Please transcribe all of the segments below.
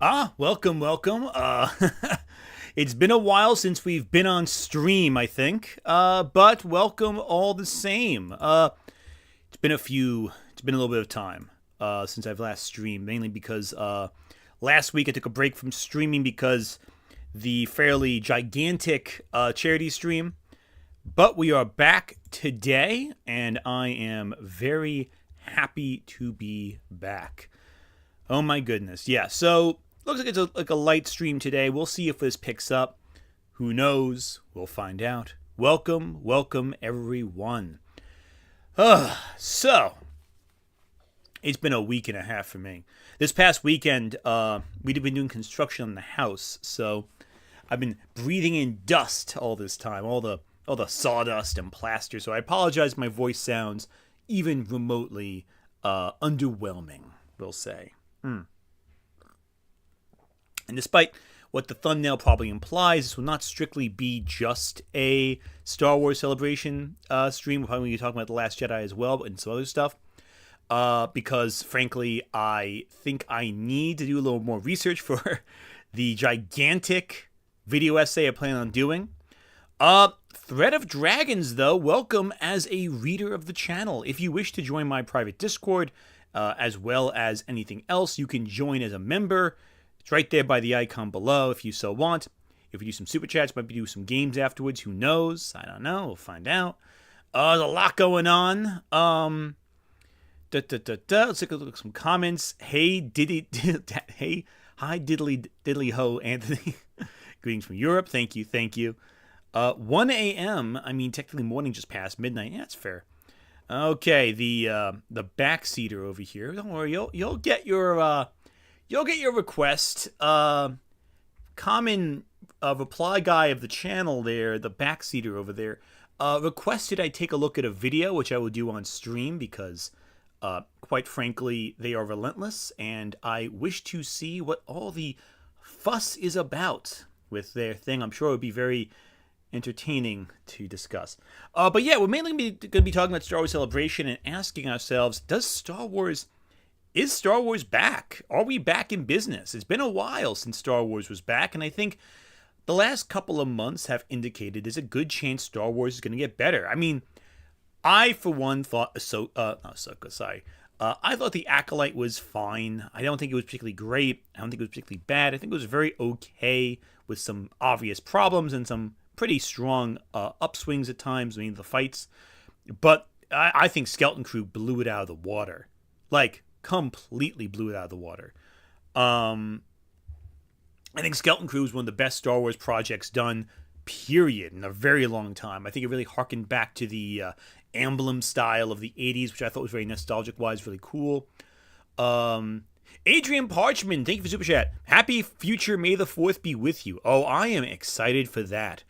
Welcome, welcome. It's been a while since we've been on stream, I think. But welcome all the same. It's been a little bit of time, since I've last streamed, mainly because, last week I took a break from streaming because the fairly gigantic, charity stream. But we are back today, and I am very happy to be back. Oh my goodness. Yeah, so looks like it's like a light stream today. We'll see if this picks up. Who knows? We'll find out. Welcome, welcome everyone. So, it's been a week and a half for me. This past weekend, we'd been doing construction on the house, so I've been breathing in dust all this time, all the sawdust and plaster, so I apologize if my voice sounds even remotely underwhelming, we'll say. And despite what the thumbnail probably implies, this will not strictly be just a Star Wars Celebration stream. We'll probably be talking about The Last Jedi as well, and some other stuff. Because, frankly, I think I need to do a little more research for the gigantic video essay I plan on doing. Thread of Dragons, though, welcome as a reader of the channel. If you wish to join my private Discord, as well as anything else, you can join as a member. It's right there by the icon below if you so want. If we do some super chats, might be do some games afterwards. Who knows? I don't know. We'll find out. There's a lot going on. Let's take a look at some comments. Hey, hey, hi, diddly ho, Anthony. Greetings from Europe. Thank you. 1 a.m. I mean, technically morning just passed midnight. Yeah, that's fair. Okay, the backseater over here. Don't worry, you'll get your request. Common reply guy of the channel there, the backseater over there, requested I take a look at a video, which I will do on stream because, quite frankly, they are relentless, and I wish to see what all the fuss is about with their thing. I'm sure it would be very entertaining to discuss. But yeah, we're mainly going to be talking about Star Wars Celebration and asking ourselves, is Star Wars back? Are we back in business? It's been a while since Star Wars was back, and I think the last couple of months have indicated there's a good chance Star Wars is going to get better. I mean, I, for one, thought I thought The Acolyte was fine. I don't think it was particularly great. I don't think it was particularly bad. I think it was very okay with some obvious problems and some pretty strong upswings at times, I mean, the fights. But I think Skeleton Crew blew it out of the water. Like, completely blew it out of the water. I think Skeleton Crew is one of the best Star Wars projects done, period, in a very long time. I think it really harkened back to the emblem style of the 80s, which I thought was very nostalgic-wise, really cool. Adrian Parchman, thank you for Super Chat. Happy future May the 4th be with you. Oh, I am excited for that.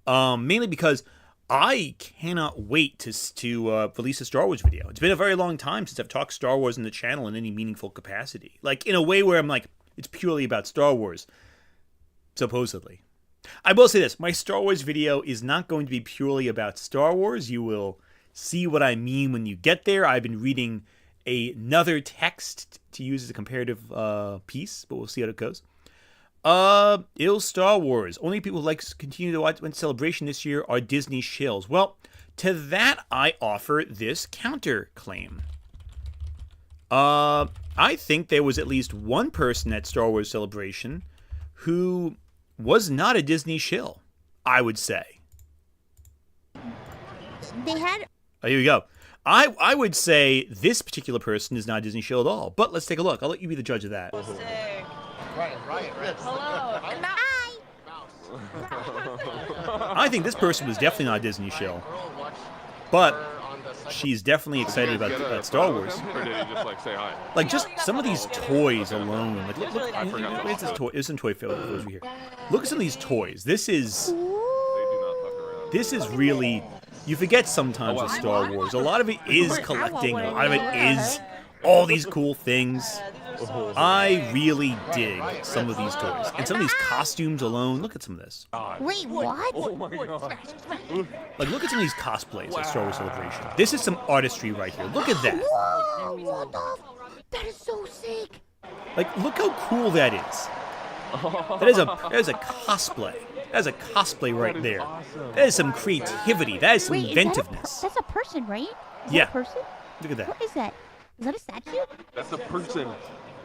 Mainly because I cannot wait to release a Star Wars video. It's been a very long time since I've talked Star Wars on the channel in any meaningful capacity. Like, in a way where I'm like, it's purely about Star Wars. Supposedly. I will say this, my Star Wars video is not going to be purely about Star Wars. You will see what I mean when you get there. I've been reading another text to use as a comparative piece, but we'll see how it goes. Star Wars. Only people who like to continue to watch Celebration this year are Disney shills. Well, to that I offer this counterclaim. I think there was at least one person at Star Wars Celebration who was not a Disney shill, I would say. They had... Oh, here we go. I would say this particular person is not a Disney shill at all, but let's take a look. I'll let you be the judge of that. Right. Hello. Hi. I think this person was definitely not a Disney shill, but she's definitely excited about Star Wars. Or did he just say hi? Like, just some of these toys alone. Like, look at this toy. There's some toy photos over here. Look at some of these toys. This is really... You forget sometimes with Star Wars. A lot of it is collecting. A lot of it is all these cool things. I really dig some of these toys. And some of these costumes alone. Look at some of this. Wait, what? Oh my god. Like, look at some of these cosplays at Star Wars Celebration. This is some artistry right here. Look at that. Whoa, what the? That is so sick. Like, look how cool that is. That is a cosplay. That is a cosplay right there. Awesome. That is some creativity. That is some Wait, inventiveness. that's a person, right? Is Yeah. that a person? Look at that. What is that? Is that a statue? That's a person.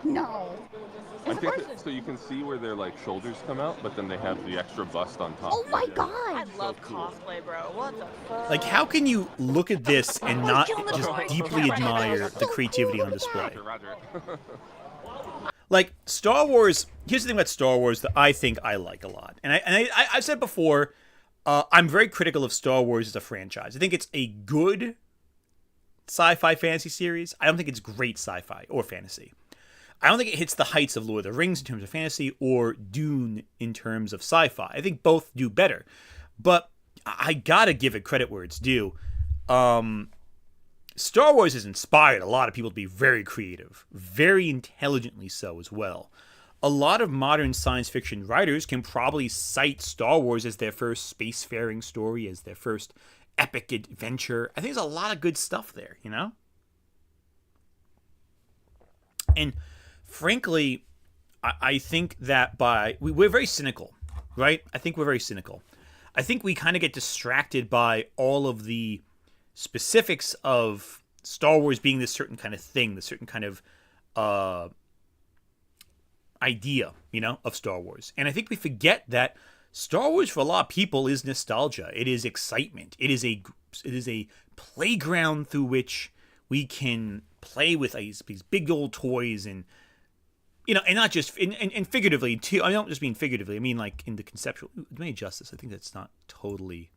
No. I It's a think person. so. You can see where their like shoulders come out, but then they have the extra bust on top. Oh my Yeah. I god. love cosplay, bro. What the fuck? Like, how can you look at this and not just deeply admire the creativity on display? Roger. Like, Star Wars, here's the thing about Star Wars that I think I like a lot. And I've said before, I'm very critical of Star Wars as a franchise. I think it's a good sci-fi fantasy series. I don't think it's great sci-fi or fantasy. I don't think it hits the heights of Lord of the Rings in terms of fantasy or Dune in terms of sci-fi. I think both do better. But I gotta give it credit where it's due. Star Wars has inspired a lot of people to be very creative, very intelligently so as well. A lot of modern science fiction writers can probably cite Star Wars as their first spacefaring story, as their first epic adventure. I think there's a lot of good stuff there, you know? And frankly, I think that we're very cynical, right? I think we're very cynical. I think we kind of get distracted by all of the specifics of Star Wars being this certain kind of thing, this certain kind of idea, you know, of Star Wars. And I think we forget that Star Wars for a lot of people is nostalgia. It is excitement. It is a playground through which we can play with these big old toys and, you know, and not just and figuratively too. I don't just mean figuratively. I mean like in the conceptual. Let me adjust this. I think that's not totally.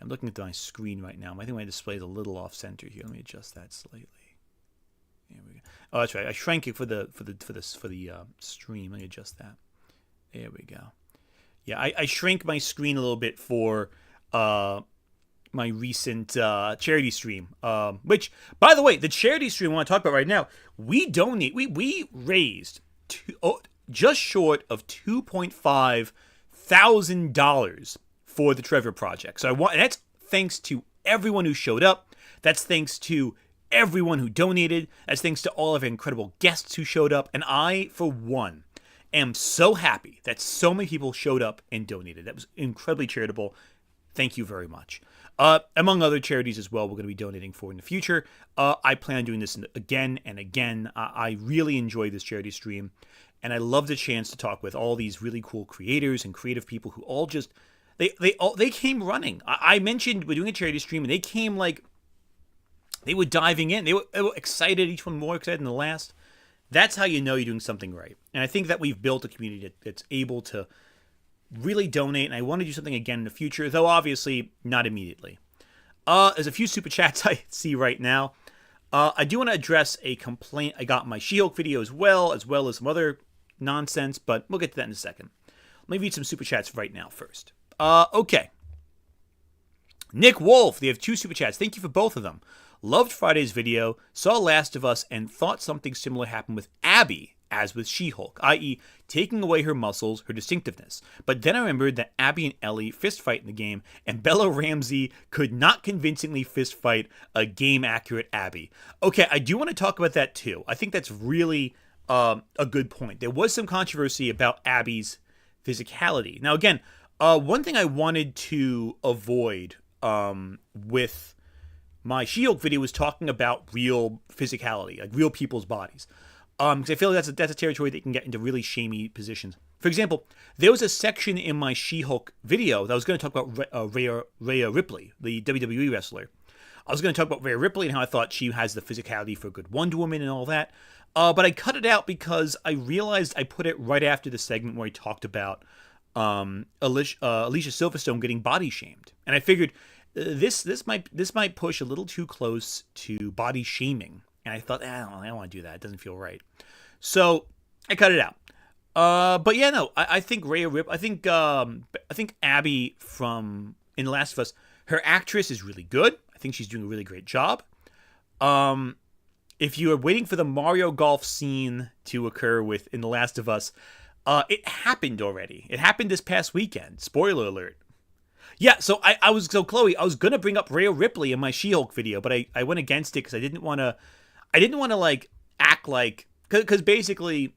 I'm looking at my screen right now. I think my display is a little off center here. Let me adjust that slightly. There we go. Oh, that's right. I shrank it for the stream. Let me adjust that. There we go. Yeah, I shrank my screen a little bit for my recent charity stream. Which, by the way, the charity stream I want to talk about right now, we raised just short of $2,500 for the Trevor Project. So and that's thanks to everyone who showed up. That's thanks to everyone who donated. That's thanks to all of our incredible guests who showed up. And I, for one, am so happy that so many people showed up and donated. That was incredibly charitable. Thank you very much. Among other charities as well, we're going to be donating for in the future. I plan on doing this again and again. I really enjoy this charity stream, and I love the chance to talk with all these really cool creators and creative people who all just they came running. I mentioned we're doing a charity stream, and they came like they were diving in. They were excited, each one more excited than the last. That's how you know you're doing something right. And I think that we've built a community that's able to really donate, and I want to do something again in the future, though obviously not immediately. There's a few super chats I see right now. I do want to address a complaint I got in my She-Hulk video as well as some other nonsense, but we'll get to that in a second. Let me read some super chats right now first. Okay. Nick Wolf, they have 2 super chats. Thank you for both of them. Loved Friday's video, saw Last of Us, and thought something similar happened with Abby as with She-Hulk, i.e. taking away her muscles, her distinctiveness. But then I remembered that Abby and Ellie fist fight in the game, and Bella Ramsey could not convincingly fist fight a game-accurate Abby. Okay, I do want to talk about that too. I think that's really a good point. There was some controversy about Abby's physicality. Now again, one thing I wanted to avoid with my She-Hulk video was talking about real physicality, like real people's bodies. Because I feel like that's a territory that can get into really shamey positions. For example, there was a section in my She-Hulk video that I was going to talk about Rhea Ripley, the WWE wrestler. I was going to talk about Rhea Ripley and how I thought she has the physicality for a good Wonder Woman and all that. But I cut it out because I realized I put it right after the segment where I talked about Alicia Silverstone getting body shamed, and I figured this might push a little too close to body shaming. And I thought, I don't want to do that. It doesn't feel right. So I cut it out. But yeah, no, I think I think Abby from in The Last of Us, her actress is really good. I think she's doing a really great job. If you are waiting for the Mario Golf scene to occur in The Last of Us, it happened already. It happened this past weekend. Spoiler alert. Yeah, so Chloe, I was gonna bring up Rhea Ripley in my She-Hulk video, but I went against it because I didn't want to like act like, because basically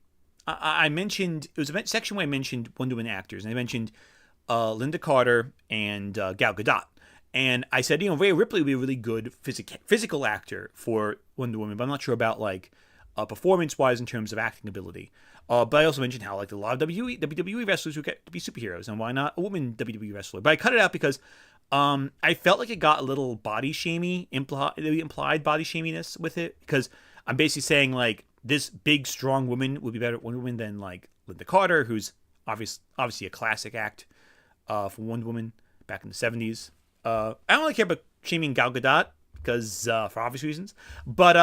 I mentioned, it was a section where I mentioned Wonder Woman actors, and I mentioned Linda Carter and Gal Gadot. And I said, Rhea Ripley would be a really good physical actor for Wonder Woman, but I'm not sure about like performance-wise in terms of acting ability. But I also mentioned how like a lot of WWE wrestlers would get to be superheroes, and why not a woman WWE wrestler? But I cut it out because I felt like it got a little body shamey, implied body shaminess with it, because I'm basically saying like this big strong woman would be better at Wonder Woman than like Linda Carter, who's obviously a classic act for Wonder Woman back in the 70s. I don't really care about shaming Gal Gadot because for obvious reasons, but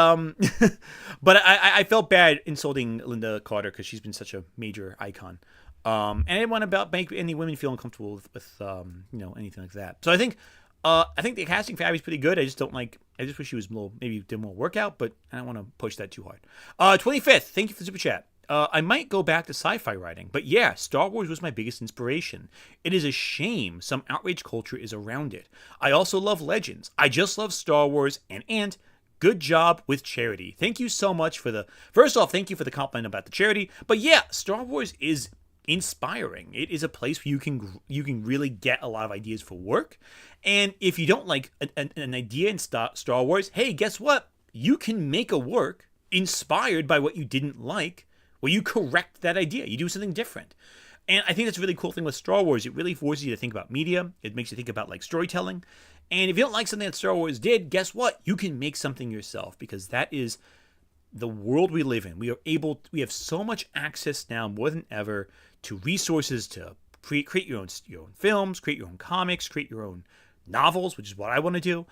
but I felt bad insulting Linda Carter because she's been such a major icon, and I didn't want to make any women feel uncomfortable with anything like that. So I think the casting for Abby's pretty good. I just wish she was maybe did more workout, but I don't want to push that too hard. 25th, thank you for the super chat. I might go back to sci-fi writing, but yeah, Star Wars was my biggest inspiration. It is a shame some outrage culture is around it. I also love Legends. I just love Star Wars, and good job with charity. Thank you so much first off, thank you for the compliment about the charity, but yeah, Star Wars is inspiring. It is a place where you can really get a lot of ideas for work, and if you don't like an idea in Star Wars, hey, guess what? You can make a work inspired by what you didn't like, where you correct that idea. You do something different. And I think that's a really cool thing with Star Wars. It really forces you to think about media. It makes you think about like storytelling. And if you don't like something that Star Wars did, guess what? You can make something yourself, because that is the world we live in. We have so much access now more than ever to resources to create your own films, create your own comics, create your own novels, which is what I want to do.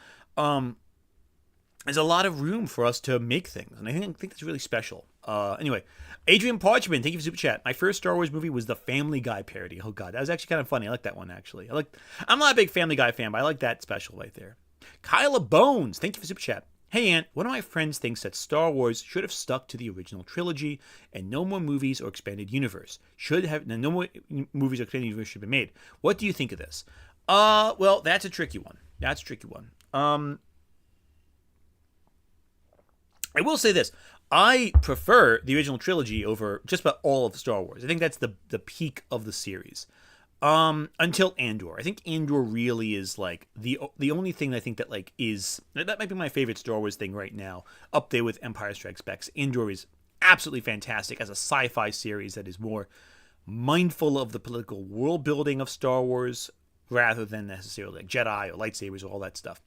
There's a lot of room for us to make things, and I think that's really special. Anyway, Adrian Parchman, thank you for super chat. My first Star Wars movie was the Family Guy parody. Oh god, that was actually kind of funny. I like that one actually. I'm not a big Family Guy fan, but I like that special right there. Kyla Bones, thank you for super chat. Hey Ant, one of my friends thinks that Star Wars should have stuck to the original trilogy and no more movies or expanded universe. No more movies or expanded universe should be made. What do you think of this? Well, that's a tricky one. I will say this. I prefer the original trilogy over just about all of Star Wars. I think that's the peak of the series. Until Andor. I think Andor really is like the only thing I think that like that might be my favorite Star Wars thing right now, up there with Empire Strikes Back. Andor is absolutely fantastic as a sci-fi series that is more mindful of the political world building of Star Wars rather than necessarily like Jedi or lightsabers or all that stuff.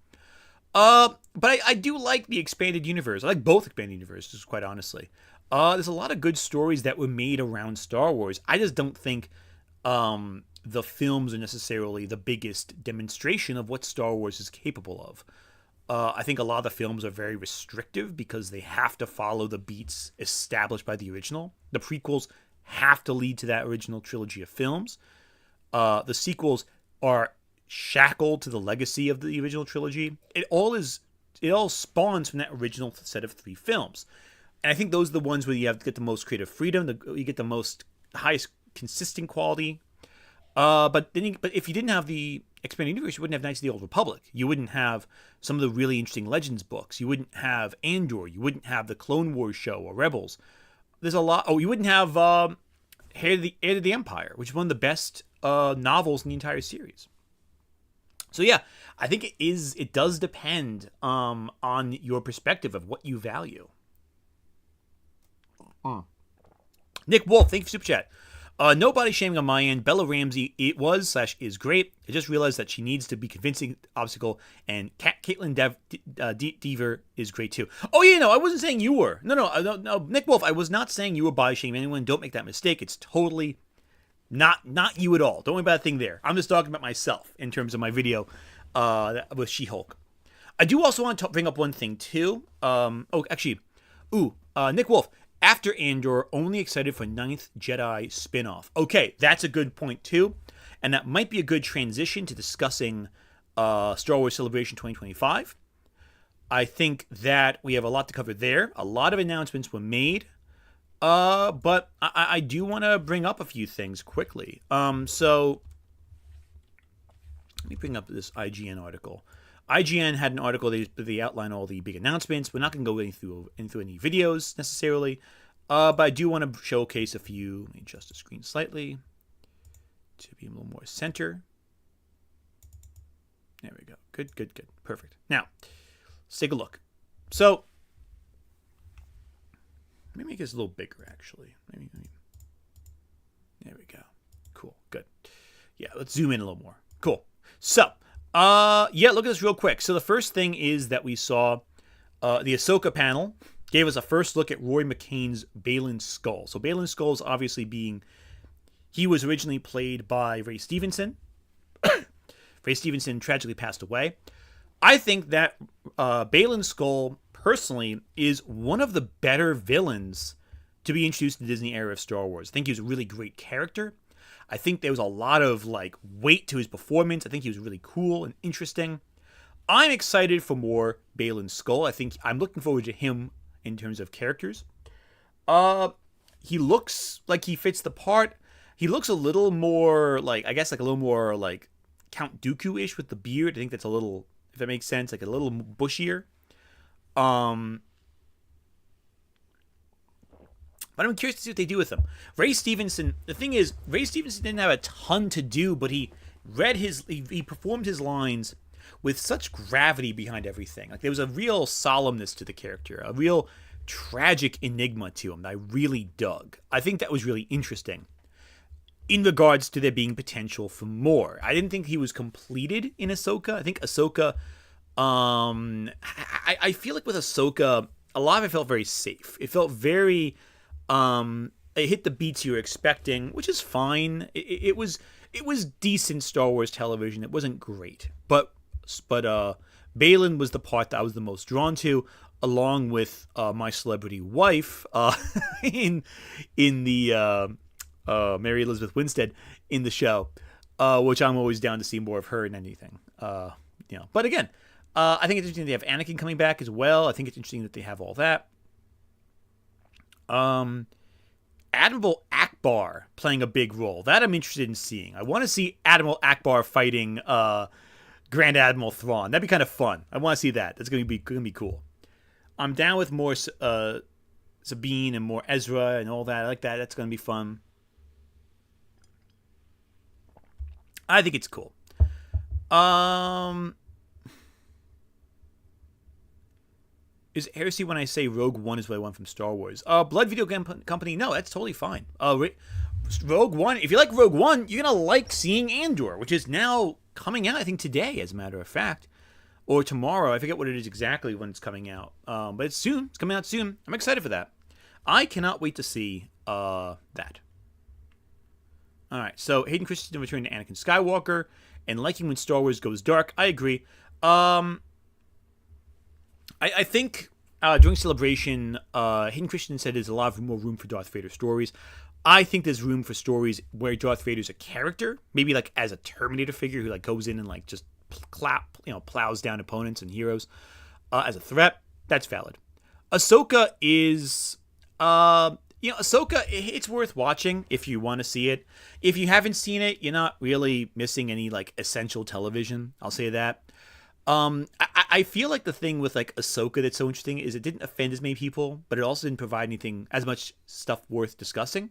But I do like the expanded universe. I like both expanded universes, quite honestly. There's a lot of good stories that were made around Star Wars. I just don't think the films are necessarily the biggest demonstration of what Star Wars is capable of. I think a lot of the films are very restrictive because they have to follow the beats established by the original. The prequels have to lead to that original trilogy of films. The sequels are shackled to the legacy of the original trilogy. It all spawns from that original set of 3 films. And I think those are the ones where you have to get the most creative freedom, you get the highest consistent quality. But if you didn't have the expanded universe, you wouldn't have Knights of the Old Republic. You wouldn't have some of the really interesting Legends books. You wouldn't have Andor. You wouldn't have the Clone Wars show or Rebels. There's a lot. Oh, you wouldn't have Heir to the Empire, which is one of the best novels in the entire series. So yeah, I think it does depend on your perspective of what you value. Nick Wolf, thank you for super chat. No body shaming on my end. Bella Ramsey, it was/is great. I just realized that she needs to be convincing obstacle, and Caitlin Dever is great too. Oh yeah, no, I wasn't saying you were. No, Nick Wolf, I was not saying you were body shaming anyone. Don't make that mistake. It's totally not you at all. Don't worry about a thing there. I'm just talking about myself in terms of my video with She-Hulk. I do also want to bring up one thing too. Nick Wolf. After Andor, only excited for 9th Jedi spinoff. Okay, that's a good point too. And that might be a good transition to discussing Star Wars Celebration 2025. I think that we have a lot to cover there. A lot of announcements were made. But I do want to bring up a few things quickly. So let me bring up this IGN article. IGN had an article they outline all the big announcements. We're not going to go into any videos necessarily. But I do want to showcase a few. Let me adjust the screen slightly to be a little more center. There we go. Good. Perfect. Now, let's take a look. So, let me make this a little bigger, actually. Maybe. There we go. Cool. Good. Yeah, let's zoom in a little more. Cool. So, yeah, look at this real quick. So the first thing is that we saw the Ahsoka panel gave us a first look at Roy McCain's Balin Skull. So Balin Skull is obviously he was originally played by Ray Stevenson. Ray Stevenson tragically passed away. I think that Balin Skull, personally, is one of the better villains to be introduced in the Disney era of Star Wars. I think he was a really great character. I think there was a lot of weight to his performance. I think he was really cool and interesting. I'm excited for more Balin Skull. I'm looking forward to him in terms of characters. He looks like he fits the part. He looks a little more a little more Count Dooku-ish with the beard. I think that's a little, if that makes sense, a little bushier. But I'm curious to see what they do with him. Ray Stevenson, the thing is, Ray Stevenson didn't have a ton to do, but he performed his lines with such gravity behind everything. There was a real solemnness to the character, a real tragic enigma to him that I really dug. I think that was really interesting in regards to there being potential for more. I didn't think he was completed in Ahsoka. I think Ahsoka, I feel like with Ahsoka, a lot of it felt very safe. It felt very... it hit the beats you were expecting, which is fine. It was decent Star Wars television. It wasn't great, but Balin was the part that I was the most drawn to, along with my celebrity wife in the Mary Elizabeth Winstead in the show, which I'm always down to see more of her in anything. But again, I think it's interesting they have Anakin coming back as well. I think it's interesting that they have all that. Admiral Akbar playing a big role. That I'm interested in seeing. I want to see Admiral Akbar fighting Grand Admiral Thrawn. That'd be kind of fun. I want to see that. That's gonna be cool. I'm down with more Sabine and more Ezra and all that. I like that. That's gonna be fun. I think it's cool. Is heresy when I say Rogue One is what I want from Star Wars? Blood Video Game Company, no, that's totally fine. Rogue One, if you like Rogue One, you're going to like seeing Andor, which is now coming out, I think, today, as a matter of fact. Or tomorrow. I forget what it is exactly when it's coming out. But it's soon. It's coming out soon. I'm excited for that. I cannot wait to see that. Alright, so Hayden Christensen returning to Anakin Skywalker and liking when Star Wars goes dark. I agree. I think during Celebration, Hayden Christensen said there's a lot more room for Darth Vader stories. I think there's room for stories where Darth Vader's a character, maybe as a Terminator figure who goes in and just plows down opponents and heroes as a threat. That's valid. Ahsoka is, Ahsoka, it's worth watching if you want to see it. If you haven't seen it, you're not really missing any essential television. I'll say that. I feel like the thing with Ahsoka that's so interesting is it didn't offend as many people, but it also didn't provide as much stuff worth discussing.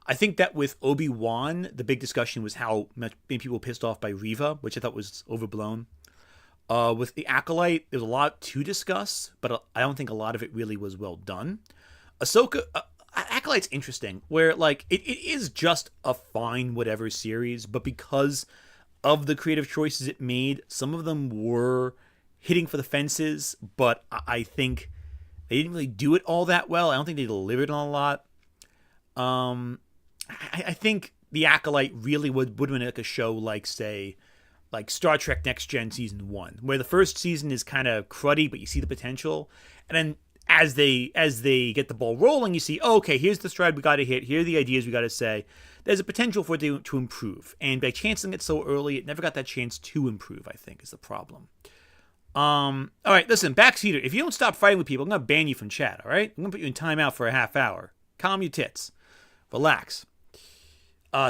I think that with Obi-Wan, the big discussion was how many people pissed off by Reva, which I thought was overblown. With the Acolyte, there's a lot to discuss, but I don't think a lot of it really was well done. Ahsoka, Acolyte's interesting, where it is just a fine whatever series, but because of the creative choices it made, some of them were hitting for the fences, but I think they didn't really do it all that well. I don't think they delivered on a lot. I think The Acolyte really would have been a show say Star Trek Next Gen Season 1, where the first season is kind of cruddy, but you see the potential. And then as they get the ball rolling, you see, oh, okay, here's the stride we got to hit. Here are the ideas we got to say. There's a potential for it to improve. And by chancing it so early, it never got that chance to improve, I think, is the problem. All right, listen, Backseater, if you don't stop fighting with people, I'm going to ban you from chat, all right? I'm going to put you in timeout for a half hour. Calm your tits. Relax.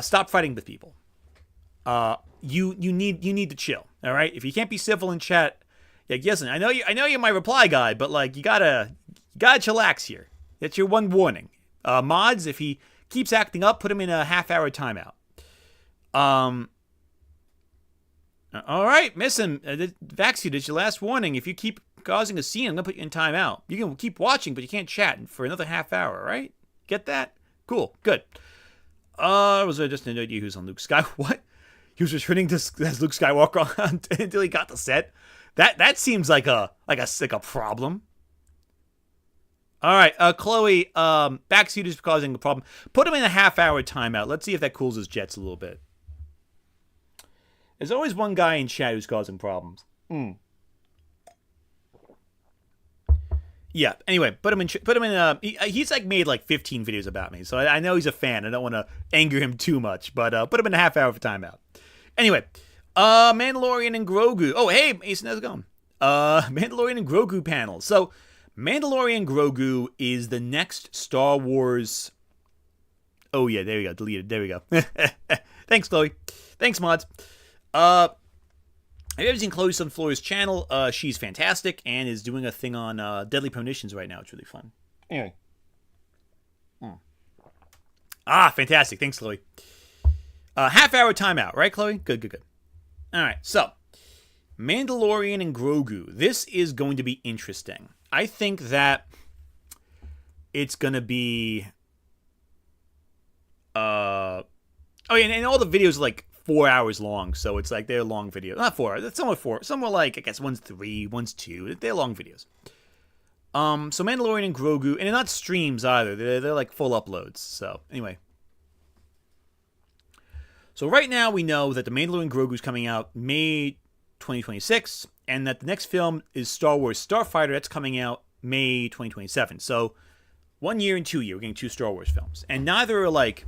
Stop fighting with people. You need to chill, all right? If you can't be civil in chat, listen, I know you're my reply guy, but you gotta chillax here. That's your one warning. Mods, if he keeps acting up, put him in a half-hour timeout. All right, miss him. Vaxu, it's your last warning. If you keep causing a scene, I'm going to put you in timeout. You can keep watching, but you can't chat for another half hour, right? Get that? Cool. Good. Was there just an idea who's on Luke Skywalker? What? He was returning to as Luke Skywalker until he got the set? That seems like a problem. All right, Chloe, backseat is causing a problem. Put him in a half-hour timeout. Let's see if that cools his jets a little bit. There's always one guy in chat who's causing problems. Yeah. Anyway, put him in. He's like made like 15 videos about me, so I know he's a fan. I don't want to anger him too much, but put him in a half hour for timeout. Anyway, Mandalorian and Grogu. Oh, hey, Mason, how's it going? Mandalorian and Grogu panel. So, Mandalorian Grogu is the next Star Wars. Oh yeah, there we go. Deleted. There we go. Thanks, Chloe. Thanks, mods. Have you ever seen Chloe Sunflower's channel? She's fantastic and is doing a thing on Deadly Premonitions right now. It's really fun. Anyway. Fantastic. Thanks, Chloe. Half-hour timeout, right, Chloe? Good. All right, so Mandalorian and Grogu. This is going to be interesting. I think that it's going to be... and all the videos are like 4 hours long, so it's like they're long videos. Not 4 hours, it's somewhat 4. Some are like, I guess one's 3, one's 2. They're long videos. So Mandalorian and Grogu, and they're not streams either. They're like full uploads. So anyway. So right now we know that the Mandalorian Grogu is coming out May 2026, and that the next film is Star Wars Starfighter. That's coming out May 2027. So 1 year and 2 years, we're getting 2 Star Wars films. And neither are like...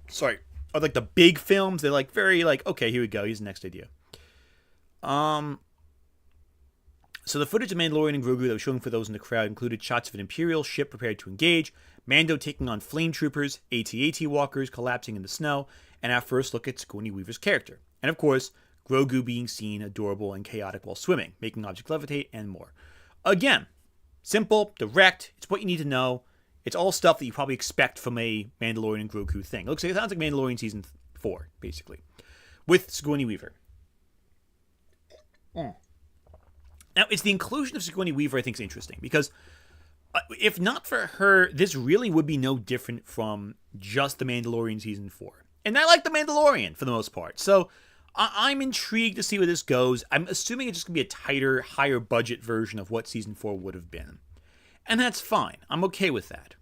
Sorry. Are like the big films. They're like very like, okay, here we go. Here's the next idea. So the footage of Mandalorian and Grogu that was shown for those in the crowd included shots of an Imperial ship prepared to engage, Mando taking on flame troopers, AT-AT walkers collapsing in the snow, and our first look at Sigourney Weaver's character. And of course, Grogu being seen adorable and chaotic while swimming, making objects levitate, and more. Again, simple, direct, it's what you need to know. It's all stuff that you probably expect from a Mandalorian and Grogu thing. It sounds like Mandalorian Season 4, basically. With Sigourney Weaver. Now, it's the inclusion of Sigourney Weaver I think is interesting. Because if not for her, this really would be no different from just The Mandalorian Season 4. And I like The Mandalorian for the most part. So, I'm intrigued to see where this goes. I'm assuming it's just going to be a tighter, higher budget version of what Season 4 would have been. And that's fine. I'm okay with that.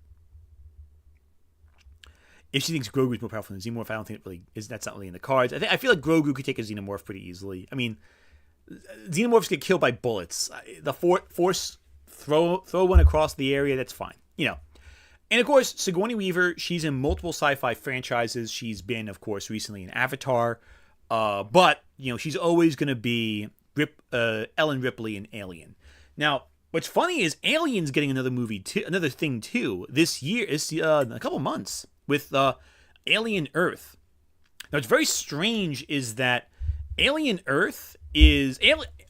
If she thinks Grogu is more powerful than Xenomorph, I don't think it really is. That's not really in the cards. I feel like Grogu could take a Xenomorph pretty easily. I mean, Xenomorphs get killed by bullets. The Force throw one across the area. That's fine. You know. And of course, Sigourney Weaver. She's in multiple sci-fi franchises. She's been, of course, recently in Avatar. But you know, she's always going to be Ellen Ripley in Alien. Now. What's funny is Alien's getting another thing too this year. It's in a couple months with Alien Earth. Now, what's very strange is that Alien Earth is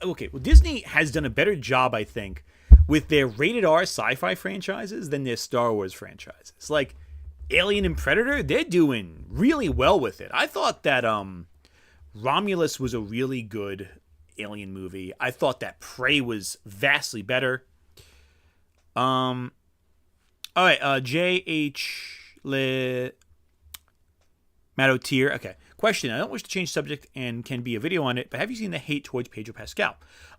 okay. Well, Disney has done a better job, I think, with their rated R sci-fi franchises than their Star Wars franchises. Like Alien and Predator, they're doing really well with it. I thought that Romulus was a really good Alien movie. I thought that Prey was vastly better. All right, J.H. Le Matotier. Okay. Question. I don't wish to change subject and can be a video on it, but have you seen the hate towards Pedro Pascal?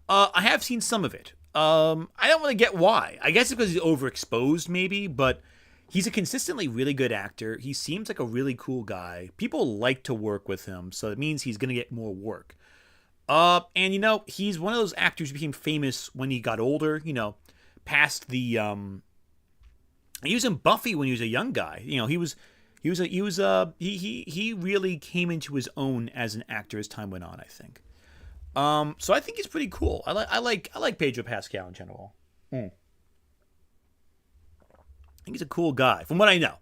I have seen some of it. I don't really get why. I guess it's because he's overexposed, maybe, but he's a consistently really good actor. He seems like a really cool guy. People like to work with him, so it means he's going to get more work. And you know, he's one of those actors who became famous when he got older, you know, past the, he was in Buffy when he was a young guy. You know, he really came into his own as an actor as time went on, I think. So I think he's pretty cool. I like Pedro Pascal in general. I think he's a cool guy, from what I know.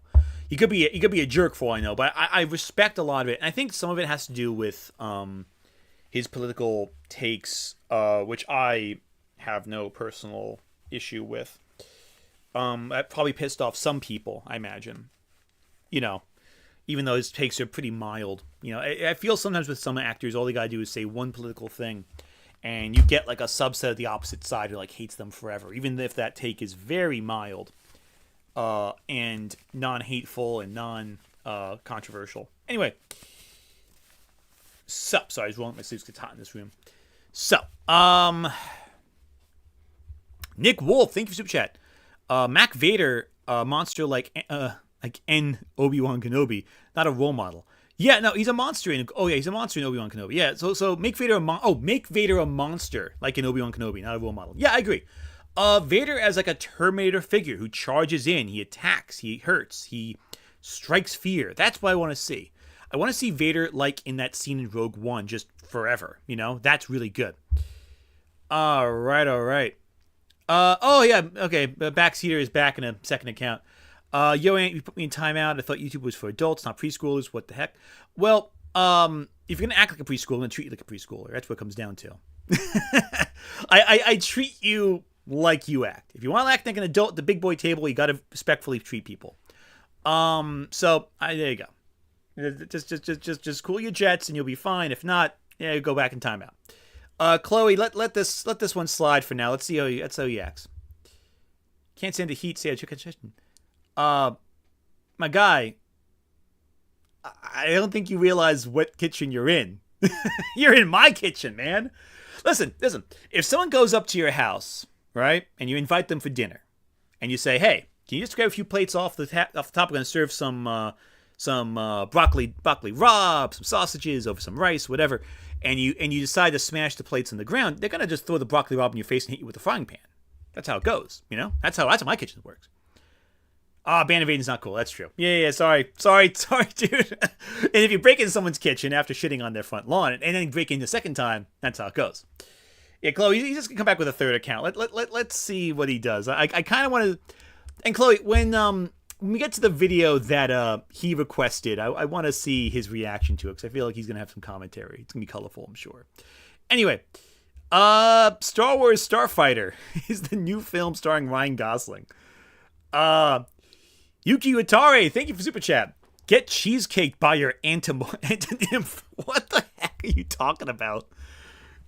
He could be a jerk for all I know, but I respect a lot of it. And I think some of it has to do with, his political takes, which I have no personal issue with. That probably pissed off some people, I imagine. You know, even though his takes are pretty mild. You know, I feel sometimes with some actors, all they gotta do is say one political thing, and you get like a subset of the opposite side who like hates them forever, even if that take is very mild, and non-hateful and non-controversial. Anyway, sorry, I was rolling my sleeves. It's hot in this room. So, Nick Wolf, thank you for super chat. Mac Vader, monster like N Obi-Wan Kenobi, not a role model. Yeah, no, he's a monster in. Oh yeah, he's a monster in Obi-Wan Kenobi. Yeah, so make Vader make Vader a monster like in Obi-Wan Kenobi, not a role model. Yeah, I agree. Vader as like a Terminator figure who charges in, he attacks, he hurts, he strikes fear. That's what I want to see. I want to see Vader like in that scene in Rogue One, just forever. You know, that's really good. All right. Oh yeah, okay. Backseater is back in a second account. Yo, Aunt, you put me in timeout. I thought YouTube was for adults, not preschoolers. What the heck? Well, if you're gonna act like a preschooler, I'm gonna treat you like a preschooler. That's what it comes down to. I treat you like you act. If you want to act like an adult at the big boy table, you gotta respectfully treat people. So there you go. Just cool your jets and you'll be fine. If not, yeah, go back in timeout. Chloe, let this one slide for now. Let's see how he acts. Can't stand the heat. Say a chicken. My guy, I don't think you realize what kitchen you're in. You're in my kitchen, man. Listen. If someone goes up to your house, right, and you invite them for dinner, and you say, "Hey, can you just grab a few plates off the top? We're gonna serve some broccoli rabe, some sausages over some rice, whatever." And you decide to smash the plates on the ground. They're gonna just throw the broccoli rabe in your face and hit you with a frying pan. That's how it goes, you know. That's how my kitchen works. Band evading's not cool. That's true. Yeah. Sorry, dude. And if you break into someone's kitchen after shitting on their front lawn and then break in the second time, that's how it goes. Yeah, Chloe, he's just gonna come back with a third account. Let's see what he does. I kind of want to. And Chloe, when we get to the video that he requested, I want to see his reaction to it because I feel like he's gonna have some commentary. It's gonna be colorful, I'm sure. Anyway, Star Wars Starfighter is the new film starring Ryan Gosling. Yuki Utare, thank you for super chat. Get cheesecaked by your antonym. What the heck are you talking about?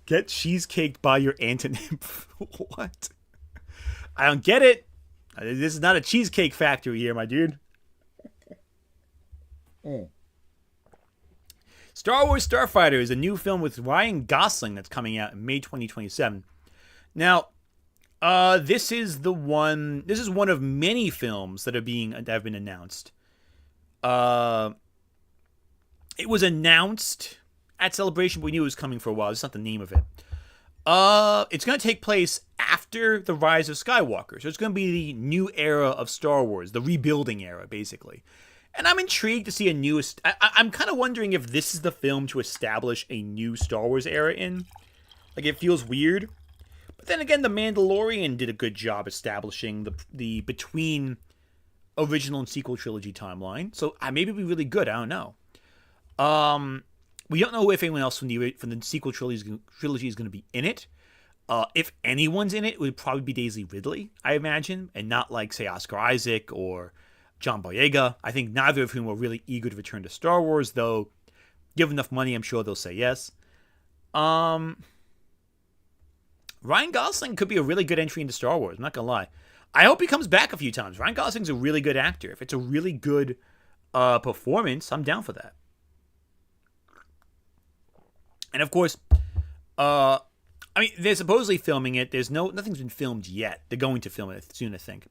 Get cheesecaked by your antonym. What? I don't get it. This is not a cheesecake factory here, my dude. Star Wars Starfighter is a new film with Ryan Gosling that's coming out in May 2027. Now, this is one of many films that have been announced. It was announced at Celebration, but we knew it was coming for a while. That's not the name of it. It's going to take place after the Rise of Skywalker. So it's going to be the new era of Star Wars, the rebuilding era, basically. And I'm intrigued to see I'm kind of wondering if this is the film to establish a new Star Wars era in. Like, it feels weird. But then again, The Mandalorian did a good job establishing the between original and sequel trilogy timeline. So maybe it'll be really good. I don't know. We don't know if anyone else from the sequel trilogy is going to be in it. If anyone's in it, it would probably be Daisy Ridley, I imagine, and not like, say, Oscar Isaac or John Boyega. I think neither of whom are really eager to return to Star Wars, though. Give enough money, I'm sure they'll say yes. Ryan Gosling could be a really good entry into Star Wars. I'm not gonna lie. I hope he comes back a few times. Ryan Gosling's a really good actor. If it's a really good performance, I'm down for that. And of course, I mean, they're supposedly filming it. Nothing's been filmed yet. They're going to film it soon, I think.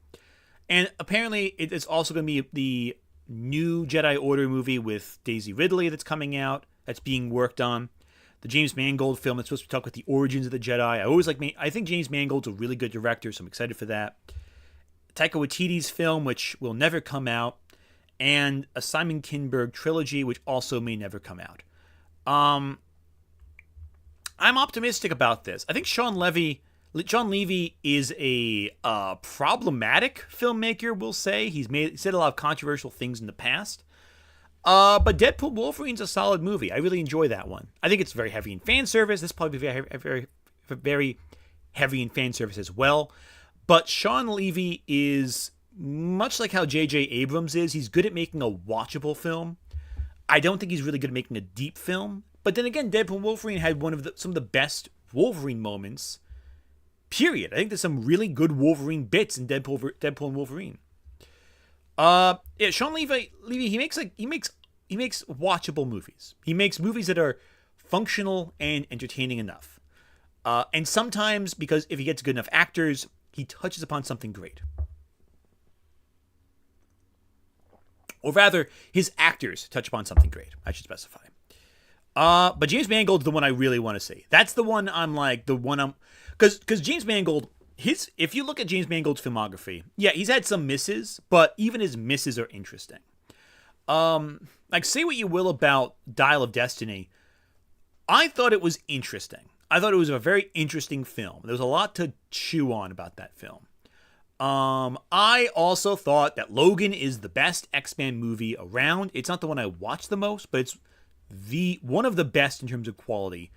And apparently, it's also going to be the new Jedi Order movie with Daisy Ridley that's coming out. That's being worked on. The James Mangold film that's supposed to talk about the origins of the Jedi. I think James Mangold's a really good director, so I'm excited for that. Taika Waititi's film, which will never come out, and a Simon Kinberg trilogy, which also may never come out. I'm optimistic about this. I think Sean Levy is a problematic filmmaker, we'll say. He said a lot of controversial things in the past. But Deadpool Wolverine's a solid movie. I really enjoy that one. I think it's very heavy in fan service. This probably very, very heavy in fan service as well. But Sean Levy is much like how J.J. Abrams is. He's good at making a watchable film. I don't think he's really good at making a deep film. But then again, Deadpool and Wolverine had some of the best Wolverine moments. Period. I think there's some really good Wolverine bits in Deadpool and Wolverine. Yeah, Sean Levy, he makes watchable movies. He makes movies that are functional and entertaining enough. And sometimes, because if he gets good enough actors, he touches upon something great. Or rather, his actors touch upon something great, I should specify. But James Mangold's the one I really want to see. That's the one because James Mangold, if you look at James Mangold's filmography, yeah, he's had some misses, but even his misses are interesting. Like, say what you will about Dial of Destiny, I thought it was interesting. I thought it was a very interesting film. There was a lot to chew on about that film. I also thought that Logan is the best X-Men movie around. It's not the one I watch the most, but it's one of the best in terms of quality,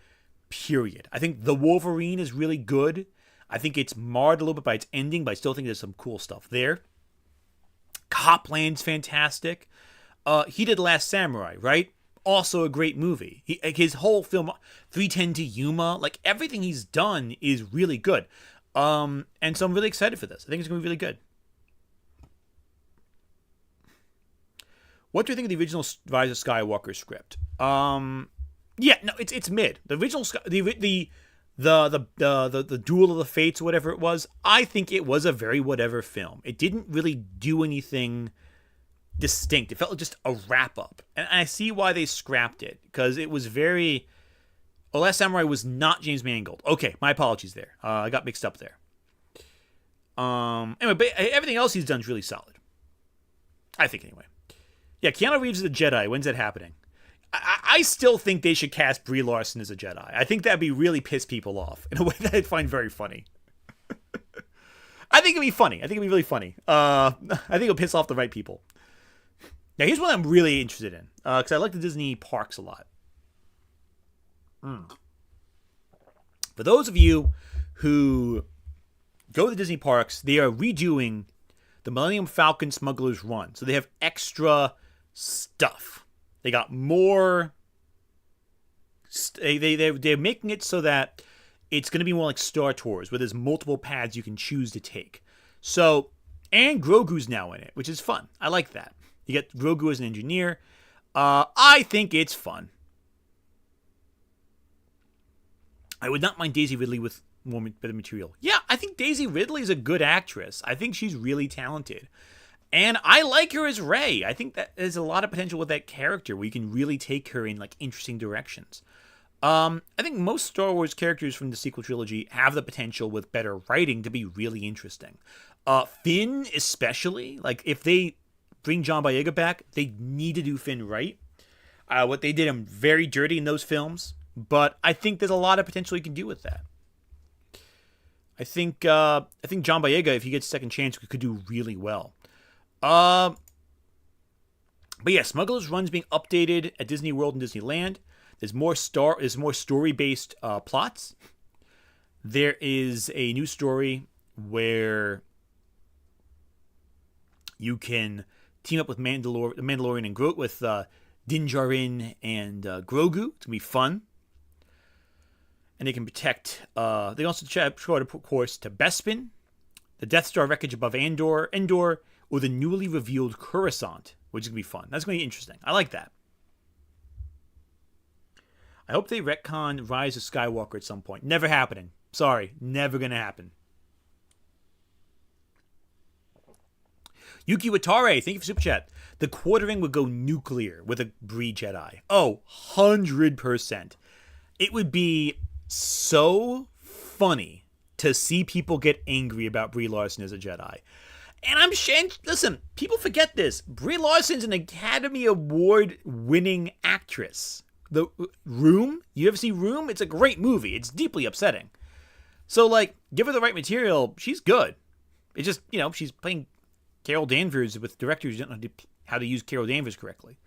period. I think The Wolverine is really good. I think it's marred a little bit by its ending, but I still think there's some cool stuff there. Copland's fantastic. He did Last Samurai, right? Also a great movie. His whole film, 3:10 to Yuma, like everything he's done is really good. And so I'm really excited for this. I think it's going to be really good. What do you think of the original Rise of Skywalker script? Yeah, no, it's mid. The original the Duel of the Fates, or whatever it was, I think it was a very whatever film. It didn't really do anything distinct. It felt like just a wrap-up. And I see why they scrapped it, because it was very... Last Samurai was not James Mangold. Okay, my apologies there. I got mixed up there. Anyway, but everything else he's done is really solid. I think, anyway. Yeah, Keanu Reeves is a Jedi. When's that happening? I still think they should cast Brie Larson as a Jedi. I think that'd be really piss people off in a way that I'd find very funny. I think it'd be funny. I think it'd be really funny. I think it'll piss off the right people. Now, here's what I'm really interested in, because I like the Disney parks a lot. For those of you who go to the Disney parks, they are redoing the Millennium Falcon Smuggler's Run. So they have extra stuff. They got more. They're making it so that it's going to be more like Star Tours, where there's multiple paths you can choose to take. So, and Grogu's now in it, which is fun. I like that. You get Grogu as an engineer. I think it's fun. I would not mind Daisy Ridley with more better material. Yeah, I think Daisy Ridley is a good actress. I think she's really talented. And I like her as Rey. I think that there's a lot of potential with that character where you can really take her in like interesting directions. I think most Star Wars characters from the sequel trilogy have the potential with better writing to be really interesting. Finn especially, like if they bring John Boyega back, they need to do Finn right. What they did him very dirty in those films, but I think there's a lot of potential you can do with that. I think John Boyega, if he gets a second chance, could do really well. But yeah, Smuggler's Run's being updated at Disney World and Disneyland. There's more story-based plots. There is a new story where you can team up with the Mandalorian and with Din Djarin and Grogu. It's gonna be fun. And they can protect. They also showed a course to Bespin, the Death Star wreckage above Endor, or the newly revealed Coruscant, which is gonna be fun. That's gonna be interesting. I like that. I hope they retcon Rise of Skywalker at some point. Never happening. Sorry, never gonna happen. Yuki Watare, thank you for Super Chat. The Quartering would go nuclear with a Brie Jedi. Oh, 100%. It would be so funny to see people get angry about Brie Larson as a Jedi. And listen, people forget this. Brie Larson's an Academy Award winning actress. The Room, you ever see Room? It's a great movie. It's deeply upsetting. So, like, give her the right material, she's good. It's just, she's playing Carol Danvers with directors who don't know how to use Carol Danvers correctly.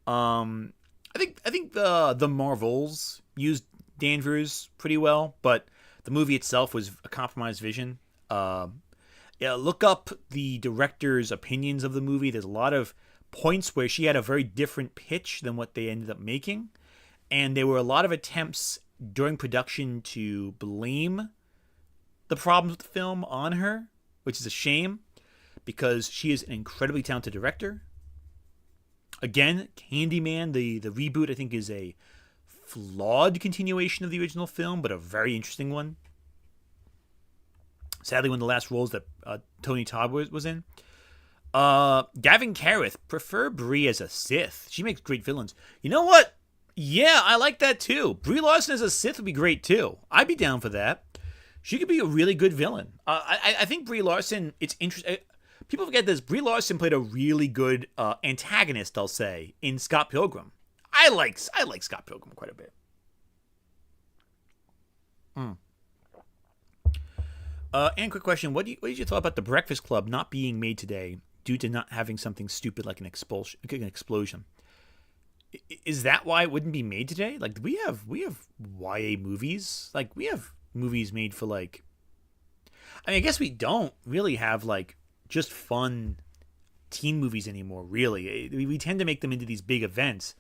I think the Marvels used Danvers pretty well, but the movie itself was a compromised vision. Yeah, look up the director's opinions of the movie. There's a lot of points where she had a very different pitch than what they ended up making. And there were a lot of attempts during production to blame the problems with the film on her, which is a shame because she is an incredibly talented director. Again, Candyman, the reboot, I think is a flawed continuation of the original film, but a very interesting one. Sadly, one of the last roles that Tony Todd was in. Gavin Carruth, prefer Brie as a Sith. She makes great villains. You know what? Yeah, I like that too. Brie Larson as a Sith would be great too. I'd be down for that. She could be a really good villain. I think Brie Larson, it's interesting. People forget this. Brie Larson played a really good antagonist, I'll say, in Scott Pilgrim. I like Scott Pilgrim quite a bit. And quick question: what did you thought about the Breakfast Club not being made today due to not having something stupid like an explosion? Is that why it wouldn't be made today? Like we have YA movies. Like we have movies made for like. I mean, I guess we don't really have like just fun teen movies anymore. Really, we tend to make them into these big events,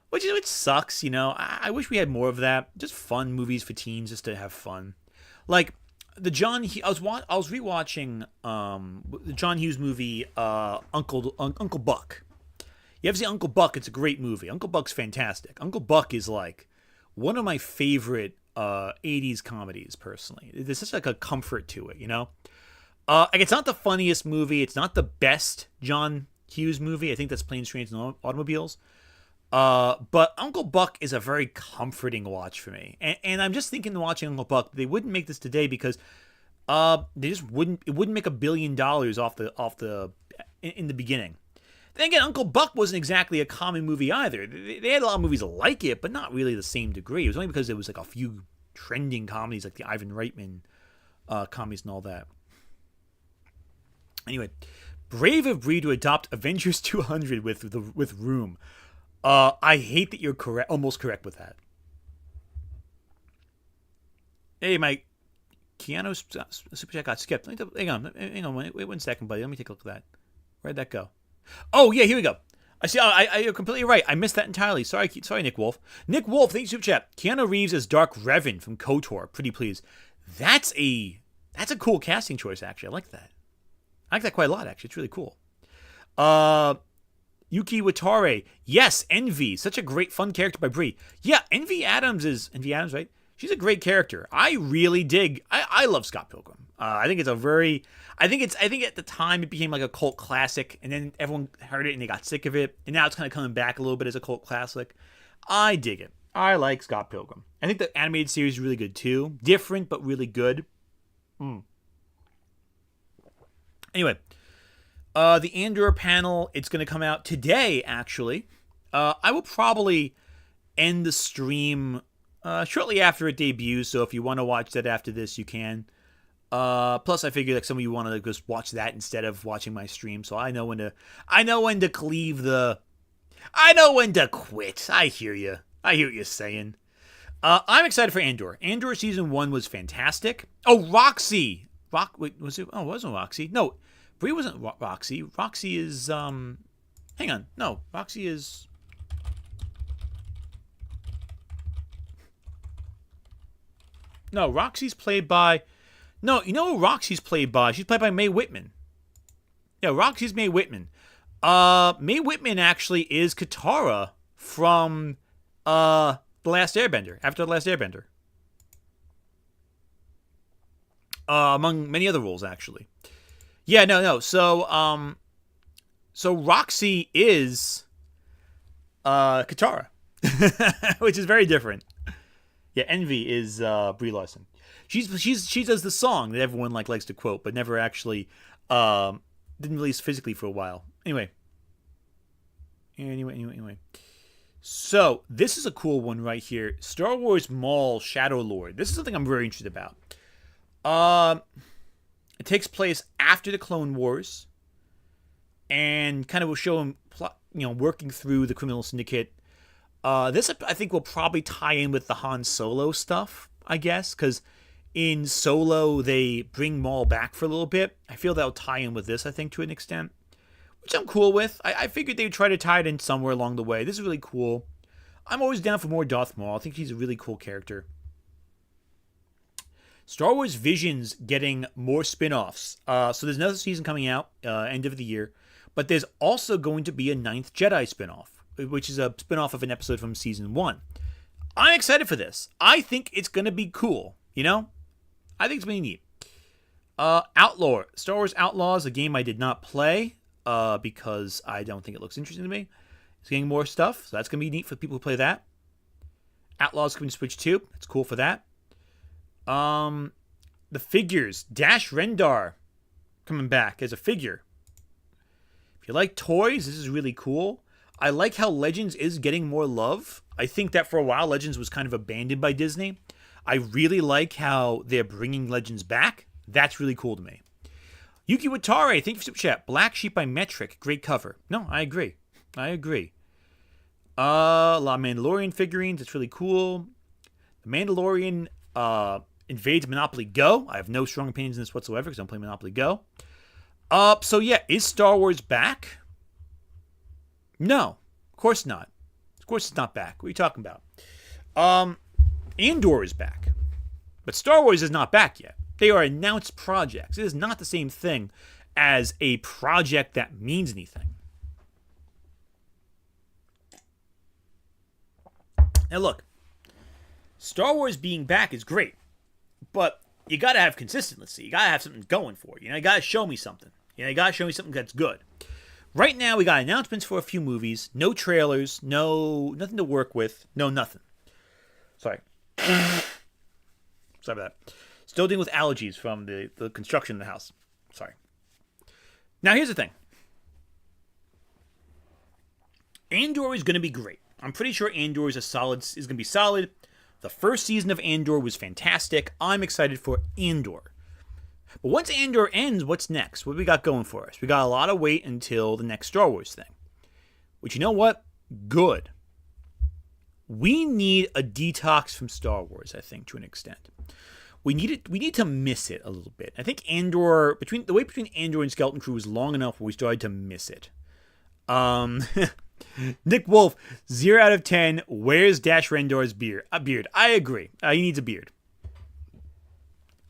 which sucks. You know, I wish we had more of that. Just fun movies for teens, just to have fun. Like the I was rewatching the John Hughes movie Uncle Buck. You ever see Uncle Buck? It's a great movie. Uncle Buck's fantastic. Uncle Buck is like one of my favorite 80s comedies personally. There's just like a comfort to it, you know? Like it's not the funniest movie. It's not the best John Hughes movie. I think that's Planes, Trains, and Automobiles. But Uncle Buck is a very comforting watch for me. And I'm just thinking watching Uncle Buck, they wouldn't make this today because they just wouldn't. It wouldn't make $1 billion in the beginning. Then again, Uncle Buck wasn't exactly a common movie either. They had a lot of movies like it, but not really the same degree. It was only because there was like a few trending comedies like the Ivan Reitman comedies and all that. Anyway, brave of Brie to adopt Avengers 200 with Room. I hate that you're almost correct with that. Hey, my Keanu super chat got skipped. Hang on, wait 1 second, buddy. Let me take a look at that. Where'd that go? Oh yeah, here we go. I see. You're completely right. I missed that entirely. Sorry, Nick Wolf. Nick Wolf, thank you super chat. Keanu Reeves as Dark Revan from KOTOR. Pretty please. That's a cool casting choice. Actually, I like that. I like that quite a lot. Actually, it's really cool. Yuki Watare. Yes, Envy. Such a great, fun character by Brie. Yeah, Envy Adams, right? She's a great character. I really dig. I love Scott Pilgrim. I think at the time it became like a cult classic, and then everyone heard it and they got sick of it, and now it's kind of coming back a little bit as a cult classic. I dig it. I like Scott Pilgrim. I think the animated series is really good too. Different, but really good. Anyway. The Andor panel, it's going to come out today, actually. I will probably end the stream shortly after it debuts, so if you want to watch that after this, you can. Plus, I figure like some of you want to just watch that instead of watching my stream, so I know when to quit. I hear you. I hear what you're saying. I'm excited for Andor. Andor season 1 was fantastic. Oh, Roxy! Was it? Oh, it wasn't Roxy. No. Brie wasn't Roxy. Roxy is, hang on. No, Roxy is... No, Roxy's played by... No, you know who Roxy's played by? She's played by Mae Whitman. Yeah, Roxy's Mae Whitman. Mae Whitman actually is Katara from, The Last Airbender, after The Last Airbender. Among many other roles, actually. Yeah, no. So Roxy is Katara, which is very different. Yeah, Envy is Brie Larson. She does the song that everyone likes to quote, but never actually didn't release physically for a while. Anyway. So this is a cool one right here. Star Wars Maul Shadow Lord. This is something I'm very interested about. It takes place after the Clone Wars, and kind of will show him, working through the criminal syndicate. This, I think, will probably tie in with the Han Solo stuff, I guess, because in Solo they bring Maul back for a little bit. I feel that'll tie in with this, I think, to an extent, which I'm cool with. I figured they'd try to tie it in somewhere along the way. This is really cool. I'm always down for more Darth Maul. I think he's a really cool character. Star Wars Visions getting more spin-offs. So there's another season coming out, end of the year. But there's also going to be a Ninth Jedi spin-off, which is a spin-off of an episode from Season 1. I'm excited for this. I think it's going to be cool, you know? I think it's really neat. Outlaw. Star Wars Outlaws, a game I did not play because I don't think it looks interesting to me. It's getting more stuff, so that's going to be neat for people who play that. Outlaws coming to Switch 2. It's cool for that. The figures. Dash Rendar coming back as a figure. If you like toys, this is really cool. I like how Legends is getting more love. I think that for a while, Legends was kind of abandoned by Disney. I really like how they're bringing Legends back. That's really cool to me. Yuki Watare, thank you for Super Chat. Black Sheep by Metric, great cover. No, I agree. A lot of Mandalorian figurines, it's really cool. The Mandalorian invades Monopoly Go. I have no strong opinions on this whatsoever because I don't play Monopoly Go. So yeah, is Star Wars back? No, of course not. Of course it's not back. What are you talking about? Andor is back. But Star Wars is not back yet. They are announced projects. It is not the same thing as a project that means anything. Now look, Star Wars being back is great, but you gotta have consistency. You gotta have something going for you. You gotta show me something. You gotta show me something that's good. Right now, we got announcements for a few movies, no trailers, nothing to work with, no nothing. Sorry. Sorry about that. Still dealing with allergies from the construction in the house. Sorry. Now, here's the thing. Andor is going to be great. I'm pretty sure Andor is going to be solid. The first season of Andor was fantastic. I'm excited for Andor. But once Andor ends, what's next? What do we got going for us? We got a lot of wait until the next Star Wars thing. Which, you know what? Good. We need a detox from Star Wars, I think, to an extent. We need to miss it a little bit. I think Andor, the wait between Andor and Skeleton Crew was long enough where we started to miss it. Nick Wolf, 0 out of 10. Where's Dash Rendar's beard? A beard. I agree. He needs a beard.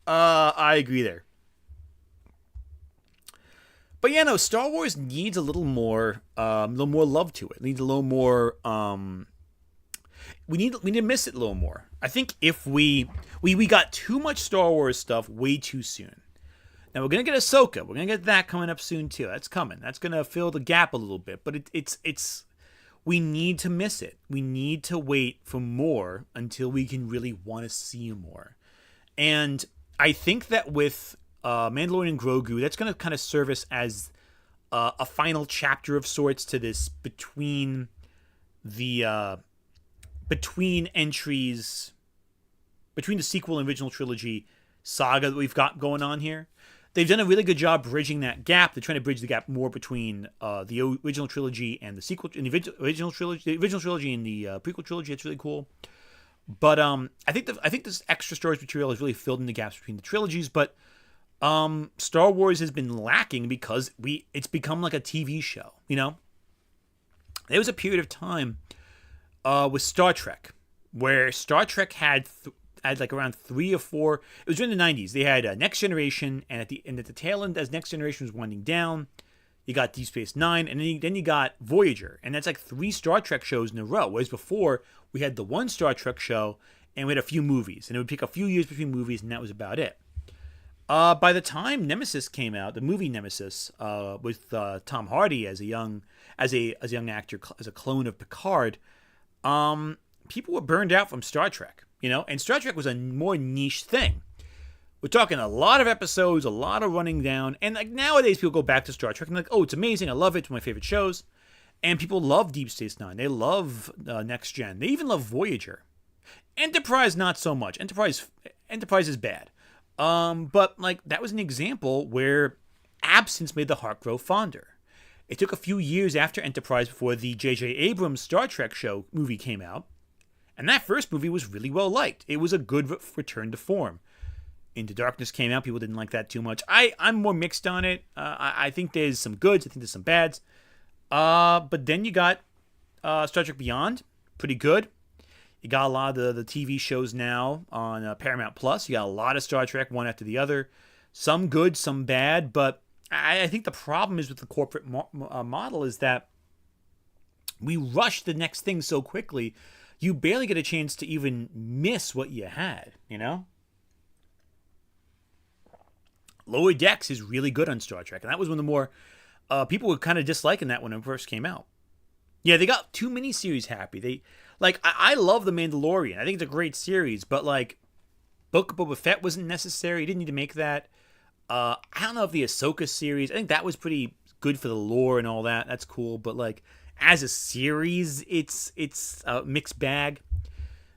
I agree there. But yeah, no, Star Wars needs a little more love to it. It needs a little more. We need to miss it a little more. I think if we got too much Star Wars stuff way too soon. Now we're gonna get Ahsoka. We're gonna get that coming up soon too. That's coming. That's gonna fill the gap a little bit. But it's we need to miss it. We need to wait for more until we can really want to see more. And I think that with Mandalorian Grogu, that's gonna kind of serve us as a final chapter of sorts to this between entries, between the sequel and original trilogy saga that we've got going on here. They've done a really good job bridging that gap. They're trying to bridge the gap more between the original trilogy and the sequel, and the original trilogy and the prequel trilogy. It's really cool. But I think this extra storage material has really filled in the gaps between the trilogies. But Star Wars has been lacking because it's become like a TV show. You know, there was a period of time with Star Trek, where Star Trek had like around 3 or 4. It was during the 90s. They had Next Generation, and at the tail end, as Next Generation was winding down, you got Deep Space Nine, and then you got Voyager, and that's like 3 Star Trek shows in a row. Whereas before, we had the one Star Trek show, and we had a few movies, and it would take a few years between movies, and that was about it. By the time Nemesis came out, the movie Nemesis, with Tom Hardy as a young actor, as a clone of Picard. People were burned out from Star Trek, you know, and Star Trek was a more niche thing. We're talking a lot of episodes, a lot of running down, and like nowadays people go back to Star Trek and like, oh, it's amazing, I love it, it's one of my favorite shows, and people love Deep Space Nine, they love Next Gen, they even love Voyager. Enterprise, not so much. Enterprise is bad, but like that was an example where absence made the heart grow fonder. It took a few years after Enterprise before the J.J. Abrams Star Trek show movie came out. And that first movie was really well liked. It was a good return to form. Into Darkness came out. People didn't like that too much. I'm more mixed on it. I think there's some goods. I think there's some bads. But then you got Star Trek Beyond. Pretty good. You got a lot of the TV shows now on Paramount Plus. You got a lot of Star Trek, one after the other. Some good, some bad. But I think the problem is with the corporate model is that we rush the next thing so quickly, you barely get a chance to even miss what you had, you know? Lower Decks is really good on Star Trek, and that was one of the more people were kind of disliking that when it first came out. Yeah, they got two miniseries happy. I love The Mandalorian. I think it's a great series, but like Book of Boba Fett wasn't necessary. You didn't need to make that. I don't know if the Ahsoka series, I think that was pretty good for the lore and all that. That's cool, but like as a series, it's a mixed bag.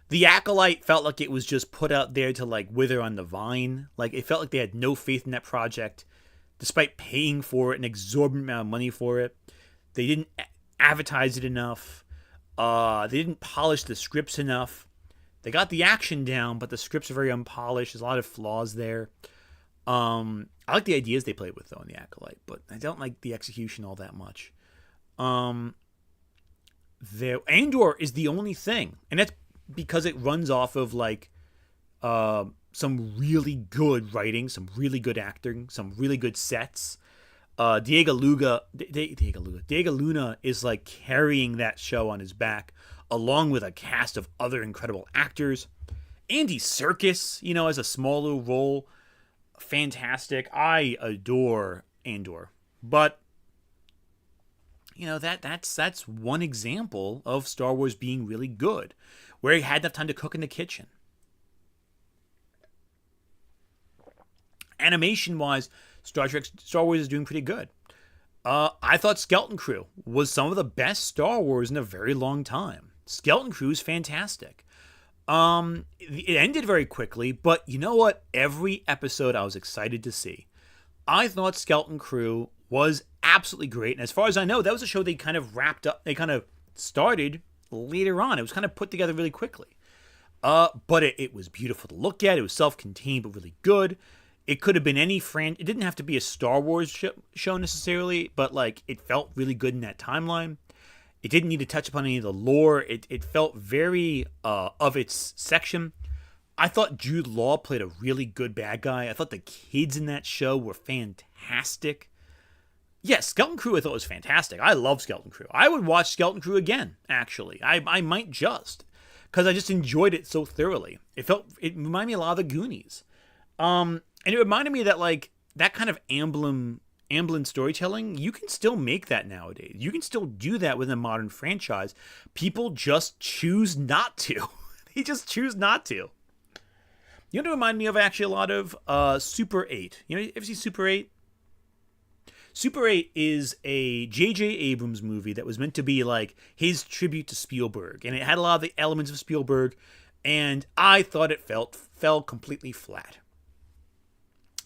The Acolyte felt like it was just put out there to like wither on the vine. Like it felt like they had no faith in that project, despite paying for it an exorbitant amount of money for it. They didn't advertise it enough. They didn't polish the scripts enough. They got the action down, but the scripts are very unpolished. There's a lot of flaws there. I like the ideas they played with though in the Acolyte, but I don't like the execution all that much. Andor is the only thing, and that's because it runs off of like some really good writing, some really good acting, some really good sets. Diego Luna is like carrying that show on his back, along with a cast of other incredible actors. Andy Serkis, as a smaller role, fantastic. I adore Andor, but that's one example of Star Wars being really good, where he had enough time to cook in the kitchen. Animation-wise, Star Wars is doing pretty good. I thought Skeleton Crew was some of the best Star Wars in a very long time. Skeleton Crew is fantastic. It ended very quickly, but you know what? Every episode I was excited to see. I thought Skeleton Crew was absolutely great, and as far as I know, that was a show they kind of wrapped up. They kind of started later on. It was kind of put together really quickly. But it was beautiful to look at. It was self-contained, but really good. It could have been any it didn't have to be a Star Wars show necessarily, but like it felt really good in that timeline. It didn't need to touch upon any of the lore. It felt very of its section. I thought Jude Law played a really good bad guy. I thought the kids in that show were fantastic. Yes, Skeleton Crew I thought was fantastic. I love Skeleton Crew. I would watch Skeleton Crew again, actually. I might just, because I just enjoyed it so thoroughly. It reminded me a lot of the Goonies. And it reminded me that like that kind of Amblin storytelling, you can still make that nowadays. You can still do that within a modern franchise. People just choose not to. They just choose not to. You know what it reminded me of actually a lot of? Super 8. You ever see Super 8? Super 8 is a J.J. Abrams movie that was meant to be like his tribute to Spielberg. And it had a lot of the elements of Spielberg. And I thought it fell completely flat.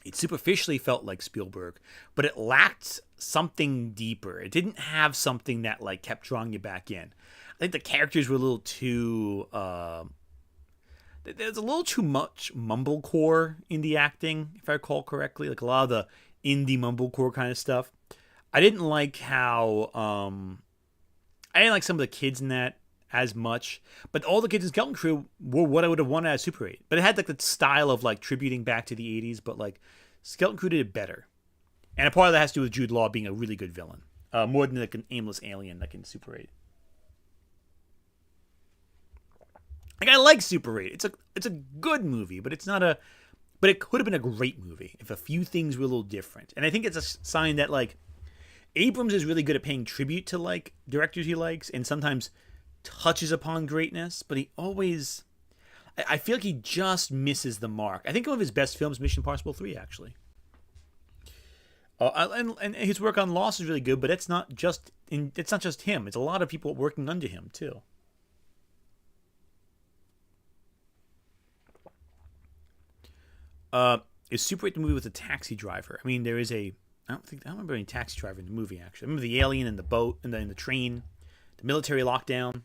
It superficially felt like Spielberg, but it lacked something deeper. It didn't have something that like kept drawing you back in. I think the characters were a little too... there's a little too much mumblecore in the acting, if I recall correctly. Like a lot of the indie mumblecore kind of stuff. I didn't like how... I didn't like some of the kids in that as much. But all the kids in Skeleton Crew were what I would have wanted out of Super 8. But it had like the style of like tributing back to the 80s, but like Skeleton Crew did it better. And a part of that has to do with Jude Law being a really good villain. More than like an aimless alien like in Super 8. Like I like Super 8. It's a good movie, but it's not a... But it could have been a great movie if a few things were a little different. And I think it's a sign that like Abrams is really good at paying tribute to like directors he likes and sometimes touches upon greatness, but he always... I feel like he just misses the mark. I think one of his best films, Mission Impossible 3, actually. And his work on Lost is really good, but it's not just him. It's a lot of people working under him, too. Is Super 8 the movie with a taxi driver? I mean, there is a... I don't remember any taxi driver in the movie, actually. I remember the alien and the boat and the train, the military lockdown.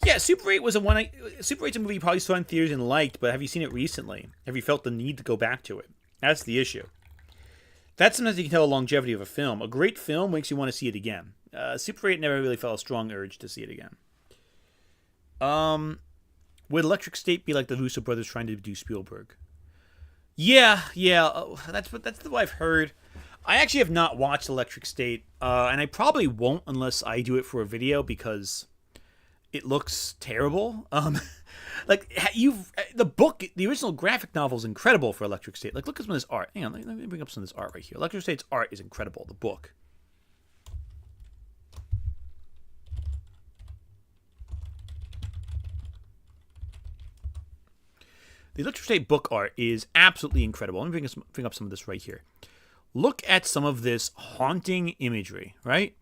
Yeah, Super 8 was Super 8's a movie you probably saw in theaters and liked, but have you seen it recently? Have you felt the need to go back to it? That's the issue. That's sometimes you can tell the longevity of a film. A great film makes you want to see it again. Super 8 never really felt a strong urge to see it again. Would Electric State be like the Russo brothers trying to do Spielberg? Yeah. That's what I've heard. I actually have not watched Electric State, and I probably won't unless I do it for a video because it looks terrible. The original graphic novel is incredible for Electric State. Like, look at some of this art. Hang on, let me bring up some of this art right here. Electric State's art is incredible. The book. The Electric State book art is absolutely incredible. Let me bring up some of this right here. Look at some of this haunting imagery, right?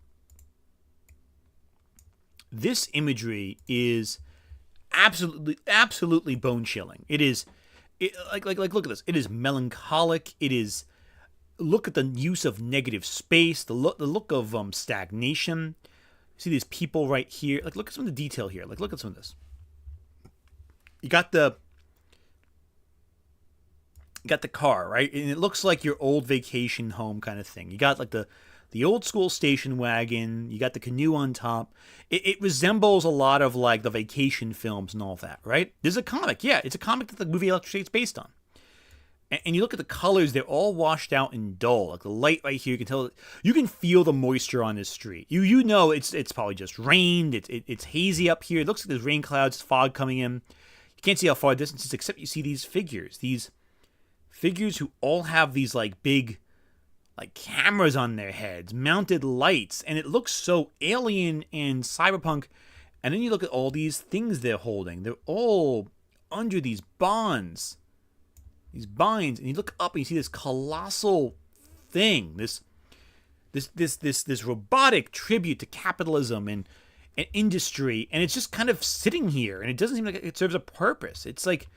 This imagery is absolutely bone chilling. It is, look at this. It is melancholic. It is. Look at the use of negative space. The look of stagnation. See these people right here. Like, look at some of the detail here. Like, look at some of this. You got the car, right? And it looks like your old vacation home kind of thing. You got like the old school station wagon. You got the canoe on top. It resembles a lot of like the vacation films and all that, right? There's a comic. Yeah, it's a comic that the movie Electric State's based on. And you look at the colors, they're all washed out and dull. Like the light right here, you can feel the moisture on this street. You know it's probably just rained. It's hazy up here. It looks like there's rain clouds, fog coming in. You can't see how far distance is, except you see these figures. These figures who all have these like big like cameras on their heads, mounted lights, and it looks so alien and cyberpunk. And then you look at all these things they're holding. They're all under these binds, and you look up and you see this colossal thing, this robotic tribute to capitalism and industry, and it's just kind of sitting here, and it doesn't seem like it serves a purpose. It's like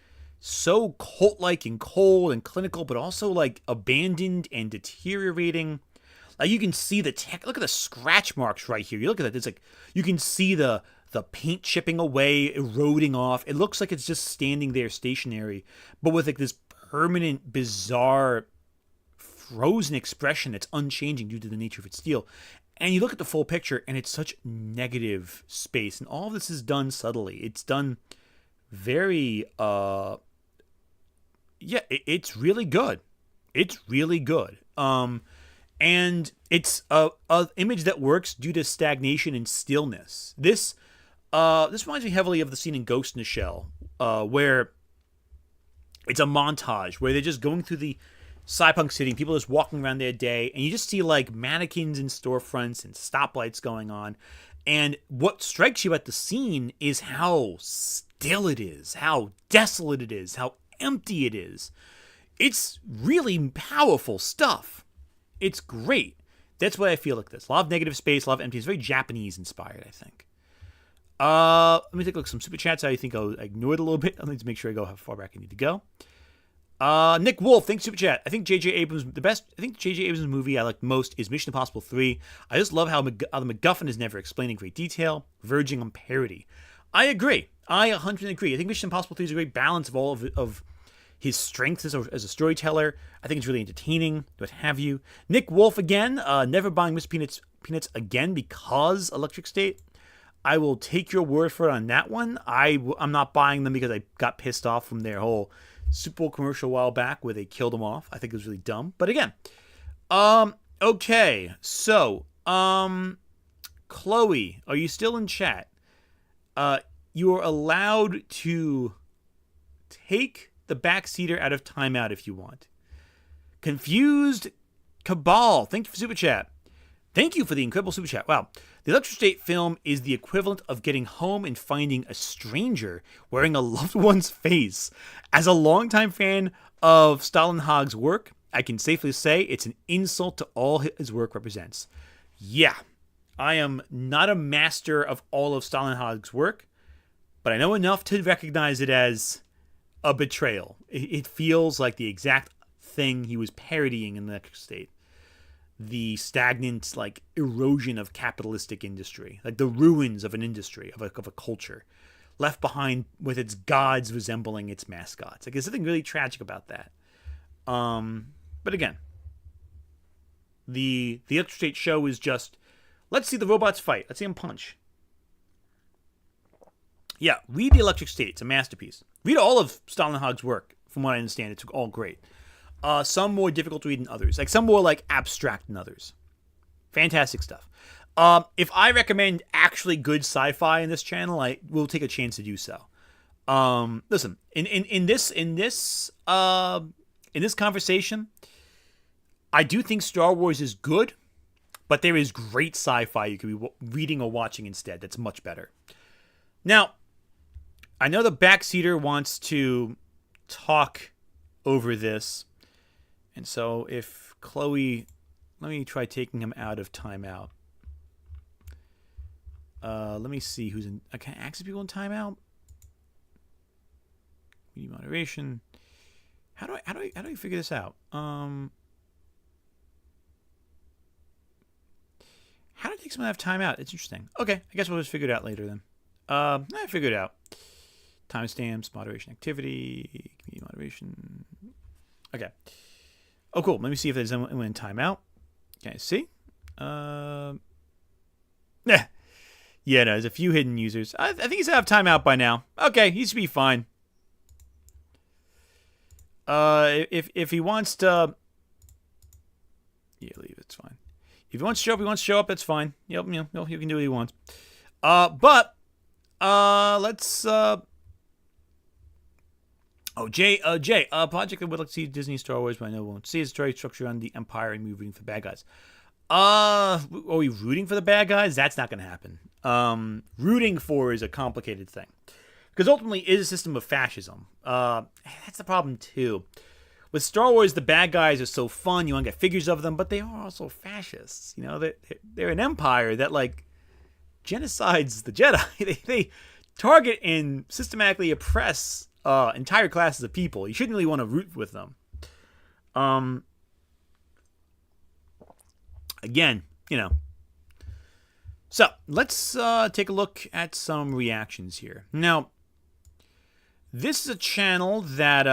so cult-like and cold and clinical, but also like abandoned and deteriorating. Like you can see the look at the scratch marks right here. You look at that. It's like you can see the paint chipping away, eroding off. It looks like it's just standing there stationary, but with like this permanent, bizarre, frozen expression that's unchanging due to the nature of its steel. And you look at the full picture, and it's such negative space, and all of this is done subtly. It's done very it's really good. It's really good. And it's a image that works due to stagnation and stillness. This reminds me heavily of the scene in Ghost in the Shell, where it's a montage where they're just going through the cyberpunk city and people just walking around their day, and you just see like mannequins in storefronts and stoplights going on. And what strikes you at the scene is how still it is, how desolate it is, how empty it is. It's really powerful stuff. It's great. That's why I feel like this. A lot of negative space, a lot of empty. It's very Japanese inspired, I think. Let me take a look at some super chats. I think I'll ignore it a little bit. I need to make sure I go how far back I need to go. Nick Wolf, thanks super chat. I think J.J. Abrams movie I like most is Mission Impossible 3. I just love how the MacGuffin is never explained in great detail, verging on parody. I agree. I 100% agree. I think Mission Impossible 3 is a great balance of all of his strengths as a storyteller. I think it's really entertaining, what have you. Nick Wolf again, never buying Mr. Peanuts again because Electric State. I will take your word for it on that one. I'm not buying them because I got pissed off from their whole Super Bowl commercial a while back where they killed him off. I think it was really dumb. But again, okay. So, Chloe, are you still in chat? You are allowed to take the backseater out of timeout if you want. Confused Cabal, thank you for super chat. Thank you for the incredible super chat. Wow. The Electric State film is the equivalent of getting home and finding a stranger wearing a loved one's face. As a longtime fan of Stalinhag's work, I can safely say it's an insult to all his work represents. Yeah, I am not a master of all of Stalinhag's work, but I know enough to recognize it as a betrayal. It feels like the exact thing he was parodying in the Electric State. The stagnant, like, erosion of capitalistic industry, like the ruins of an industry, of a culture. left behind with its gods resembling its mascots. Like, there's something really tragic about that. But again, the Electric State show is just, let's see the robots fight. Let's see them punch. Yeah, read the Electric State. It's a masterpiece. Read all of Stalinhog's work. From what I understand, it's all great. Some more difficult to read than others. Like, some more, like, abstract than others. Fantastic stuff. If I recommend actually good sci-fi in this channel, I will take a chance to do so. Listen, in this conversation, I do think Star Wars is good, but there is great sci-fi you could be reading or watching instead. That's much better. Now, I know the backseater wants to talk over this, and so if Chloe, let me try taking him out of timeout. Let me see who's in. I can't access people in timeout. Media moderation. How do I figure this out? How do I take someone out of timeout? It's interesting. Okay, I guess we'll just figure it out later then. I figured it out. Timestamps, moderation activity, community moderation. Okay. Oh, cool. Let me see if there's anyone in timeout. Can I see? Yeah. Yeah, no, there's a few hidden users. I think he's out of timeout by now. Okay, he should be fine. If he wants to, yeah, leave. It's fine. If he wants to show up, he wants to show up. That's fine. Yep, he can do what he wants. But let's. Jay. Project I would like to see Disney Star Wars, but I know won't see its story structure on the Empire and me rooting for bad guys. Are we rooting for the bad guys? That's not going to happen. Rooting for is a complicated thing. Because ultimately it is a system of fascism. That's the problem too. With Star Wars, the bad guys are so fun. You want to get figures of them, but they are also fascists. You know, they're an empire that, like, genocides the Jedi. They target and systematically oppress entire classes of people. You shouldn't really want to root with them. Again, you know. So, let's take a look at some reactions here. Now, this is a channel that,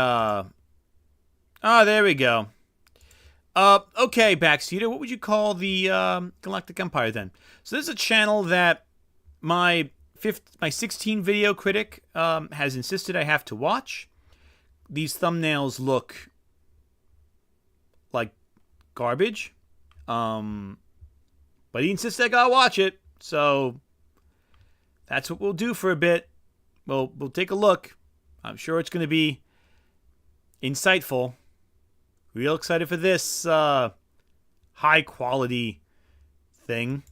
there we go. Okay, Backseater, what would you call the Galactic Empire then? So this is a channel that my 16 video critic has insisted I have to watch. These thumbnails look like garbage. But he insisted I gotta watch it, so that's what we'll do for a bit. We'll take a look. I'm sure it's going to be insightful. Real excited for this high quality thing.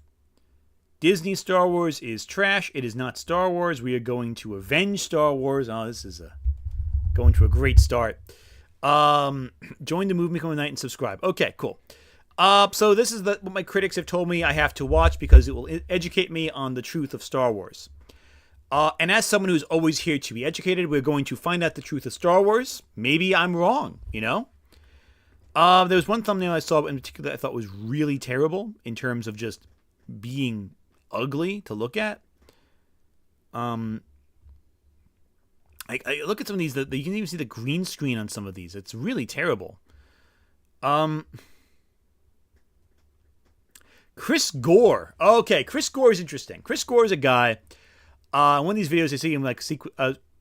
Disney Star Wars is trash. It is not Star Wars. We are going to avenge Star Wars. Oh, this is going to a great start. Join the movement on night and subscribe. Okay, cool. So this is what my critics have told me I have to watch because it will educate me on the truth of Star Wars. And as someone who's always here to be educated, we're going to find out the truth of Star Wars. Maybe I'm wrong, you know? There was one thumbnail I saw in particular that I thought was really terrible in terms of just being ugly to look at. I look at some of these, you can even see the green screen on some of these. It's really terrible. Chris Gore. Okay, Chris Gore is interesting. Chris Gore is a guy. One of these videos, I see him like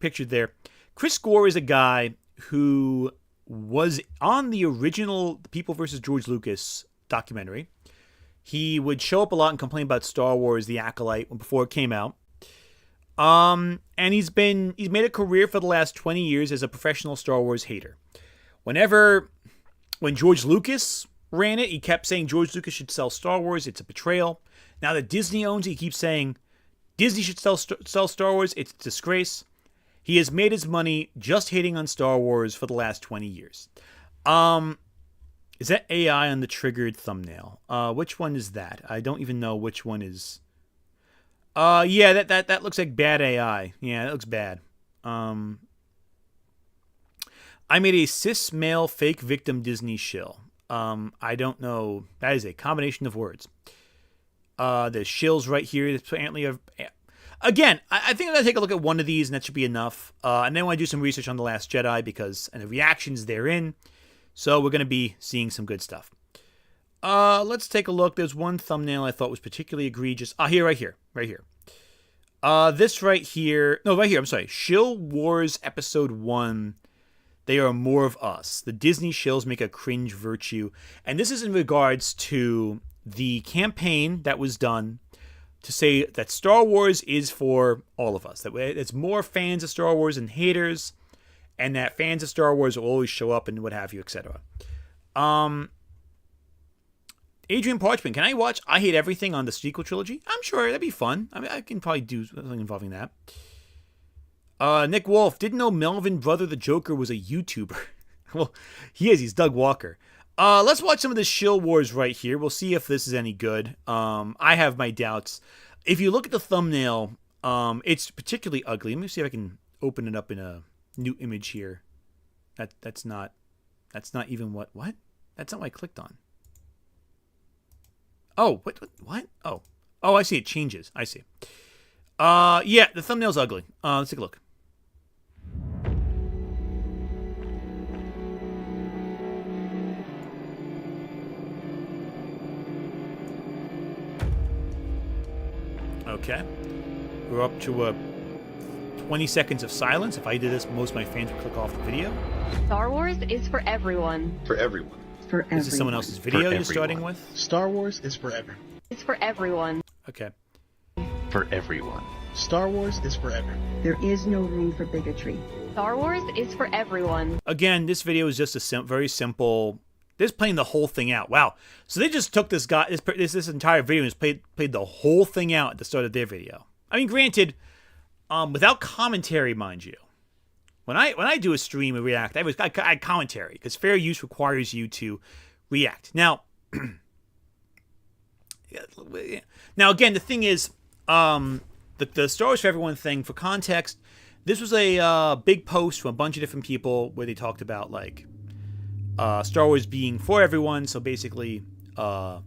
pictured there. Chris Gore is a guy who was on the original People vs. George Lucas documentary. He would show up a lot and complain about Star Wars: The Acolyte before it came out. And he's made a career for the last 20 years as a professional Star Wars hater. When George Lucas ran it, he kept saying George Lucas should sell Star Wars. It's a betrayal. Now that Disney owns it, he keeps saying Disney should sell Star Wars. It's a disgrace. He has made his money just hating on Star Wars for the last 20 years. Is that AI on the triggered thumbnail? Which one is that? I don't even know which one is. Yeah, that looks like bad AI. Yeah, that looks bad. I made a cis male fake victim Disney shill. I don't know. That is a combination of words. There's shills right here. Apparently, again, I think I'm going to take a look at one of these, and that should be enough. And then I want to do some research on The Last Jedi, because and the reactions therein. So we're going to be seeing some good stuff. Let's take a look. There's one thumbnail I thought was particularly egregious. Right here. This right here. No, right here. I'm sorry. Shill Wars Episode 1. They are more of us. The Disney shills make a cringe virtue. And this is in regards to the campaign that was done to say that Star Wars is for all of us. That it's more fans of Star Wars than haters. And that fans of Star Wars will always show up and what have you, etc. Adrian Parchman, can I watch I Hate Everything on the sequel trilogy? I'm sure that'd be fun. I mean, I can probably do something involving that. Nick Wolf, didn't know Melvin Brother the Joker was a YouTuber. Well, he is. He's Doug Walker. Let's watch some of the Shill Wars right here. We'll see if this is any good. I have my doubts. If you look at the thumbnail, it's particularly ugly. Let me see if I can open it up in a new image here. That's not even what? That's not what I clicked on. Oh, what? Oh, I see. It changes. I see. Yeah, the thumbnail's ugly. Let's take a look. Okay. We're up to 20 seconds of silence. If I did this, most of my fans would click off the video. Star Wars is for everyone. For everyone. For everyone. This is someone else's video you're starting with? Star Wars is for everyone. It's for everyone. Okay. For everyone. Star Wars is forever. There is no room for bigotry. Star Wars is for everyone. Again, this video is just a very simple. They're just playing the whole thing out. Wow. So they just took this entire video and just played the whole thing out at the start of their video. I mean, granted, without commentary, mind you. When I do a stream and react, I commentary because fair use requires you to react. Now, again, the thing is, the Star Wars for Everyone thing, for context, this was a big post from a bunch of different people where they talked about like Star Wars being for everyone. So basically, all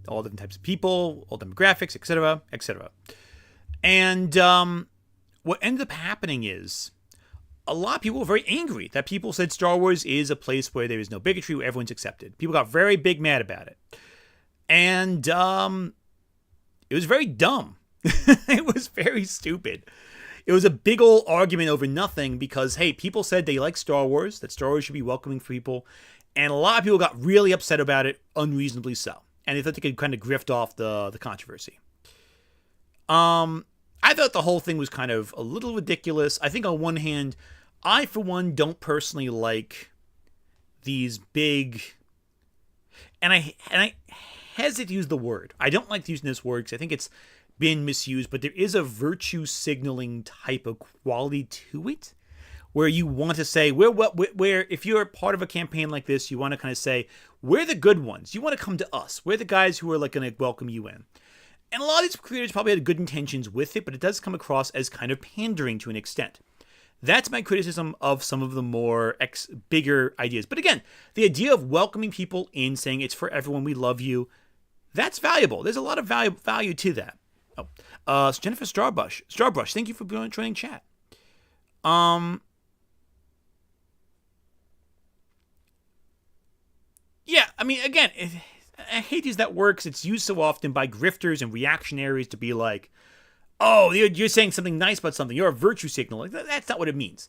different types of people, all demographics, etc., etc. And what ended up happening is, a lot of people were very angry that people said Star Wars is a place where there is no bigotry, where everyone's accepted. People got very big mad about it. And it was very dumb. It was very stupid. It was a big old argument over nothing because, hey, people said they like Star Wars, that Star Wars should be welcoming for people. And a lot of people got really upset about it, unreasonably so. And they thought they could kind of grift off the controversy. I thought the whole thing was kind of a little ridiculous. I think on one hand, I, for one, don't personally like these big... And I hesitate to use the word. I don't like using this word because I think it's been misused, but there is a virtue signaling type of quality to it where you want to say, where if you're part of a campaign like this, you want to kind of say, we're the good ones. You want to come to us. We're the guys who are like going to welcome you in. And a lot of these creators probably had good intentions with it, but it does come across as kind of pandering to an extent. That's my criticism of some of the more bigger ideas. But again, the idea of welcoming people in, saying it's for everyone, we love you, that's valuable. There's a lot of value to that. So Jennifer Starbrush, thank you for joining chat. Yeah, I mean, again, I hate to use that word because it's used so often by grifters and reactionaries to be like, oh, you're saying something nice about something. You're a virtue signal. Like, that's not what it means.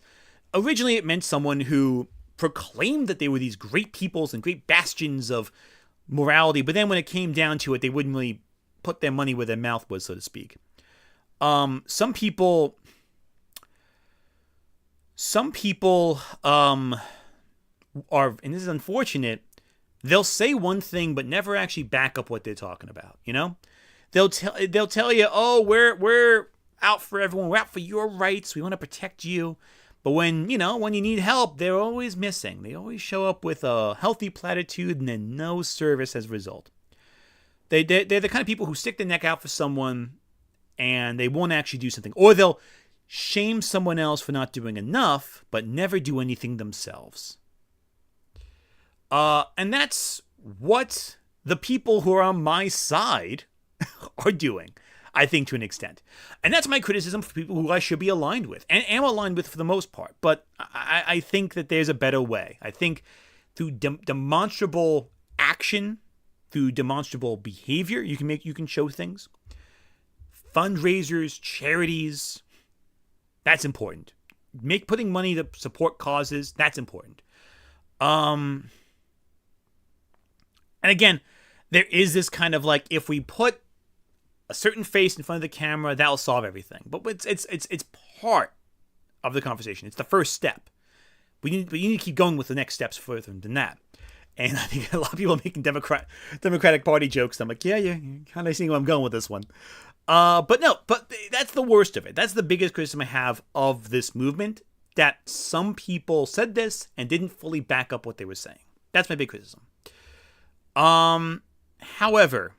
Originally, it meant someone who proclaimed that they were these great peoples and great bastions of morality. But then when it came down to it, they wouldn't really put their money where their mouth was, so to speak. Some people are, and this is unfortunate, they'll say one thing but never actually back up what they're talking about, you know? They'll tell you, oh, we're out for everyone. We're out for your rights. We want to protect you. But when you need help, they're always missing. They always show up with a healthy platitude and then no service as a result. They're the kind of people who stick their neck out for someone and they won't actually do something. Or they'll shame someone else for not doing enough, but never do anything themselves. And that's what the people who are on my side are doing. I think, to an extent. And that's my criticism for people who I should be aligned with, and am aligned with for the most part. But I think that there's a better way. I think through demonstrable action, through demonstrable behavior, you can show things. Fundraisers, charities, that's important. Putting money to support causes, that's important. And again, there is this kind of like, if we put a certain face in front of the camera, that'll solve everything. But it's part of the conversation. It's the first step. We need to keep going with the next steps further than that. And I think a lot of people are making Democratic Party jokes. I'm like, yeah, kind of seeing where I'm going with this one. But that's the worst of it. That's the biggest criticism I have of this movement, that some people said this and didn't fully back up what they were saying. That's my big criticism. However,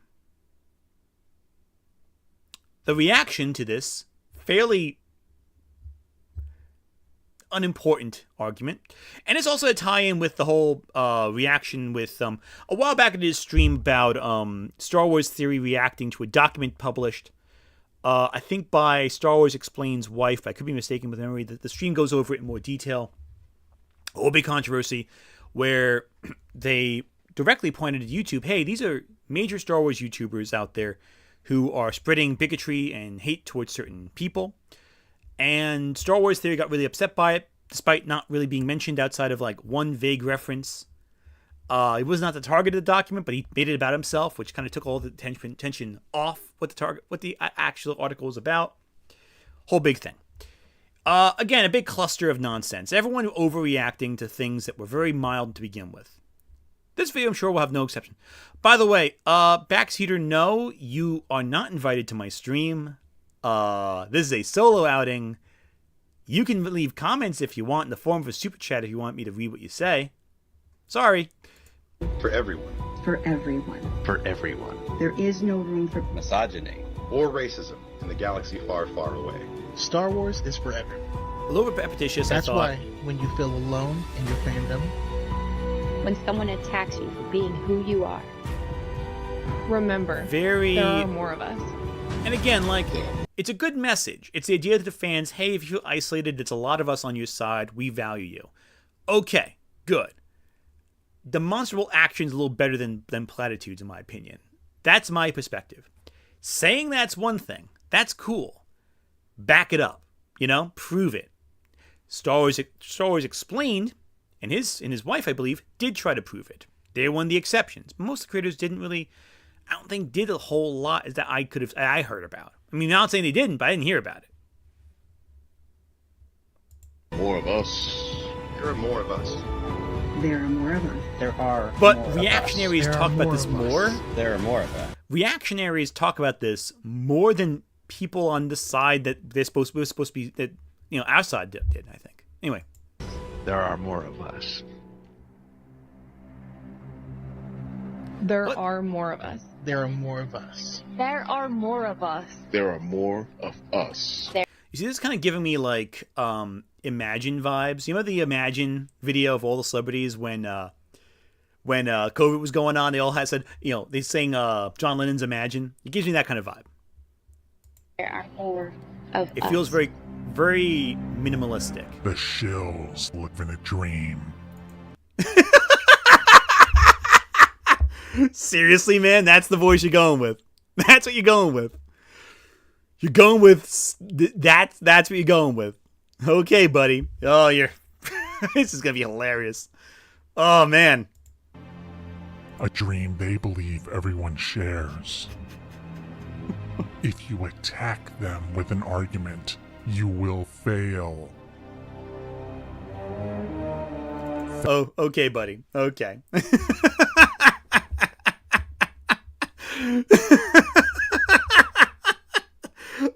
the reaction to this fairly unimportant argument, and it's also a tie-in with the whole reaction with a while back in his stream about Star Wars Theory reacting to a document published, I think by Star Wars Explain's wife, but I could be mistaken with memory. The stream goes over it in more detail. A whole big controversy where they directly pointed to YouTube, hey, these are major Star Wars YouTubers out there who are spreading bigotry and hate towards certain people. And Star Wars Theory got really upset by it, despite not really being mentioned outside of like one vague reference. He was not the target of the document, but he made it about himself, which kind of took all the tension off what the actual article was about. Whole big thing. Again, a big cluster of nonsense. Everyone overreacting to things that were very mild to begin with. This video, I'm sure, will have no exception. By the way, Backseater, no, you are not invited to my stream. This is a solo outing. You can leave comments if you want in the form of a super chat if you want me to read what you say. Sorry. For everyone. For everyone. For everyone. There is no room for Misogyny. Or racism in the galaxy far, far away. Star Wars is for everyone. A little bit repetitious, That's I thought. why when you feel alone in your fandom, when someone attacks you for being who you are, Remember, Very... there are more of us. And again, like, it's a good message. It's the idea to the fans, hey, if you feel isolated, it's a lot of us on your side. We value you. Okay, good. Demonstrable action is a little better than platitudes, in my opinion. That's my perspective. Saying that's one thing. That's cool. Back it up. Prove it. Star Wars Explained, and his wife, I believe, did try to prove it. They're one of the exceptions. Most of the creators didn't really, I don't think, did a whole lot that I heard about. I mean, I'm not saying they didn't, but I didn't hear about it. More of us. There are more of us. there are more of us. There are. But more reactionaries There are talk about more this of us. more. There are more of that. Reactionaries talk about this more than people on the side that we're supposed to be, that our side did. I think. Anyway, There are more of us. There What? are more of us. There are more of us. There are more of us. There are more of us. you see, this is kind of giving me like Imagine vibes. You know the Imagine video of all the celebrities when COVID was going on, they all had said, they sang John Lennon's Imagine. It gives me that kind of vibe. There are more of It us. feels very, very minimalistic. The shills live in a dream. Seriously, man, that's the voice you're going with. That's what you're going with. You're going with that's what you're going with. Okay, buddy. Oh, this is gonna be hilarious. Oh man. A dream they believe everyone shares. If you attack them with an argument, you will fail. Oh, okay, buddy. Okay.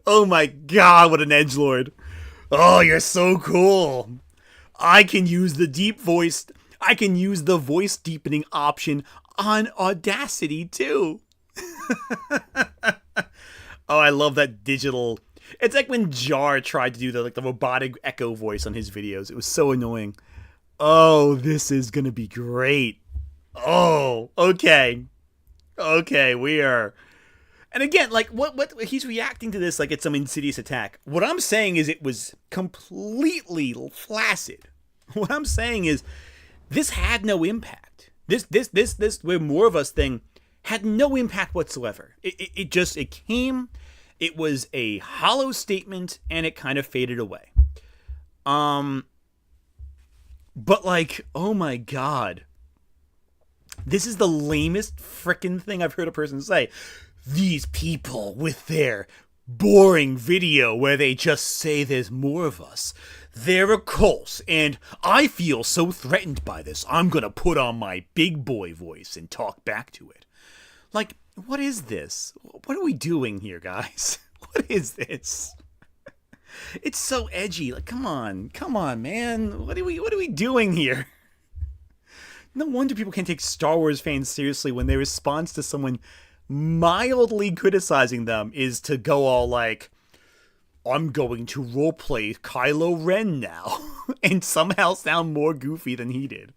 Oh my god, what an edgelord. Oh, you're so cool. I can use the deep voice. I can use the voice deepening option on Audacity too. Oh, I love that digital. It's like when Jar tried to do the robotic echo voice on his videos. It was so annoying. Oh, this is gonna be great. Oh, okay. Okay, we are. And again, like, what he's reacting to this like it's some insidious attack. What I'm saying is it was completely flaccid. What I'm saying is this had no impact. This We're More of Us thing had no impact whatsoever. It came, it was a hollow statement, and it kind of faded away. But like, oh my god. This is the lamest frickin' thing I've heard a person say. These people with their boring video where they just say there's more of us. They're a cult, and I feel so threatened by this. I'm gonna put on my big boy voice and talk back to it. Like, what is this? What are we doing here, guys? What is this? It's so edgy. Like, come on, man. What are we doing here? No wonder people can't take Star Wars fans seriously when their response to someone mildly criticizing them is to go all like, I'm going to roleplay Kylo Ren now, and somehow sound more goofy than he did.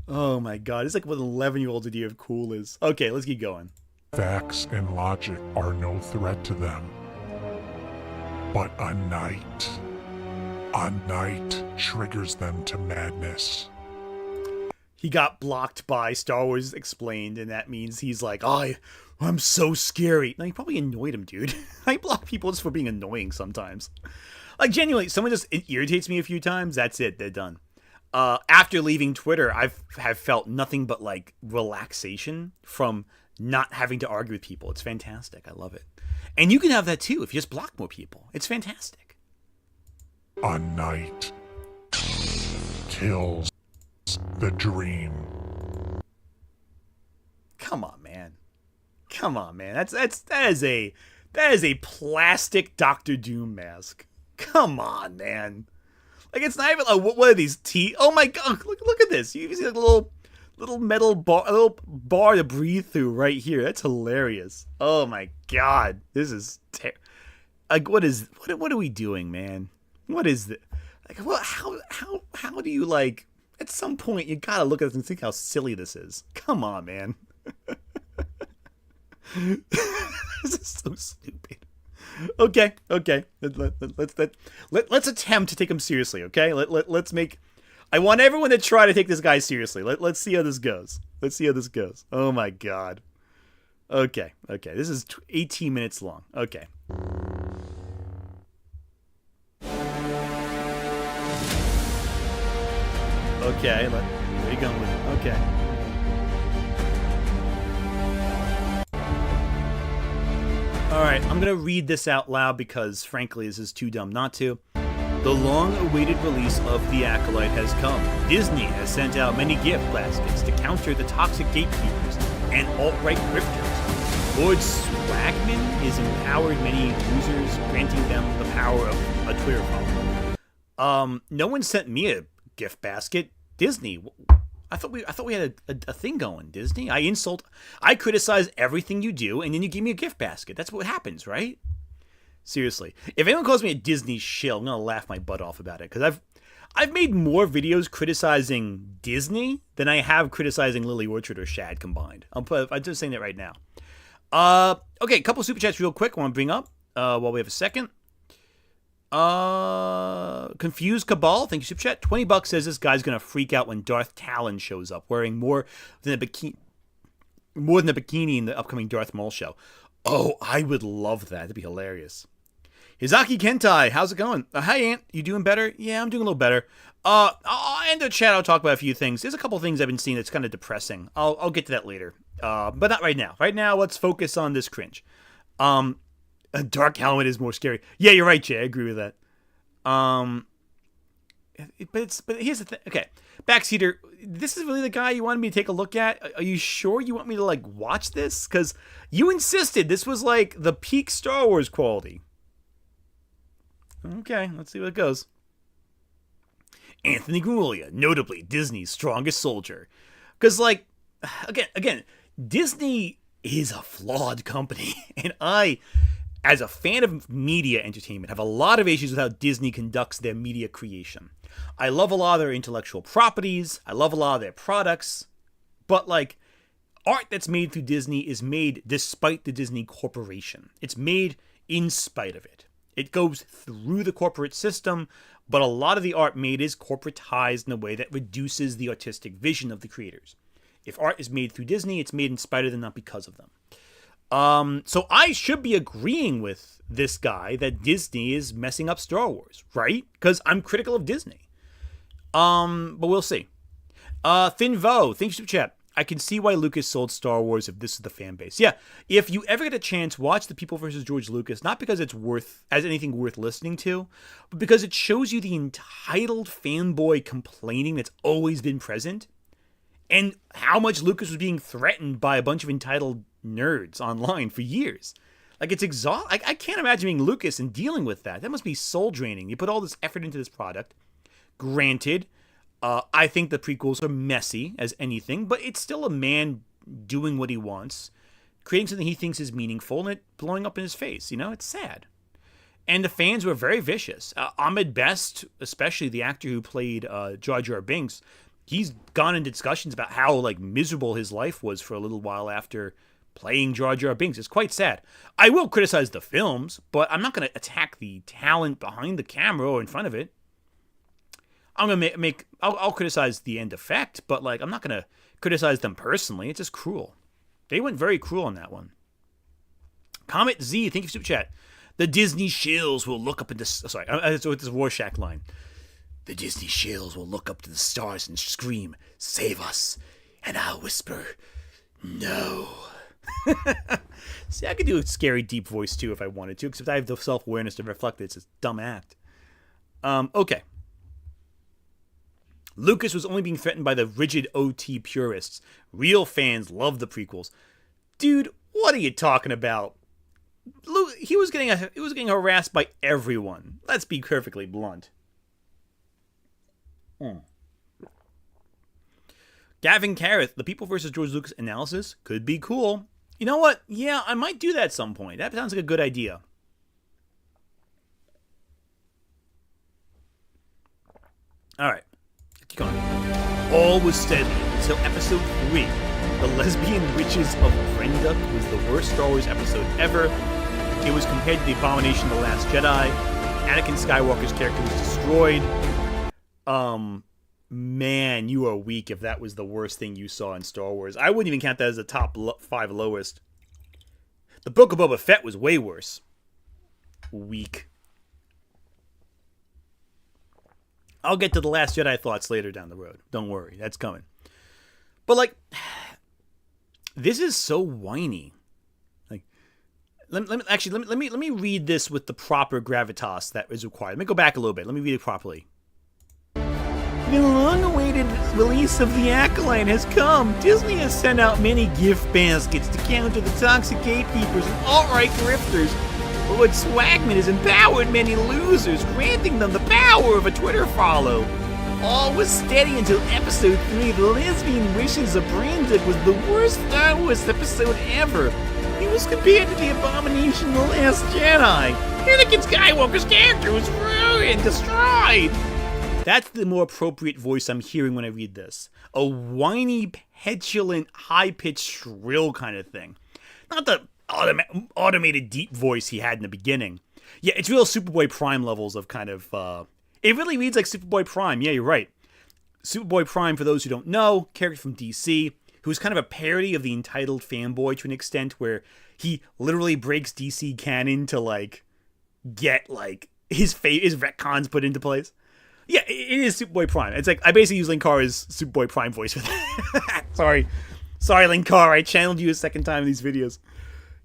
Oh my god, it's like what an 11-year-old's idea of cool is. Okay, let's keep going. Facts and logic are no threat to them. But a night triggers them to madness. He got blocked by Star Wars Explained, and that means he's like, I'm so scary. No, you probably annoyed him, dude. I block people just for being annoying sometimes. Like, genuinely, someone just irritates me a few times, that's it, they're done. After leaving Twitter, have felt nothing but, like, relaxation from not having to argue with people. It's fantastic. I love it. And you can have that, too, if you just block more people. It's fantastic. A night kills the dream. Come on, man. That is a plastic Doctor Doom mask. Come on, man. Like, it's not even like, what are these teeth? Oh my god, look at this. You see like a little metal bar, a little bar to breathe through right here. That's hilarious. Oh my god, this is like, what are we doing, man? What is this? Like, what? How do you, like? At some point, you gotta look at this and think how silly this is. Come on, man. This is so stupid. Okay. Let's attempt to take him seriously. Okay. Let's make. I want everyone to try to take this guy seriously. Let's see how this goes. Oh my god. Okay. This is 18 minutes long. Okay. Okay, where are you going with it? Okay. Alright, I'm gonna read this out loud because, frankly, this is too dumb not to. The long-awaited release of The Acolyte has come. Disney has sent out many gift baskets to counter the toxic gatekeepers and alt-right grifters. Lord Swagman has empowered many users, granting them the power of a Twitter follower. No one sent me a gift basket. Disney, I thought we had a thing going. Disney, I criticize everything you do, and then you give me a gift basket. That's what happens, right? Seriously, if anyone calls me a Disney shill, I'm gonna laugh my butt off about it, because I've made more videos criticizing Disney than I have criticizing Lily Orchard or Shad combined. I'm just saying that right now. Okay, a couple super chats real quick I want to bring up while we have a second. Confused Cabal, thank you, super chat. $20 says this guy's gonna freak out when Darth Talon shows up, wearing more than a bikini in the upcoming Darth Maul show. Oh, I would love that. That'd be hilarious. Hizaki Kentai, how's it going? Hi, Ant. You doing better? Yeah, I'm doing a little better. I'll end the chat. I'll talk about a few things. There's a couple things I've been seeing that's kind of depressing. I'll get to that later. But not right now. Right now, let's focus on this cringe. A dark helmet is more scary. Yeah, you're right, Jay. I agree with that. But here's the thing. Okay, Backseater, this is really the guy you wanted me to take a look at? Are you sure you want me to, like, watch this? Because you insisted this was, like, the peak Star Wars quality. Okay, let's see what it goes. Anthony Guglia, notably Disney's strongest soldier. Because, like, again, Disney is a flawed company. And I, as a fan of media entertainment, have a lot of issues with how Disney conducts their media creation. I love a lot of their intellectual properties. I love a lot of their products. But, like, art that's made through Disney is made despite the Disney Corporation. It's made in spite of it. It goes through the corporate system, but a lot of the art made is corporatized in a way that reduces the artistic vision of the creators. If art is made through Disney, it's made in spite of them, not because of them. So I should be agreeing with this guy that Disney is messing up Star Wars, right? Because I'm critical of Disney. But we'll see. Finvo, thanks for the chat. I can see why Lucas sold Star Wars if this is the fan base. Yeah, if you ever get a chance, watch The People vs. George Lucas, not because it's anything worth listening to, but because it shows you the entitled fanboy complaining that's always been present, and how much Lucas was being threatened by a bunch of entitled nerds online for years. Like, it's exhausting. I can't imagine being Lucas and dealing with that. That must be soul draining. You put all this effort into this product. Granted, I think the prequels are messy as anything, but it's still a man doing what he wants, creating something he thinks is meaningful, and it blowing up in his face. You know, it's sad. And the fans were very vicious. Ahmed Best, especially the actor who played Jar Jar Binks, he's gone into discussions about how like miserable his life was for a little while after playing Jar Jar Binks. It's quite sad. I will criticize the films, but I'm not going to attack the talent behind the camera or in front of it. I'm gonna I'll criticize the end effect, but like I'm not gonna criticize them personally. It's just cruel. They went very cruel on that one. Comet Z, thank you for super chat. The Disney shills will look up into it's with this Rorschach line. The Disney shills will look up to the stars and scream, "Save us!" And I'll whisper, "No." See, I could do a scary deep voice too if I wanted to, except I have the self-awareness to reflect it's a dumb act. Okay. Lucas was only being threatened by the rigid OT purists. Real fans love the prequels. Dude, what are you talking about? He was getting harassed by everyone. Let's be perfectly blunt. Gavin Carruth, The People vs. George Lucas analysis could be cool. You know what? Yeah, I might do that at some point. That sounds like a good idea. All right. Keep going. All was steady until episode 3. The Lesbian Witches of Brenda was the worst Star Wars episode ever. It was compared to The Abomination of the Last Jedi. Anakin Skywalker's character was destroyed. Man, you are weak if that was the worst thing you saw in Star Wars. I wouldn't even count that as the top 5 lowest. The Book of Boba Fett was way worse. Weak. I'll get to The Last Jedi thoughts later down the road. Don't worry, that's coming. But like, this is so whiny. Like, let me read this with the proper gravitas that is required. Let me go back a little bit. Let me read it properly. The long-awaited release of The Acolyte has come. Disney has sent out many gift baskets to counter the toxic gatekeepers and alt-right grifters. Lord Swagman has empowered many losers, granting them the power of a Twitter follow. All was steady until episode 3. The Lesbian Wishes of Brandon was the worst Star Wars episode ever. It was compared to The Abomination of the Last Jedi. Anakin Skywalker's character was ruined, destroyed. That's the more appropriate voice I'm hearing when I read this. A whiny, petulant, high-pitched, shrill kind of thing. Not the automated deep voice he had in the beginning. Yeah, it's real Superboy Prime levels of kind of... it really reads like Superboy Prime. Yeah, you're right. Superboy Prime, for those who don't know, character from DC, who's kind of a parody of the entitled fanboy to an extent, where he literally breaks DC canon to, like, get, like, his retcons put into place. Yeah, it is Superboy Prime. It's like, I basically use Linkara's Superboy Prime voice for that. Sorry, Linkara, I channeled you a second time in these videos.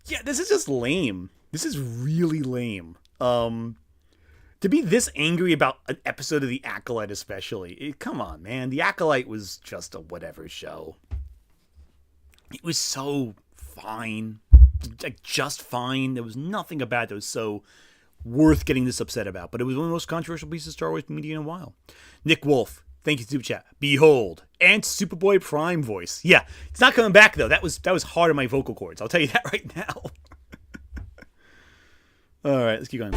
Yeah, this is just lame. This is really lame. To be this angry about an episode of The Acolyte especially, come on, man. The Acolyte was just a whatever show. It was so fine. Like, just fine. There was nothing about it that was so worth getting this upset about. But it was one of the most controversial pieces of Star Wars media in a while. Nick Wolf, thank you, Super Chat. Behold, and Superboy Prime voice. Yeah, it's not coming back though. That was hard on my vocal cords. I'll tell you that right now. All right, let's keep going.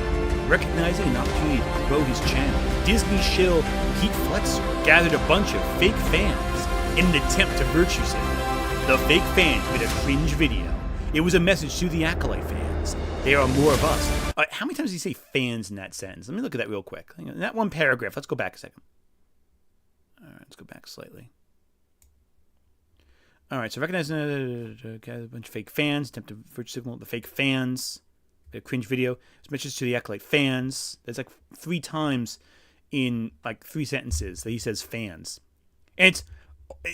Recognizing an opportunity to grow his channel, Disney shill Pete Fletcher gathered a bunch of fake fans in an attempt to virtue signal. The fake fans made a cringe video. It was a message to the Acolyte fans. There are more of us. All right, how many times did he say fans in that sentence? Let me look at that real quick. In that one paragraph, let's go back a second. All right, let's go back slightly. All right, so recognizing a bunch of fake fans, attempt to virtue signal the fake fans, a cringe video. It's messages to the Acolyte fans. There's like 3 times in like 3 sentences that he says fans. And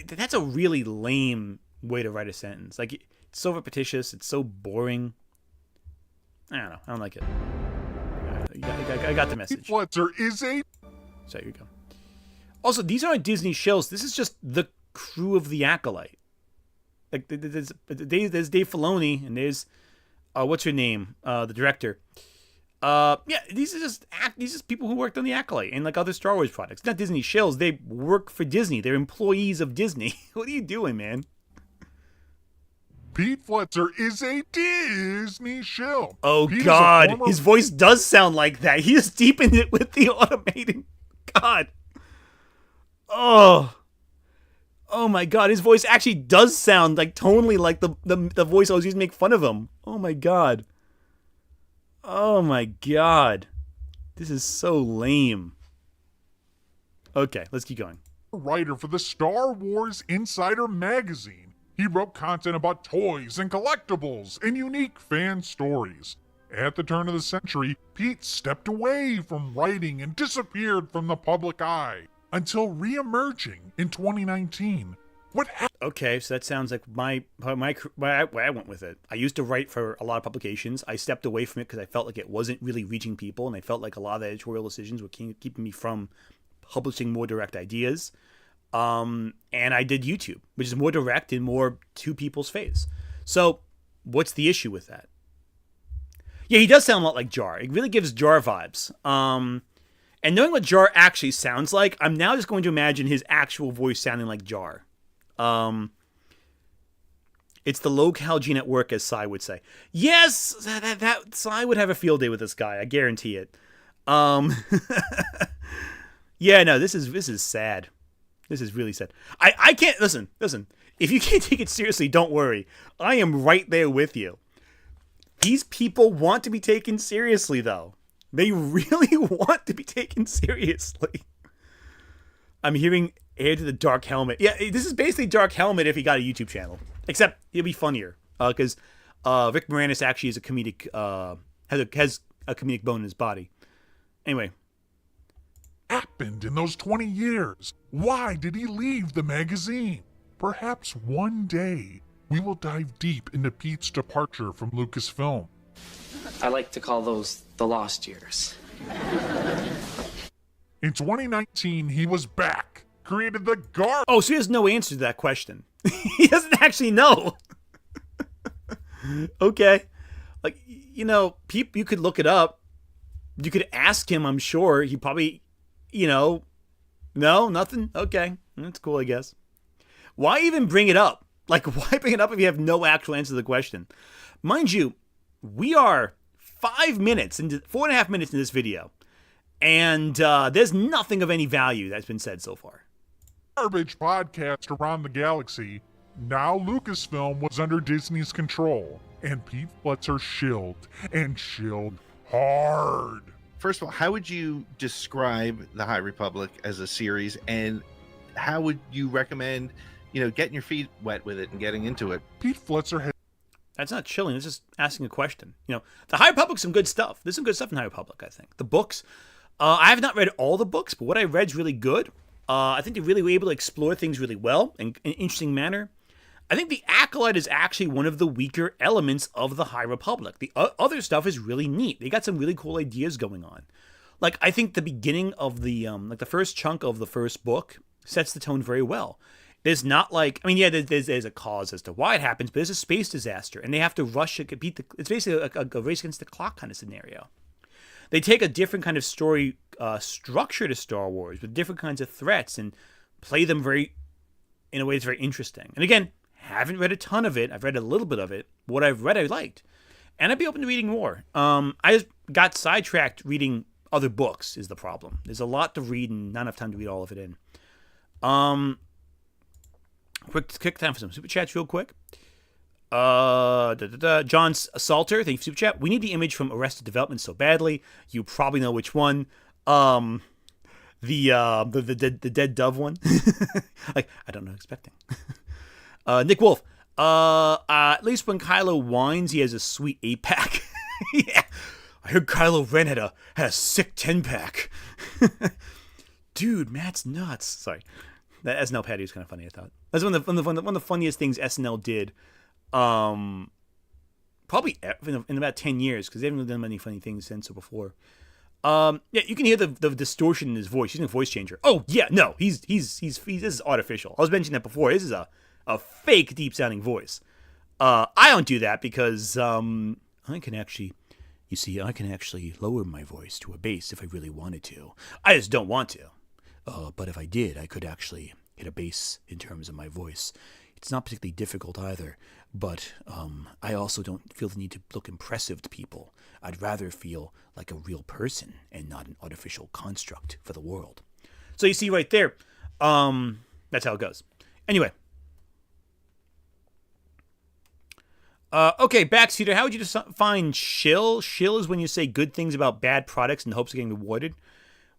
that's a really lame way to write a sentence. Like, it's so repetitious. It's so boring. I don't know. I don't like it. I got the message. Flutzer is a... So here you go. Also, these aren't Disney shills. This is just the crew of the Acolyte. Like, there's Dave Filoni, and there's what's her name, the director. Yeah, these are just people who worked on the Acolyte and like other Star Wars products. It's not Disney shills. They work for Disney. They're employees of Disney. What are you doing, man? Pete Flutzer is a Disney shill. Oh Pete God, his voice does sound like that. He just deepened it with the automating. God. Oh my God, his voice actually does sound like tonally like the voice I was using to make fun of him. Oh my God. Oh my God. This is so lame. Okay, let's keep going. Writer for the Star Wars Insider magazine. He wrote content about toys and collectibles and unique fan stories. At the turn of the century, Pete stepped away from writing and disappeared from the public eye until re-emerging in 2019. Okay, so that sounds like why I went with it. I used to write for a lot of publications. I stepped away from it because I felt like it wasn't really reaching people, and I felt like a lot of the editorial decisions were keeping me from publishing more direct ideas. And I did YouTube, which is more direct and more to people's face. So what's the issue with that? Yeah, he does sound a lot like Jar. It really gives Jar vibes. And knowing what Jar actually sounds like, I'm now just going to imagine his actual voice sounding like Jar. It's the low-cal gene at work, as Sai would say. Yes, that Sai would have a field day with this guy. I guarantee it. Yeah, no, this is sad. This is really sad. I can't listen. If you can't take it seriously, don't worry. I am right there with you. These people want to be taken seriously, though. They really want to be taken seriously. I'm hearing Heir to the Dark Helmet. Yeah, this is basically Dark Helmet if he got a YouTube channel. Except he'll be funnier. Because Rick Moranis actually is a comedic, has a comedic bone in his body. Anyway. Happened in those 20 years? Why did he leave the magazine? Perhaps one day we will dive deep into Pete's departure from Lucasfilm. I like to call those the lost years. In 2019, he was back, created the Gar. Oh, so he has no answer to that question. He doesn't actually know. Okay. Like, you know, you could look it up. You could ask him, I'm sure. He probably, no, nothing? Okay. That's cool, I guess. Why even bring it up? Like, why bring it up if you have no actual answer to the question? Mind you, we are 4.5 minutes into this video. And there's nothing of any value that's been said so far. Garbage podcast around the galaxy. Now Lucasfilm was under Disney's control. And Pete Flutzer shilled hard. First of all, how would you describe The High Republic as a series, and how would you recommend, getting your feet wet with it and getting into it? Pete Flutzer had... That's not chilling. It's just asking a question. The High Republic's some good stuff. There's some good stuff in High Republic, I think. The books, I have not read all the books, but what I read's really good. I think they really were able to explore things really well in an interesting manner. I think the Acolyte is actually one of the weaker elements of the High Republic. The other stuff is really neat. They got some really cool ideas going on. Like, I think the beginning of the, the first chunk of the first book sets the tone very well. There's not there's a cause as to why it happens, but there's a space disaster, and they have to rush to beat it's basically a race against the clock kind of scenario. They take a different kind of story structure to Star Wars with different kinds of threats and play them in a way that's very interesting. And again, haven't read a ton of it. I've read a little bit of it. What I've read, I liked. And I'd be open to reading more. I just got sidetracked reading other books is the problem. There's a lot to read and not enough time to read all of it in. quick time for some super chats real quick. John Salter, thank you for super chat. We need the image from Arrested Development so badly. You probably know which one. The dead dove one. Like, I don't know, expecting. Nick Wolf. At least when Kylo whines, he has a sweet 8-pack. Yeah. I heard Kylo Ren had a sick 10-pack. Dude, Matt's nuts. Sorry. That SNL patty was kind of funny, I thought. That's one of the funniest things SNL did. Probably in about 10 years, because they haven't really done many funny things since or before. Yeah, you can hear the distortion in his voice. He's using a voice changer. Oh yeah, no, he's this is artificial. I was mentioning that before. This is a fake deep sounding voice. I don't do that because I can actually lower my voice to a bass if I really wanted to. I just don't want to. But if I did, I could actually hit a bass in terms of my voice. It's not particularly difficult either, but I also don't feel the need to look impressive to people. I'd rather feel like a real person and not an artificial construct for the world. So you see right there, that's how it goes. Anyway. Okay, Backseater, how would you define shill? Shill is when you say good things about bad products in hopes of getting rewarded.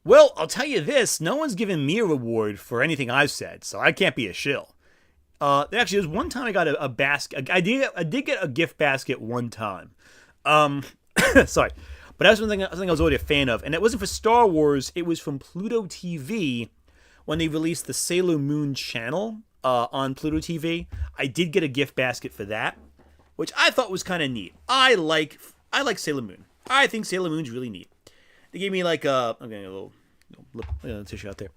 Well, I'll tell you this, no one's given me a reward for anything I've said, so I can't be a shill. Actually, there's one time I got a basket. I did get a gift basket one time. Sorry. But that was something I was already a fan of. And it wasn't for Star Wars. It was from Pluto TV when they released the Sailor Moon channel on Pluto TV. I did get a gift basket for that, which I thought was kind of neat. I like Sailor Moon. I think Sailor Moon's really neat. They gave me like I'm getting a little tissue out there.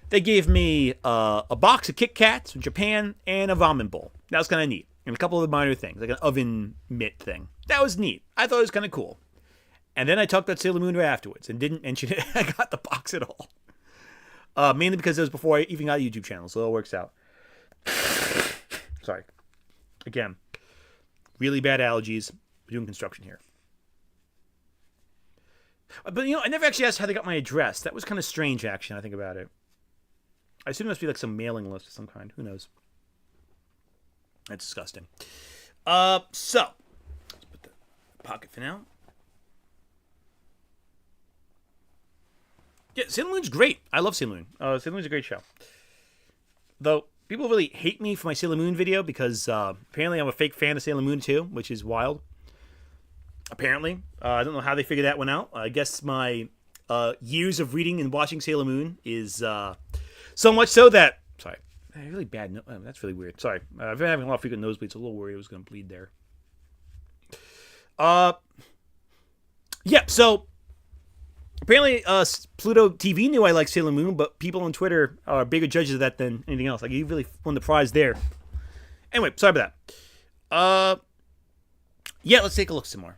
They gave me a box of Kit Kats from Japan and a ramen bowl. That was kind of neat. And a couple of minor things, like an oven mitt thing. That was neat. I thought it was kind of cool. And then I talked about Sailor Moon right afterwards and didn't mention it. I got the box at all. Mainly because it was before I even got a YouTube channel, so it all works out. Sorry. Again, really bad allergies. We're doing construction here. But, I never actually asked how they got my address. That was kind of strange, actually, when I think about it. I assume it must be like some mailing list of some kind. Who knows? That's disgusting. So, let's put the pocket for now. Yeah, Sailor Moon's great. I love Sailor Moon. Sailor Moon's a great show. Though, people really hate me for my Sailor Moon video because apparently I'm a fake fan of Sailor Moon too, which is wild. Apparently. I don't know how they figured that one out. I guess my years of reading and watching Sailor Moon is so much so that... Sorry. Really bad... that's really weird. Sorry. I've been having a lot of frequent nosebleeds. A little worried I was going to bleed there. Yeah, so... Apparently, Pluto TV knew I liked Sailor Moon, but people on Twitter are bigger judges of that than anything else. Like, you really won the prize there. Anyway, sorry about that. Yeah, let's take a look some more.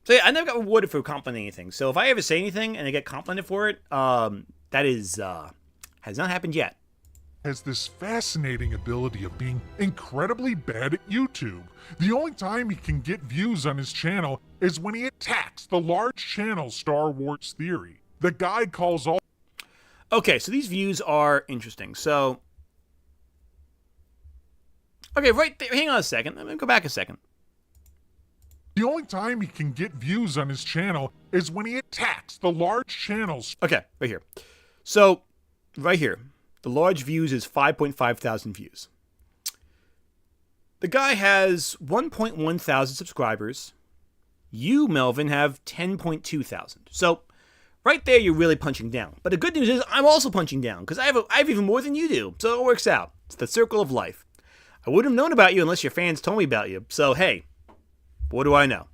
So, yeah, I never got rewarded for complimenting anything. So, if I ever say anything and I get complimented for it, that is, has not happened yet. Has this fascinating ability of being incredibly bad at YouTube. The only time he can get views on his channel is when he attacks the large channel Star Wars Theory. The guy calls all... Okay, so these views are interesting. So, okay, right there. Hang on a second. Let me go back a second. The only time he can get views on his channel is when he attacks the large channels. Okay, right here. So, right here. The large views is 5.5 thousand views. The guy has 1.1 thousand subscribers. You, Melvin, have 10.2 thousand. So, right there, you're really punching down. But the good news is I'm also punching down because I have even more than you do. So it works out. It's the circle of life. I wouldn't have known about you unless your fans told me about you. So, hey, what do I know?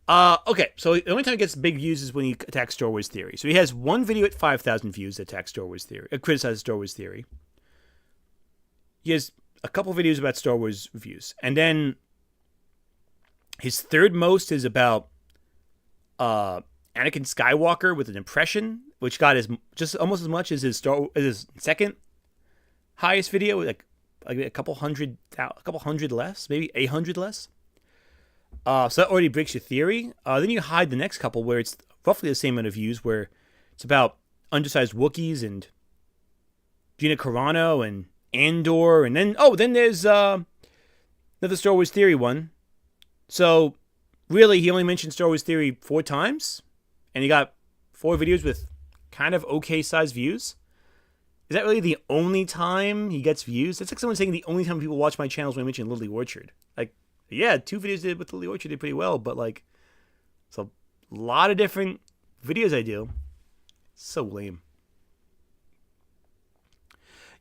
Okay, so the only time he gets big views is when he attacks Star Wars Theory. So he has one video at 5,000 views that attacks Star Wars Theory, criticizes Star Wars Theory. He has a couple videos about Star Wars reviews. And then his third most is about Anakin Skywalker with an impression, which got just almost as much as his second highest video, like a couple hundred less, maybe 800 less. So that already breaks your theory. Then you hide the next couple where it's roughly the same amount of views, where it's about undersized Wookiees and Gina Carano and Andor, and then then there's another Star Wars Theory one. So really, he only mentioned Star Wars Theory 4 times, and he got 4 videos with kind of okay sized views. Is that really the only time he gets views? That's like someone saying the only time people watch my channel is when I mention Lily Orchard. Like, yeah, 2 videos did with Lily Orchard did pretty well, but like, it's a lot of different videos I do. So lame.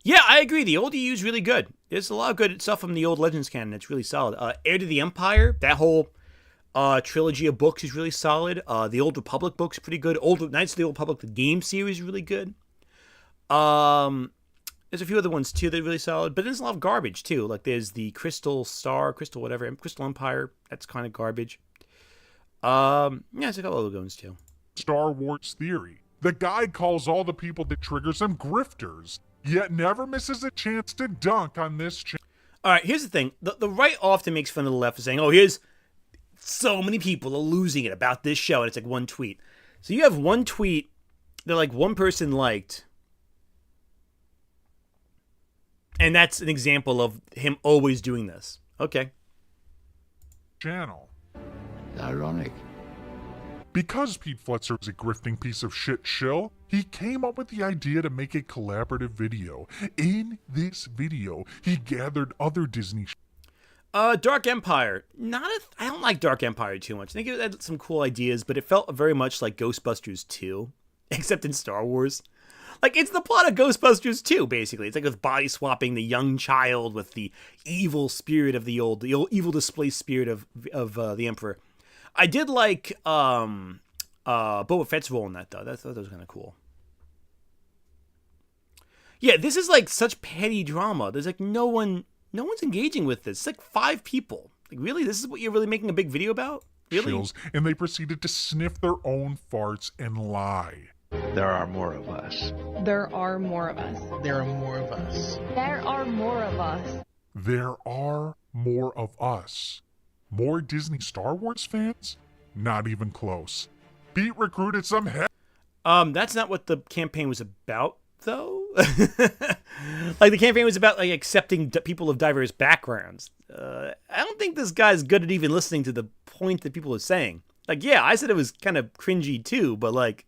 Yeah, I agree. The old EU is really good. There's a lot of good stuff from the old Legends canon that's really solid. Heir to the Empire, that whole trilogy of books is really solid. The Old Republic books are pretty good. Knights of the Old Republic, the game series is really good. There's a few other ones too that are really solid, but there's a lot of garbage too. Like there's the Crystal Empire, that's kind of garbage. Yeah, there's a couple other ones too. Star Wars Theory. The guy calls all the people that triggers him grifters, yet never misses a chance to dunk on this channel. All right, here's the thing. The right often makes fun of the left for saying, oh, here's so many people are losing it about this show, and it's like one tweet. So you have one tweet that like one person liked, and that's an example of him always doing this. Okay. Channel. Ironic. Because Pete Fletcher is a grifting piece of shit shill, he came up with the idea to make a collaborative video. In this video, he gathered other Disney Dark Empire. I don't like Dark Empire too much. I think it had some cool ideas, but it felt very much like Ghostbusters 2, except in Star Wars. Like, it's the plot of Ghostbusters 2, basically. It's like with body swapping the young child with the evil spirit of the old evil displaced spirit of the Emperor. I did like Boba Fett's role in that, though. I thought that was kind of cool. Yeah, this is like such petty drama. There's like no one's engaging with this. It's like 5 people. Like, really? This is what you're really making a big video about? Really? Shills, and they proceeded to sniff their own farts and lie. There are more of us. There are more of us. There are more of us. There are more of us. There are more of us. More Disney Star Wars fans? Not even close. Pete recruited some that's not what the campaign was about, though. Like, the campaign was about like accepting people of diverse backgrounds. I don't think this guy's good at even listening to the point that people are saying. Like, yeah, I said it was kind of cringy too, but like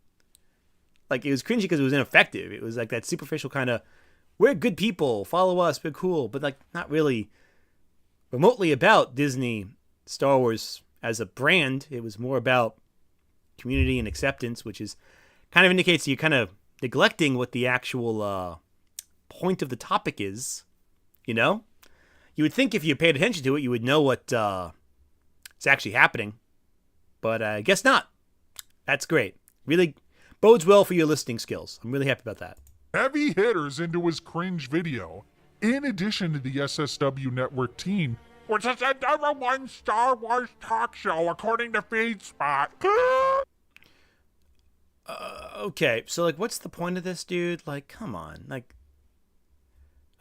it was cringy because it was ineffective. It was like that superficial kind of, we're good people, follow us, we're cool, but like not really remotely about Disney Star Wars as a brand. It was more about community and acceptance, which is kind of indicates you're kind of neglecting what the actual point of the topic is. You know, you would think if you paid attention to it, you would know what is actually happening, but I guess not. That's great. Really bodes well for your listening skills. I'm really happy about that. Heavy hitters into his cringe video. In addition to the SSW Network team, which is the #1 Star Wars talk show according to FeedSpot. Okay, so like, what's the point of this, dude? Like, come on, like,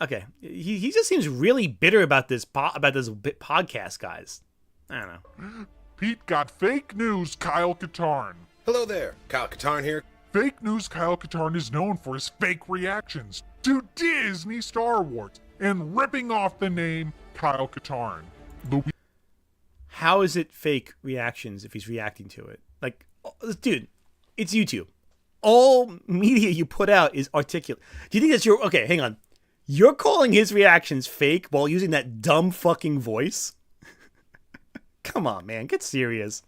okay, he just seems really bitter about this podcast, guys. I don't know. Pete got fake news. Kyle Katarn. Hello there, Kyle Katarn here. Fake news. Kyle Katarn is known for his fake reactions to Disney Star Wars and ripping off the name Kyle Katarn. How is it fake reactions if he's reacting to it? Like, dude, it's YouTube. All media you put out is articulate. Do you think that's your... Okay, hang on. You're calling his reactions fake while using that dumb fucking voice? Come on, man. Get serious.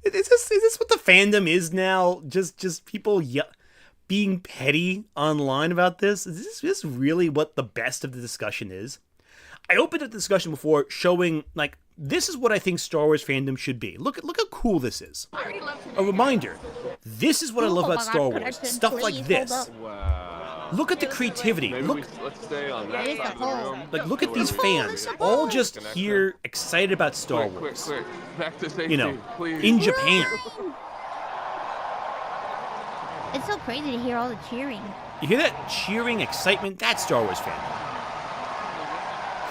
Is this what the fandom is now? Just people being petty online about this? Is this really what the best of the discussion is? I opened up the discussion before showing, like, this is what I think Star Wars fandom should be. Look how cool this is. A reminder. This is what I love about Star Wars. Stuff like this. Wow. Look at the creativity. Maybe Look, let's stay on that side of the room. like, look at these fans, all just here excited about Star Wars. Quick. Back to safety, You know, please. in Japan. It's so crazy to hear all the cheering. You hear that cheering excitement? That's Star Wars fandom.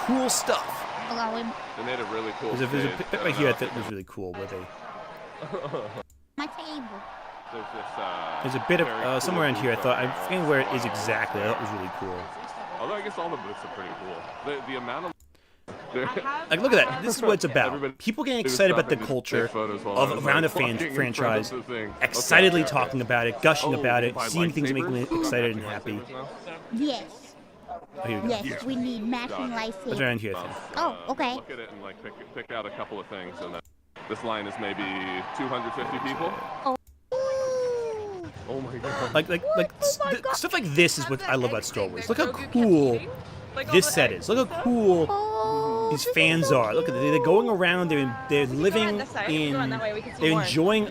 Cool stuff. Allow him. They made a really cool There's a stage. bit right here I thought was really cool, where they... My table. There's this, There's a bit very of, somewhere cool around here I booth thought, right I'm now. forgetting where it is exactly, I thought it was really cool. Although I guess all the booths are pretty cool. The amount of like, look at that. This is what it's about. People getting excited about the culture of around a franchise, excitedly talking about it, gushing about it, seeing things that make them excited and happy. Yes. Oh, here we go. Yes, we need matching That's lightsabers. around here, I think. Oh, okay. Look at it and like pick out a couple of things, and then this line is maybe 250 people. Oh my god. Like stuff like this is what I love about Star Wars. Look how cool this set is. Look how cool these fans are. Look at it. They're going around. They're living in. They're enjoying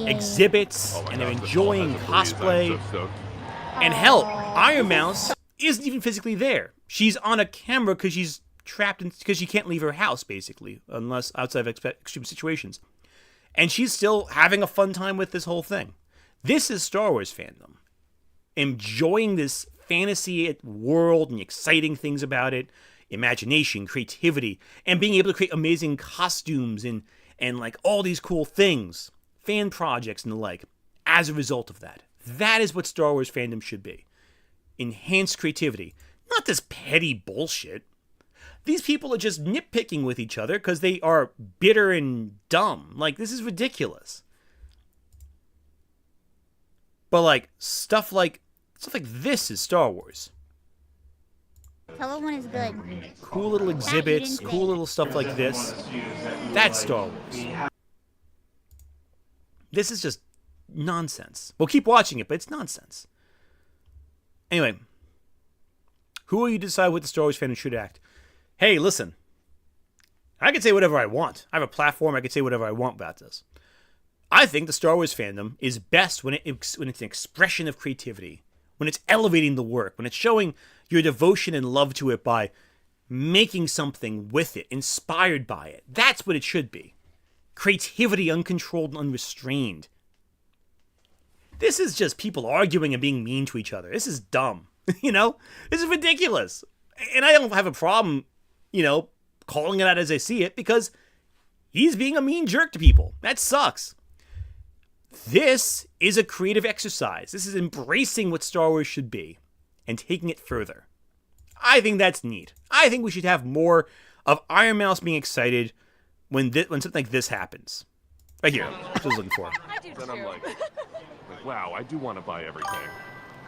exhibits and they're enjoying cosplay. And hell, Iron Mouse isn't even physically there. She's on a camera because she's trapped because she can't leave her house basically, unless outside of extreme situations. And she's still having a fun time with this whole thing. This is Star Wars fandom. Enjoying this fantasy world and exciting things about it, imagination, creativity, and being able to create amazing costumes and like all these cool things, fan projects and the like, as a result of that. That is what Star Wars fandom should be. Enhanced creativity. Not this petty bullshit. These people are just nitpicking with each other because they are bitter and dumb. Like, this is ridiculous. But like stuff like this is Star Wars. Tell her when it's good. Cool little exhibits, cool little stuff like this. That's Star Wars. This is just nonsense. Well, keep watching it, but it's nonsense. Anyway, who will you decide what the Star Wars fandom should act? Hey, listen. I can say whatever I want. I have a platform. I can say whatever I want about this. I think the Star Wars fandom is best when it's an expression of creativity, when it's elevating the work, when it's showing your devotion and love to it by making something with it, inspired by it. That's what it should be. Creativity, uncontrolled and unrestrained. This is just people arguing and being mean to each other. This is dumb. You know? This is ridiculous. And I don't have a problem, calling it out as I see it because he's being a mean jerk to people. That sucks. This is a creative exercise. This is embracing what Star Wars should be and taking it further. I think that's neat. I think we should have more of Iron Mouse being excited when something like this happens. Right here. That's what I was looking for. Then I'm like, wow, I do want to buy everything.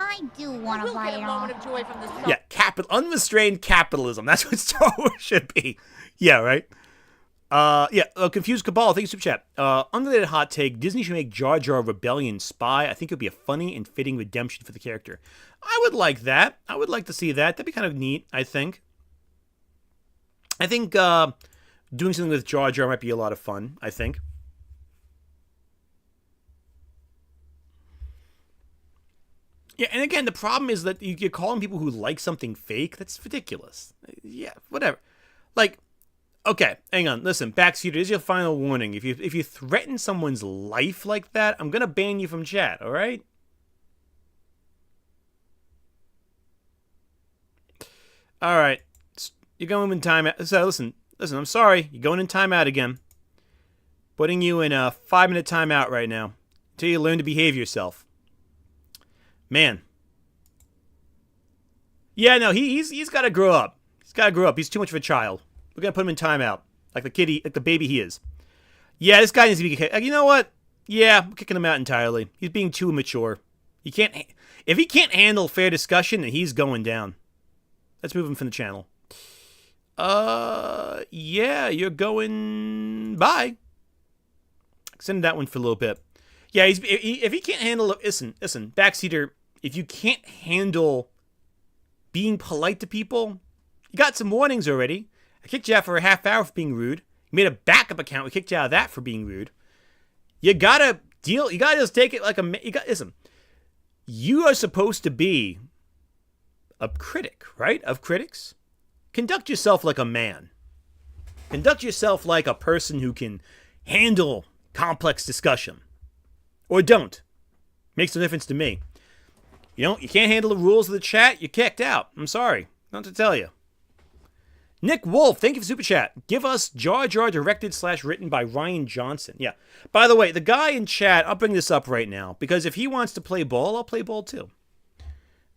I do want to buy it all. Yeah, unrestrained capitalism. That's what Star Wars should be. Yeah, right? Confused Cabal, thank you, Super Chat. Unrelated hot take, Disney should make Jar Jar a rebellion spy. I think it would be a funny and fitting redemption for the character. I would like that. I would like to see that. That'd be kind of neat, I think. I think doing something with Jar Jar might be a lot of fun, I think. Yeah, and again, the problem is that you're calling people who like something fake. That's ridiculous. Yeah, whatever. Like, okay, hang on. Listen, Backseater, this is your final warning. If you threaten someone's life like that, I'm gonna ban you from chat. All right? All right. You're going in timeout. So listen. I'm sorry. You're going in timeout again. Putting you in a 5-minute timeout right now until you learn to behave yourself. Man. Yeah, no, he's got to grow up. He's got to grow up. He's too much of a child. We're gonna put him in timeout, like the baby he is. Yeah, this guy needs to be kicked. You know what? Yeah, we're kicking him out entirely. He's being too immature. If he can't handle fair discussion, then he's going down. Let's move him from the channel. Yeah, you're going. Bye. Extend that one for a little bit. Yeah, if he can't handle. Listen, Backseater. If you can't handle being polite to people, you got some warnings already. I kicked you out for a half hour for being rude. You made a backup account. We kicked you out of that for being rude. You gotta deal. You gotta just take it like a. Listen. You are supposed to be a critic, right? Of critics. Conduct yourself like a man. Conduct yourself like a person who can handle complex discussion. Or don't. Makes no difference to me. You can't handle the rules of the chat, you're kicked out. I'm sorry. Not to tell you. Nick Wolf, thank you for Super Chat. Give us Jar Jar directed/written by Ryan Johnson. Yeah. By the way, the guy in chat, I'll bring this up right now, because if he wants to play ball, I'll play ball too.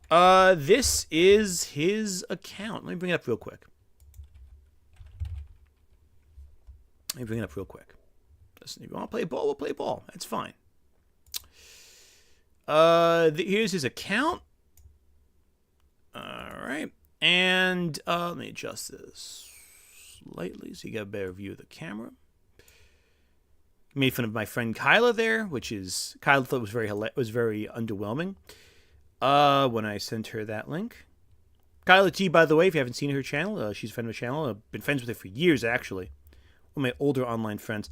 This is his account. Let me bring it up real quick. Listen, if you want to play ball, we'll play ball. That's fine. Here's his account. All right. And let me adjust this slightly so you get a better view of the camera. Made fun of my friend Kyla there, which is Kyla thought was very underwhelming. When I sent her that link. Kyla T, by the way, if you haven't seen her channel, she's a friend of the channel. I've been friends with her for years, actually. One of my older online friends.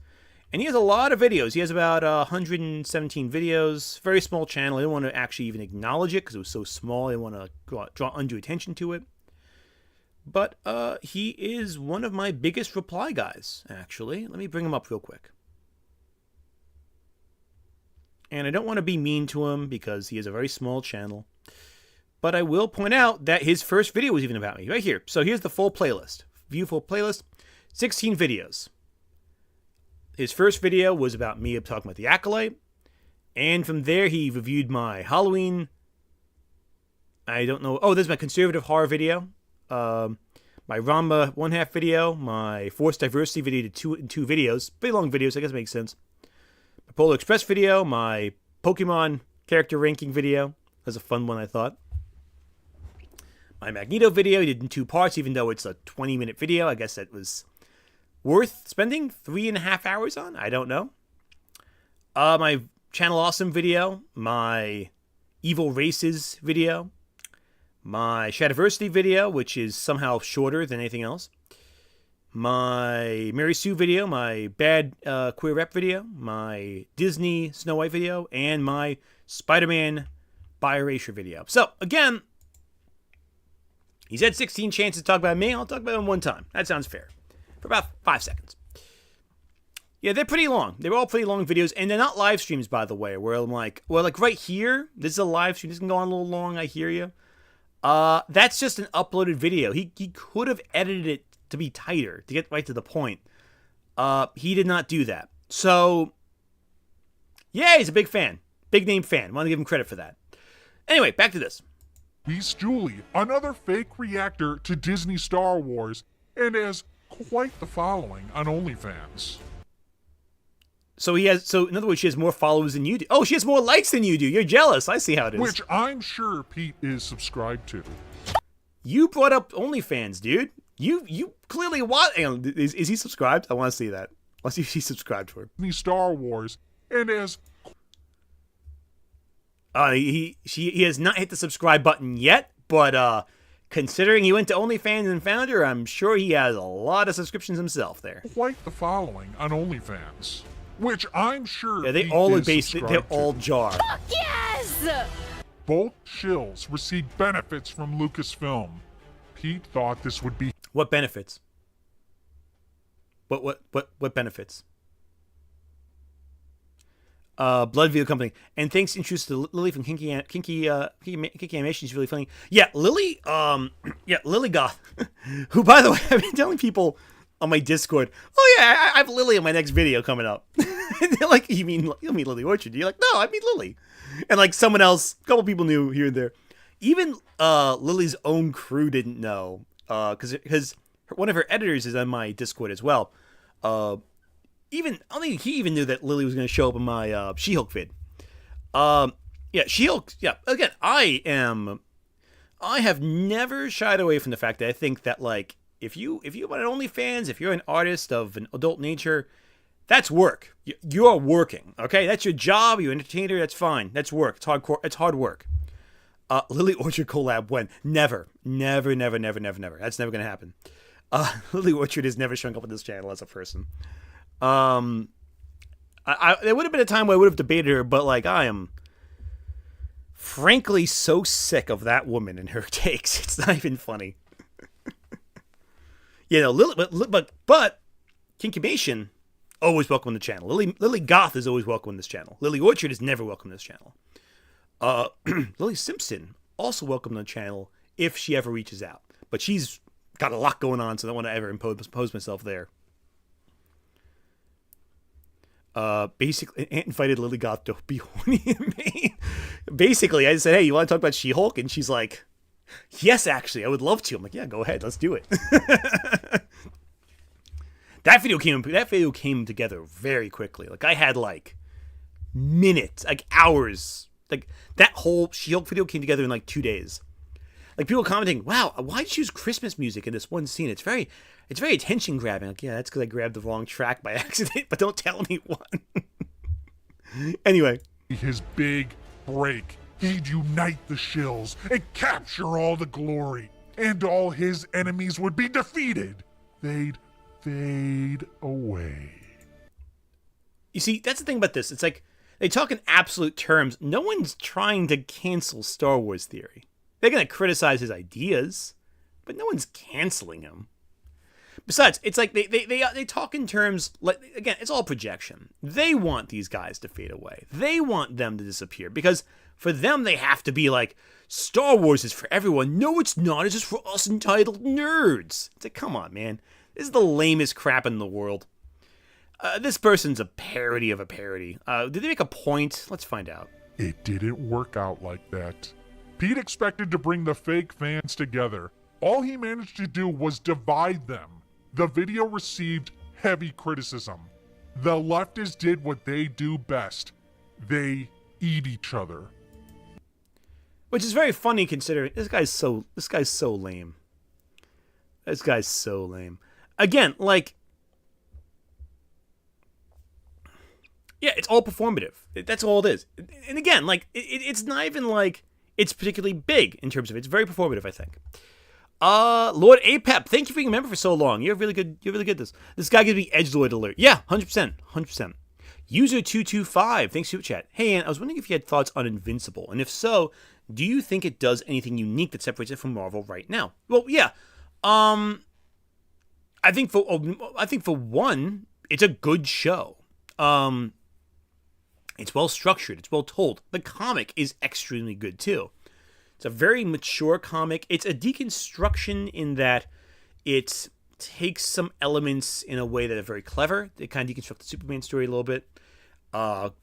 And he has a lot of videos. He has about 117 videos. Very small channel. I didn't want to actually even acknowledge it because it was so small. I didn't want to draw undue attention to it. But he is one of my biggest reply guys, actually. Let me bring him up real quick. And I don't want to be mean to him because he has a very small channel. But I will point out that his first video was even about me. Right here. So here's the full playlist. View full playlist. 16 videos. His first video was about me talking about the Acolyte. And from there, he reviewed my Halloween. I don't know. Oh, there's my conservative horror video. My Ramba 1/2 video. My forced diversity video to two videos. Pretty long videos, I guess it makes sense. My Polar Express video. My Pokemon character ranking video. That's a fun one, I thought. My Magneto video, he did in 2 parts, even though it's a 20-minute video. I guess that was worth spending 3.5 hours on? I don't know. My Channel Awesome video, my Evil Races video, my Shadiversity video, which is somehow shorter than anything else, my Mary Sue video, my Bad Queer Rep video, my Disney Snow White video, and my Spider-Man Bi-Erasure video. So, again, he's had 16 chances to talk about me. I'll talk about him one time. That sounds fair. For about 5 seconds. Yeah, they're pretty long. They're all pretty long videos, and they're not live streams, by the way, where I'm like, well, like right here, this is a live stream. This can go on a little long, I hear you. That's just an uploaded video. He could have edited it to be tighter, to get right to the point. He did not do that. So, yeah, he's a big fan. Big name fan. Want to give him credit for that. Anyway, back to this. He's Julie, another fake reactor to Disney Star Wars, and has quite the following on OnlyFans. So in other words, she has more followers than you do. Oh, she has more likes than you do. You're jealous. I see how it is. Which I'm sure Pete is subscribed to. You brought up OnlyFans, dude. You clearly want. Is he subscribed? I want to see that. Let's see if he's subscribed to her. Disney Star Wars, and has. He has not hit the subscribe button yet, but considering he went to OnlyFans and found her, I'm sure he has a lot of subscriptions himself there. Quite the following on OnlyFans, which I'm sure. Yeah, they all are based. They're all jar. Fuck yes! Both shills received benefits from Lucasfilm. Pete thought this would be. What benefits? What benefits? Blood Video Company, and thanks interest to Lily from Kinky Animation. She's really funny. Yeah, Lily. Lily Goth, who, by the way, I've been telling people on my Discord. Oh yeah, I have Lily in my next video coming up. They're like, you mean Lily Orchard? You're like, no, I mean Lily. And like someone else, a couple people knew here and there. Even Lily's own crew didn't know, because one of her editors is on my Discord as well. I don't think he even knew that Lily was going to show up in my She-Hulk vid. She-Hulk. Yeah, again, I have never shied away from the fact that I think that, like, if you want an OnlyFans, if you're an artist of an adult nature, that's work. You're working, okay? That's your job. You're an entertainer. That's fine. That's work. It's hard work. Lily Orchard collab when? Never. Never. That's never going to happen. Lily Orchard has never shown up on this channel as a person. There would have been a time where I would have debated her, but like I am frankly so sick of that woman and her takes. It's not even funny. Lily, but Kinkymation always welcome on the channel. Lily Goth is always welcome on this channel. Lily Orchard is never welcome on this channel. Lily Simpson also welcome on the channel if she ever reaches out, but she's got a lot going on, so I don't want to ever impose myself there. Basically, Aunt invited Lily Goth to be horny in Maine. Basically, I said, hey, you want to talk about She-Hulk? And she's like, yes, actually, I would love to. I'm like, yeah, go ahead, let's do it. That video came together very quickly. Like, I had like minutes, like hours. Like, that whole She-Hulk video came together in like 2 days. Like, people commenting, wow, why'd you use Christmas music in this one scene? It's very attention grabbing. Like, yeah, that's because I grabbed the wrong track by accident, but don't tell anyone. Anyway. His big break. He'd unite the shills and capture all the glory, and all his enemies would be defeated. They'd fade away. You see, that's the thing about this. It's like, they talk in absolute terms. No one's trying to cancel Star Wars theory. They're going to criticize his ideas, but no one's canceling him. Besides, it's like they talk in terms, like, again, it's all projection. They want these guys to fade away. They want them to disappear because for them, they have to be like, Star Wars is for everyone. No, it's not. It's just for us entitled nerds. It's like, come on, man. This is the lamest crap in the world. This person's a parody of a parody. Did they make a point? Let's find out. It didn't work out like that. Pete expected to bring the fake fans together. All he managed to do was divide them. The video received heavy criticism. The leftists did what they do best. They eat each other. Which is very funny considering this guy's so lame. This guy's so lame. Again, like, yeah, it's all performative. That's all it is. And again, like, it's not even like it's particularly big in terms of it. It's very performative, I think. Lord Apep, thank you for being a member for so long. You're really good. You're really good at this. This guy gives me edgelord alert. Yeah, 100%. 100%. User225, thanks for your chat. Hey, Ann, I was wondering if you had thoughts on Invincible. And if so, do you think it does anything unique that separates it from Marvel right now? Well, yeah. I think for one, it's a good show. It's well structured. It's well told. The comic is extremely good too. It's a very mature comic. It's a deconstruction in that it takes some elements in a way that are very clever. They kind of deconstruct the Superman story a little bit.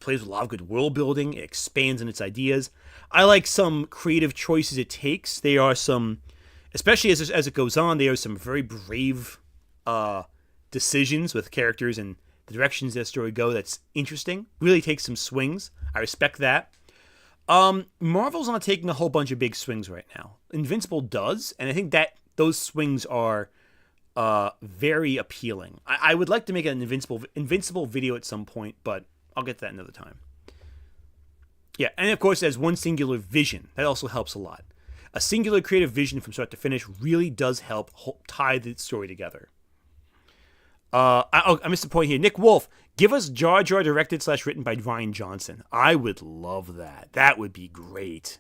Plays with a lot of good world building. It expands on its ideas. I like some creative choices it takes. There are some, especially as it goes on, there are some very brave decisions with characters and the directions that story go that's interesting. Really takes some swings. I respect that. Marvel's not taking a whole bunch of big swings right now. Invincible does, and I think that those swings are very appealing. I would like to make an Invincible video at some point, but I'll get to that another time. Yeah, and of course, there's one singular vision. That also helps a lot. A singular creative vision from start to finish really does help tie the story together. I missed a point here. Nick Wolf, give us Jar Jar directed / written by Ryan Johnson. I would love that. That would be great.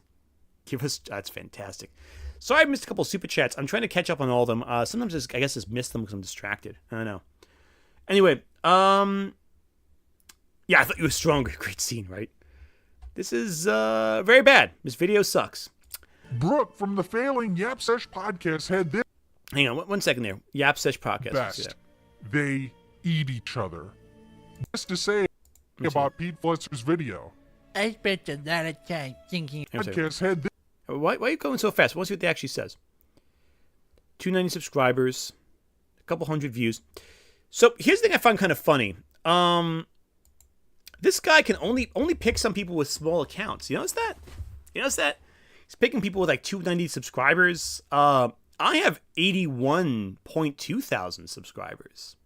That's fantastic. Sorry I missed a couple super chats. I'm trying to catch up on all of them. Sometimes I guess I just miss them because I'm distracted. I don't know. Anyway, yeah, I thought you were stronger. Great scene, right? This is very bad. This video sucks. Brooke from the failing Yap Sesh podcast had this. Hang on, one second there. Yap Sesh podcast. Best. They eat each other. Just to say about Pete Fletzer's video. I spent a lot of time thinking. Podcast had this. Why are you going so fast? Let's see what they actually says. 290 subscribers, a couple hundred views. So here's the thing I find kind of funny. This guy can only pick some people with small accounts. You notice that? He's picking people with like 290 subscribers. I have 81.2 thousand subscribers.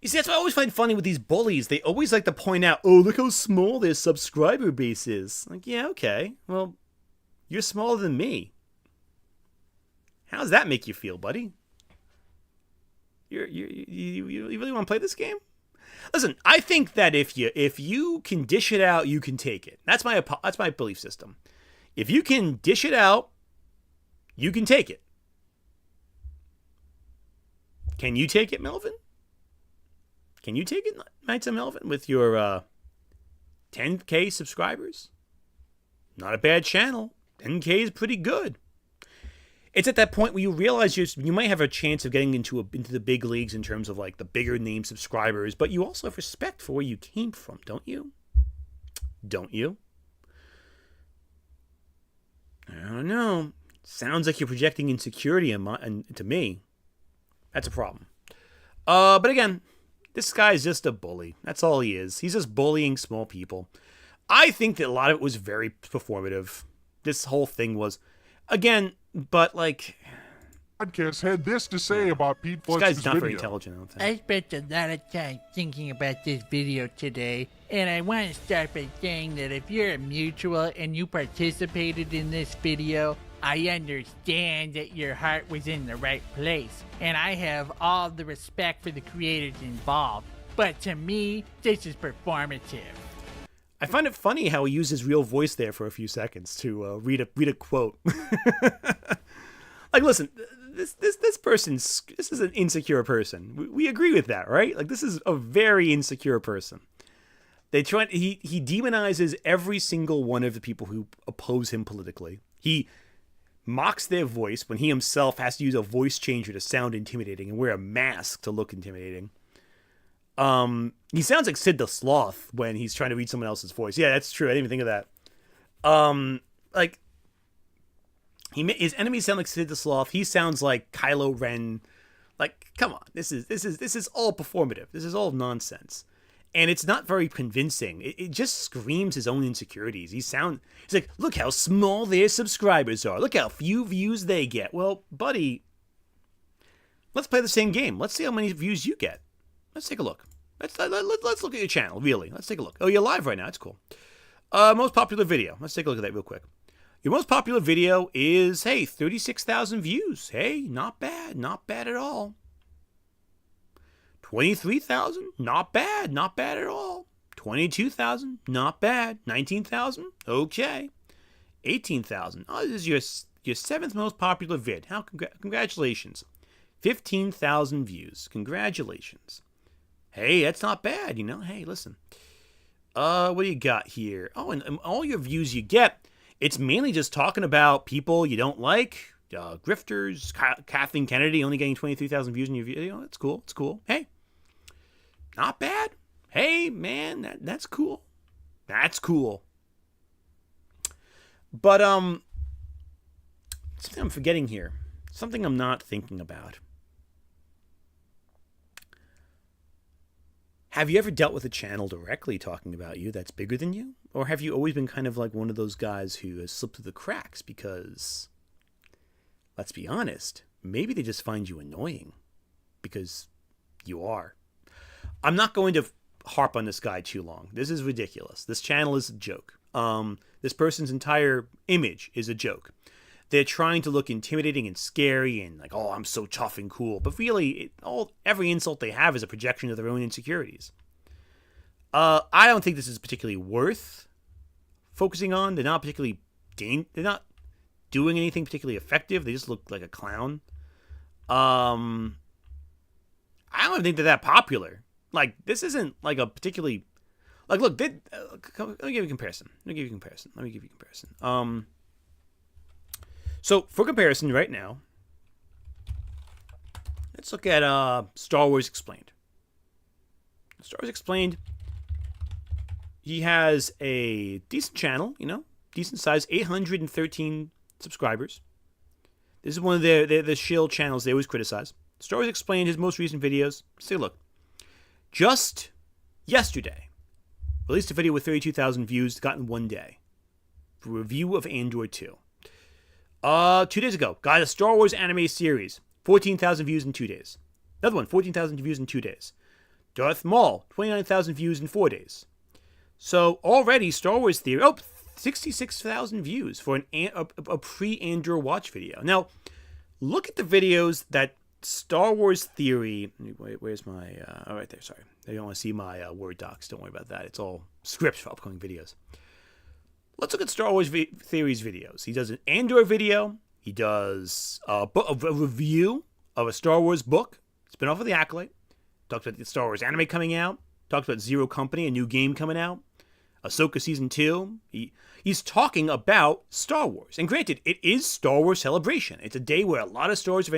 You see, that's what I always find funny with these bullies. They always like to point out, oh, look how small their subscriber base is. Like, yeah, okay. Well, you're smaller than me. How does that make you feel, buddy? You really want to play this game? Listen, I think that if you can dish it out, you can take it. That's my belief system. If you can dish it out, you can take it. Can you take it, Melvin? Can you take it, Knights of Melvin, with your 10K subscribers? Not a bad channel. 10K is pretty good. it's at that point where you realize you might have a chance of getting into the big leagues in terms of like the bigger name subscribers, but you also have respect for where you came from, don't you? Don't you? I don't know. Sounds like you're projecting insecurity to me. That's a problem. But again, this guy's just a bully. That's all he is. He's just bullying small people. I think that a lot of it was very performative. This whole thing was, again, but like... Podcast had this to say about Pete This Flux's guy's not video. very intelligent, I don't think. I spent a lot of time thinking about this video today, and I want to start by saying that if you're a mutual and you participated in this video, I understand that your heart was in the right place, and I have all the respect for the creators involved. But to me, this is performative. I find it funny how he used his real voice there for a few seconds to read a quote. Like, listen, this person's this is an insecure person. We agree with that, right? Like, this is a very insecure person. He demonizes every single one of the people who oppose him politically. He mocks their voice when he himself has to use a voice changer to sound intimidating and wear a mask to look intimidating. He sounds like Sid the Sloth when he's trying to read someone else's voice. Yeah, that's true. I didn't even think of that. Like, his enemies sound like Sid the Sloth. He sounds like Kylo Ren. Like, come on, this is all performative. This is all nonsense, and it's not very convincing. It just screams his own insecurities. He's like, look how small their subscribers are. Look how few views they get. Well, buddy, let's play the same game. Let's see how many views you get. Let's take a look. Let's look at your channel, really. Let's take a look. Oh, you're live right now. That's cool. Most popular video. Let's take a look at that real quick. Your most popular video is, hey, 36,000 views. Hey, not bad. Not bad at all. 23,000? Not bad. Not bad at all. 22,000? Not bad. 19,000? Okay. 18,000. Oh, this is your seventh most popular vid. How congratulations. 15,000 views. Congratulations. Hey, that's not bad, you know. Hey, listen. What do you got here? Oh, and all your views you get, it's mainly just talking about people you don't like, grifters, Kathleen Kennedy only getting 23,000 views in your video. That's cool. It's cool. Hey, not bad. Hey, man, that's cool. That's cool. But, something I'm forgetting here. Something I'm not thinking about. Have you ever dealt with a channel directly talking about you that's bigger than you? Or have you always been kind of like one of those guys who has slipped through the cracks because, let's be honest, maybe they just find you annoying because you are. I'm not going to harp on this guy too long. This is ridiculous. This channel is a joke. This person's entire image is a joke. They're trying to look intimidating and scary and like, oh, I'm so tough and cool. But really, every insult they have is a projection of their own insecurities. I don't think this is particularly worth focusing on. They're not particularly they're not doing anything particularly effective. They just look like a clown. I don't even think they're that popular. Like, this isn't like a particularly... Like, look, let me give you a comparison. So, for comparison right now, let's look at Star Wars Explained. Star Wars Explained, he has a decent channel, you know, decent size, 813 subscribers. This is one of the shield channels they always criticize. Star Wars Explained, his most recent videos. Let's take a look. Just yesterday, released a video with 32,000 views, got in one day. For review of Android 2. 2 days ago, got a Star Wars anime series, 14,000 views in 2 days. Another one, 14,000 views in 2 days. Darth Maul, 29,000 views in 4 days. So already, Star Wars Theory, 66,000 views for a pre-Andor watch video. Now, look at the videos that Star Wars Theory. Where's my? Oh, right there. Sorry, they don't want to see my Word docs. Don't worry about that. It's all scripts for upcoming videos. Let's look at Star Wars Theory's videos. He does an Andor video. He does a review of a Star Wars book, spin-off of The Acolyte. Talks about the Star Wars anime coming out. Talks about Zero Company, a new game coming out. Ahsoka Season 2. He's talking about Star Wars. And granted, it is Star Wars Celebration. It's a day where a lot of Star Wars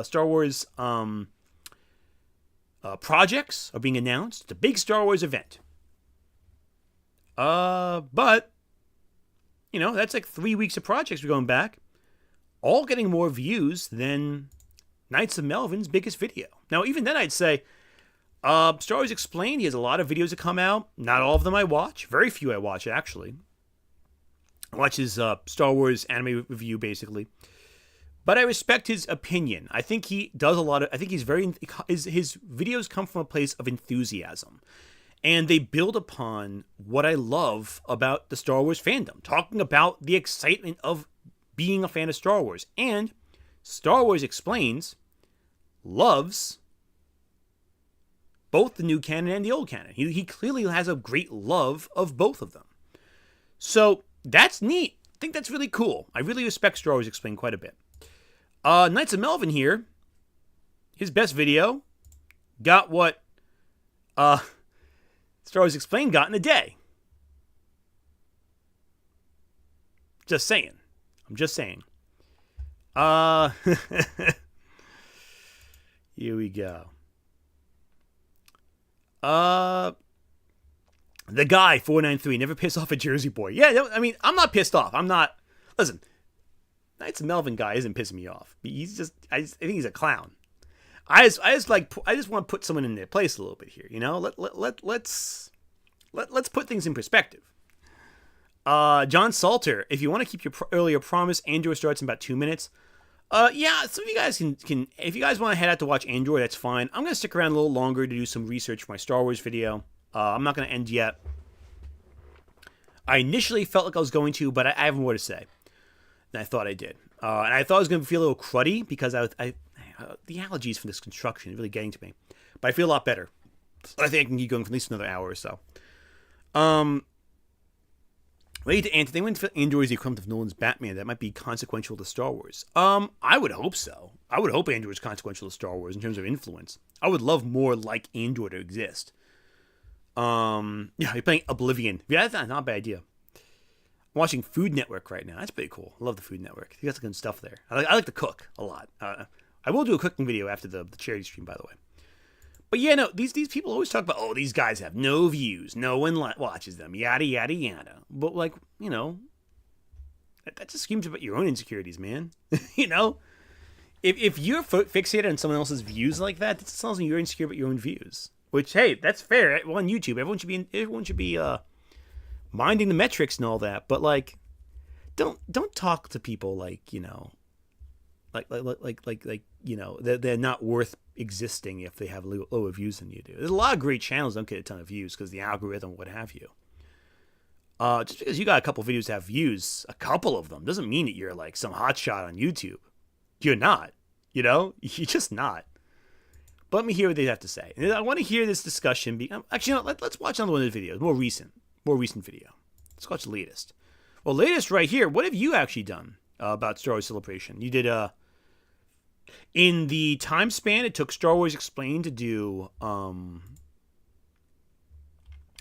Star Wars projects are being announced. It's a big Star Wars event. But, you know, that's like 3 weeks of projects we're going back. All getting more views than Knights of Melvin's biggest video. Now, even then, I'd say Star Wars Explained, he has a lot of videos that come out. Not all of them I watch. Very few I watch, actually. I watch his Star Wars anime review, basically. But I respect his opinion. I think he does a lot of... I think he's very... His videos come from a place of enthusiasm. And they build upon what I love about the Star Wars fandom. Talking about the excitement of being a fan of Star Wars. And Star Wars Explains loves both the new canon and the old canon. He clearly has a great love of both of them. So that's neat. I think that's really cool. I really respect Star Wars Explained quite a bit. Knights of Melvin here, his best video, got what Star Wars Explained got in a day. Just saying. I'm just saying. Here we go. The guy 493 never piss off a Jersey boy. Yeah, I mean, I'm not pissed off. I'm not. Listen, Knights of Melvin guy isn't pissing me off. He's just. I think he's a clown. I just want to put someone in their place a little bit here. You know, let's put things in perspective. John Salter, if you want to keep your earlier promise, Andor starts in about 2 minutes. Yeah, some of you guys can if you guys want to head out to watch Andor, that's fine. I'm gonna stick around a little longer to do some research for my Star Wars video. I'm not gonna end yet. I initially felt like I was going to, but I have more to say than I thought I did. And I thought I was gonna feel a little cruddy because the allergies from this construction is really getting to me. But I feel a lot better. I think I can keep going for at least another hour or so. Related to Anthony, when Andor is the equivalent of Nolan's Batman, that might be consequential to Star Wars. I would hope so. I would hope Andor is consequential to Star Wars in terms of influence. I would love more like Andor to exist. Yeah, you're playing Oblivion. Yeah, that's not a bad idea. I'm watching Food Network right now. That's pretty cool. I love the Food Network. You got some good stuff there. I like to cook a lot. I will do a cooking video after the charity stream, by the way. But yeah, no, these people always talk about, oh, these guys have no views, no one watches them, yada, yada, yada. But, like, you know, that just screams about your own insecurities, man. You know? If you're fixated on someone else's views like that, that tells me you're insecure about your own views. Which, hey, that's fair. Well, on YouTube, everyone should be minding the metrics and all that. But, like, don't talk to people like, you know, like you know, they're not worth existing if they have lower views than you do. There's a lot of great channels that don't get a ton of views because the algorithm, what have you. Just because you got a couple videos that have views, a couple of them, doesn't mean that you're like some hotshot on YouTube. You're not. You know? You're just not. But let me hear what they have to say. And I want to hear this discussion. Actually, no, let's watch another one of the videos. More recent video. Let's watch the latest. Well, latest right here. What have you actually done about Star Wars Celebration? You did in the time span it took Star Wars Explained to do,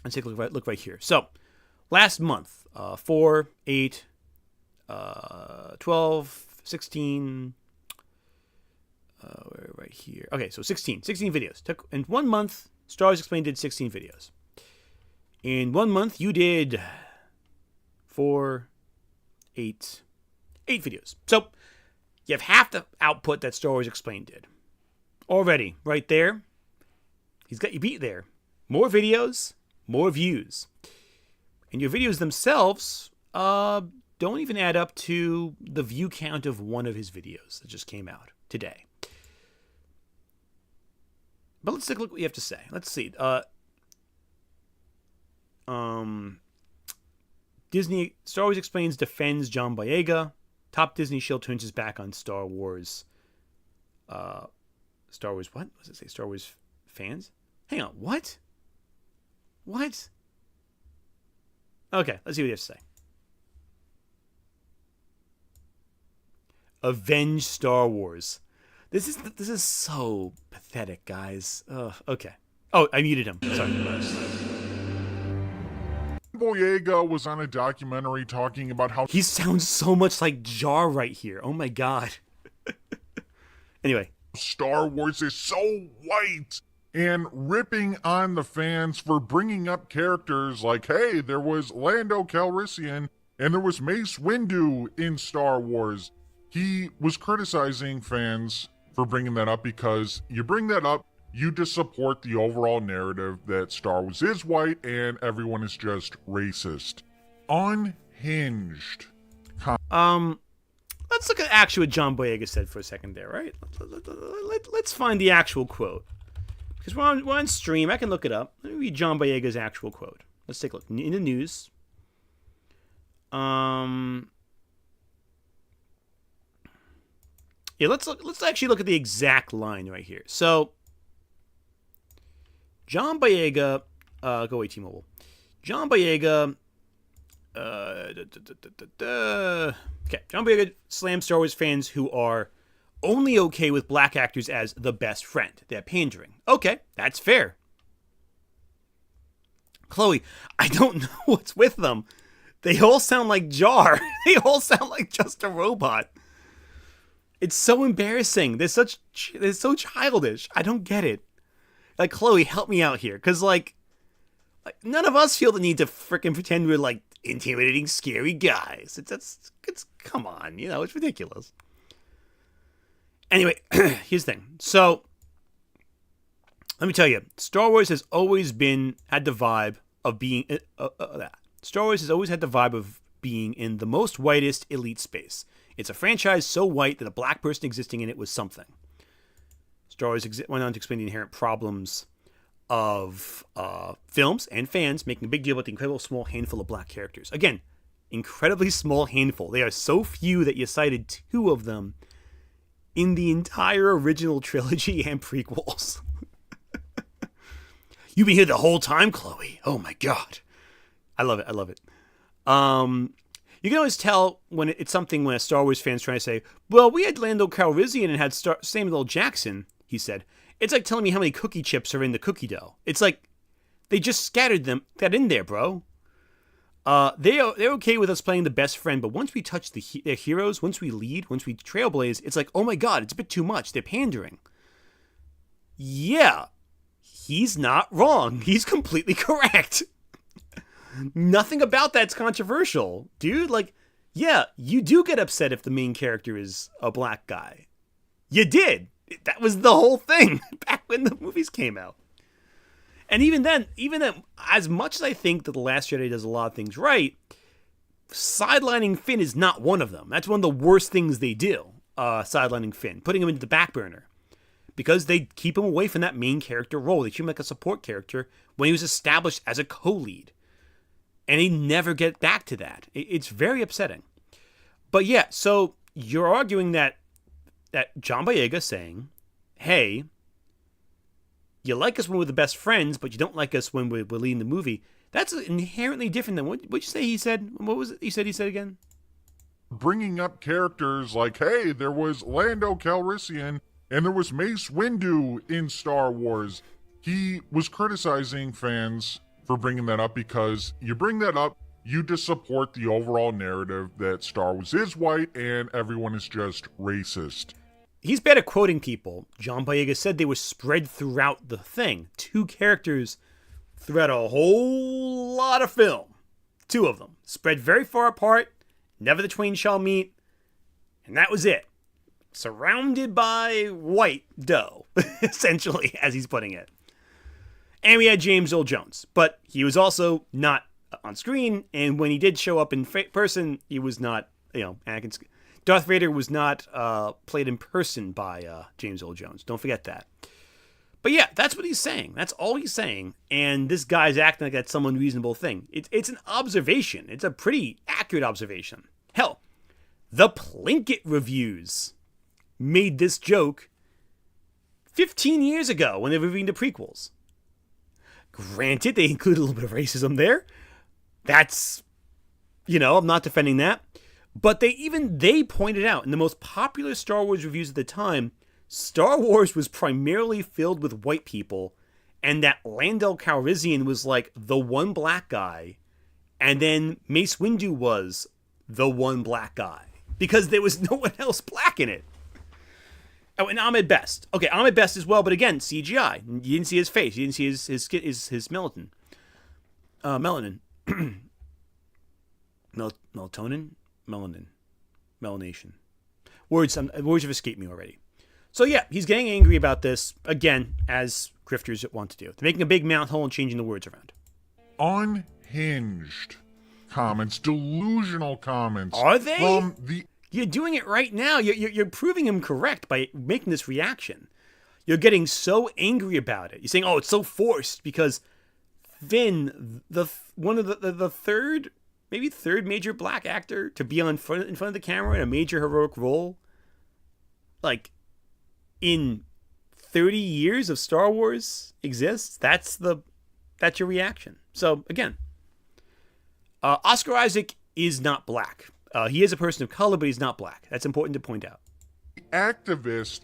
let's take a look right here. So, last month, 4, 8, 12, 16, right here. Okay, so 16 videos. In 1 month, Star Wars Explained did 16 videos. In 1 month, you did 8 videos. So, you have half the output that Star Wars Explained did. Already, right there. He's got you beat there. More videos, more views. And your videos themselves don't even add up to the view count of one of his videos that just came out today. But let's take a look at what you have to say. Let's see. Disney, Star Wars Explains defends John Boyega. Top Disney shill turns his back on Star Wars. Star Wars what? What does it say? Star Wars fans? Hang on, what? What? Okay, let's see what you have to say. Avenge Star Wars. This is so pathetic, guys. Okay. Oh, I muted him. Sorry. Boyega was on a documentary talking about how he sounds so much like Jar right here. Oh my god. Anyway, Star Wars is so white, and ripping on the fans for bringing up characters like, hey, there was Lando Calrissian and there was Mace Windu in Star Wars. He was criticizing fans for bringing that up because you bring that up, you just support the overall narrative that Star Wars is white and everyone is just racist. Unhinged. Let's look at actually what John Boyega said for a second there, right? Let's find the actual quote. Because we're on stream, I can look it up. Let me read John Boyega's actual quote. Let's take a look. In the news. Yeah, let's actually look at the exact line right here. So, John Boyega, go away T-Mobile. John Boyega, okay, John Boyega slams Star Wars fans who are only okay with black actors as the best friend. They're pandering. Okay, that's fair. Chloe, I don't know what's with them. They all sound like Jar. They all sound like just a robot. It's so embarrassing. They're so childish. I don't get it. Like, Chloe, help me out here. Because, like none of us feel the need to freaking pretend we're, like, intimidating, scary guys. It's come on, it's ridiculous. Anyway, here's the thing. So, let me tell you, Star Wars has always had the vibe of being... Star Wars has always had the vibe of being in the most whitest elite space. It's a franchise so white that a black person existing in it was something. Star Wars went on to explain the inherent problems of films and fans making a big deal about the incredible small handful of black characters. Again, incredibly small handful. They are so few that you cited 2 of them in the entire original trilogy and prequels. You've been here the whole time, Chloe. Oh my god. I love it. You can always tell when it's something when a Star Wars fan's trying to say, well, we had Lando Calrissian and had Samuel L. Jackson, he said. It's like telling me how many cookie chips are in the cookie dough. It's like they just scattered that in there, bro. They're okay with us playing the best friend, but once we touch their heroes, once we lead, once we trailblaze, it's like, oh my god, it's a bit too much. They're pandering. Yeah, he's not wrong. He's completely correct. Nothing about that's controversial, dude. Like, yeah, you do get upset if the main character is a black guy. You did. That was the whole thing back when the movies came out. And even then, as much as I think that The Last Jedi does a lot of things right, sidelining Finn is not one of them. That's one of the worst things they do, sidelining Finn, putting him into the back burner. Because they keep him away from that main character role. They treat him like a support character when he was established as a co-lead. And he never get back to that. It's very upsetting. But yeah, so you're arguing that John Boyega saying, hey, you like us when we're the best friends, but you don't like us when we're leading the movie. That's inherently different than what'd you say he said? What was it he said again? Bringing up characters like, hey, there was Lando Calrissian and there was Mace Windu in Star Wars. He was criticizing fans for bringing that up because you bring that up, you just support the overall narrative that Star Wars is white and everyone is just racist. He's bad at quoting people. John Boyega said they were spread throughout the thing. 2 characters throughout a whole lot of film. 2 of them. Spread very far apart. Never the twain shall meet. And that was it. Surrounded by white dough, essentially, as he's putting it. And we had James Earl Jones, but he was also not on screen, and when he did show up in person, he was not, Darth Vader was not played in person by James Earl Jones. Don't forget that. But yeah, that's what he's saying. That's all he's saying, and this guy's acting like that's some unreasonable thing. It's an observation. It's a pretty accurate observation. Hell, the Plinkett reviews made this joke 15 years ago when they were reviewing the prequels. Granted, they included a little bit of racism there. That's, I'm not defending that. But they pointed out in the most popular Star Wars reviews at the time, Star Wars was primarily filled with white people, and that Lando Calrissian was like the one black guy, And then Mace Windu was the one black guy because there was no one else black in it. Oh, and Ahmed Best. Okay, Ahmed Best as well, but again, CGI. You didn't see his face. You didn't see his melanin. Melanin. Melatonin? Melanin. Melanation. Words have escaped me already. So yeah, he's getting angry about this, again, as grifters want to do. They're making a big mouth hole and changing the words around. Unhinged comments, delusional comments. Are they? From the... You're doing it right now. You're proving him correct by making this reaction. You're getting so angry about it. You're saying, oh, it's so forced because Finn, one of the third major black actor to be in front of the camera in a major heroic role, like in 30 years of Star Wars exists. That's your reaction. So again, Oscar Isaac is not black. He is a person of color, but he's not black. That's important to point out. Activist.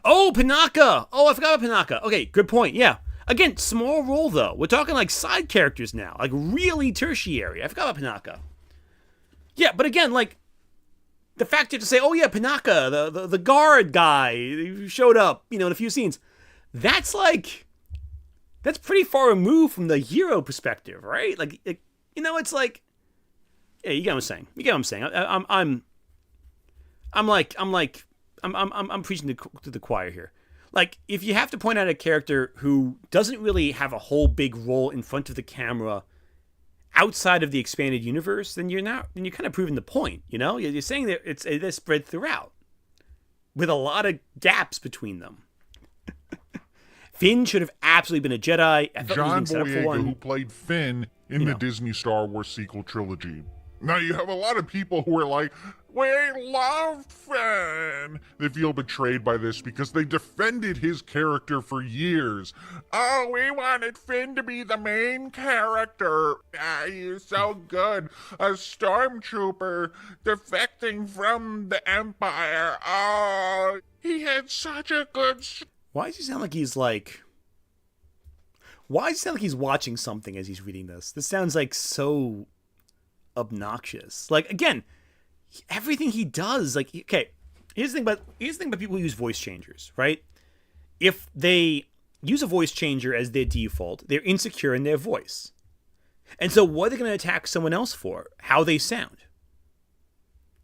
Oh, Panaka. Oh, I forgot about Panaka. Okay, good point. Yeah. Again, small role, though. We're talking like side characters now. Like really tertiary. I forgot about Panaka. Yeah, but again, like the fact you have to say, oh yeah, Panaka, the guard guy who showed up, in a few scenes. That's pretty far removed from the hero perspective, right? Like it's like, yeah, you get what I'm saying. I'm preaching to the choir here. Like, if you have to point out a character who doesn't really have a whole big role in front of the camera outside of the expanded universe, then you're kind of proving the point. You're saying that they're spread throughout with a lot of gaps between them. Finn should have absolutely been a Jedi. I thought John he was being set up for one. Boyega, who played Finn in the Disney Star Wars sequel trilogy. Now, you have a lot of people who are like, we love Finn. They feel betrayed by this because they defended his character for years. Oh, we wanted Finn to be the main character. He's so good. A stormtrooper defecting from the Empire. Oh, he had such a good... Why does he sound like he's watching something as he's reading this? This sounds like so obnoxious. Like, again, everything he does, like, okay, here's the thing about people who use voice changers, right? If they use a voice changer as their default, they're insecure in their voice. And so what are they going to attack someone else for? How they sound.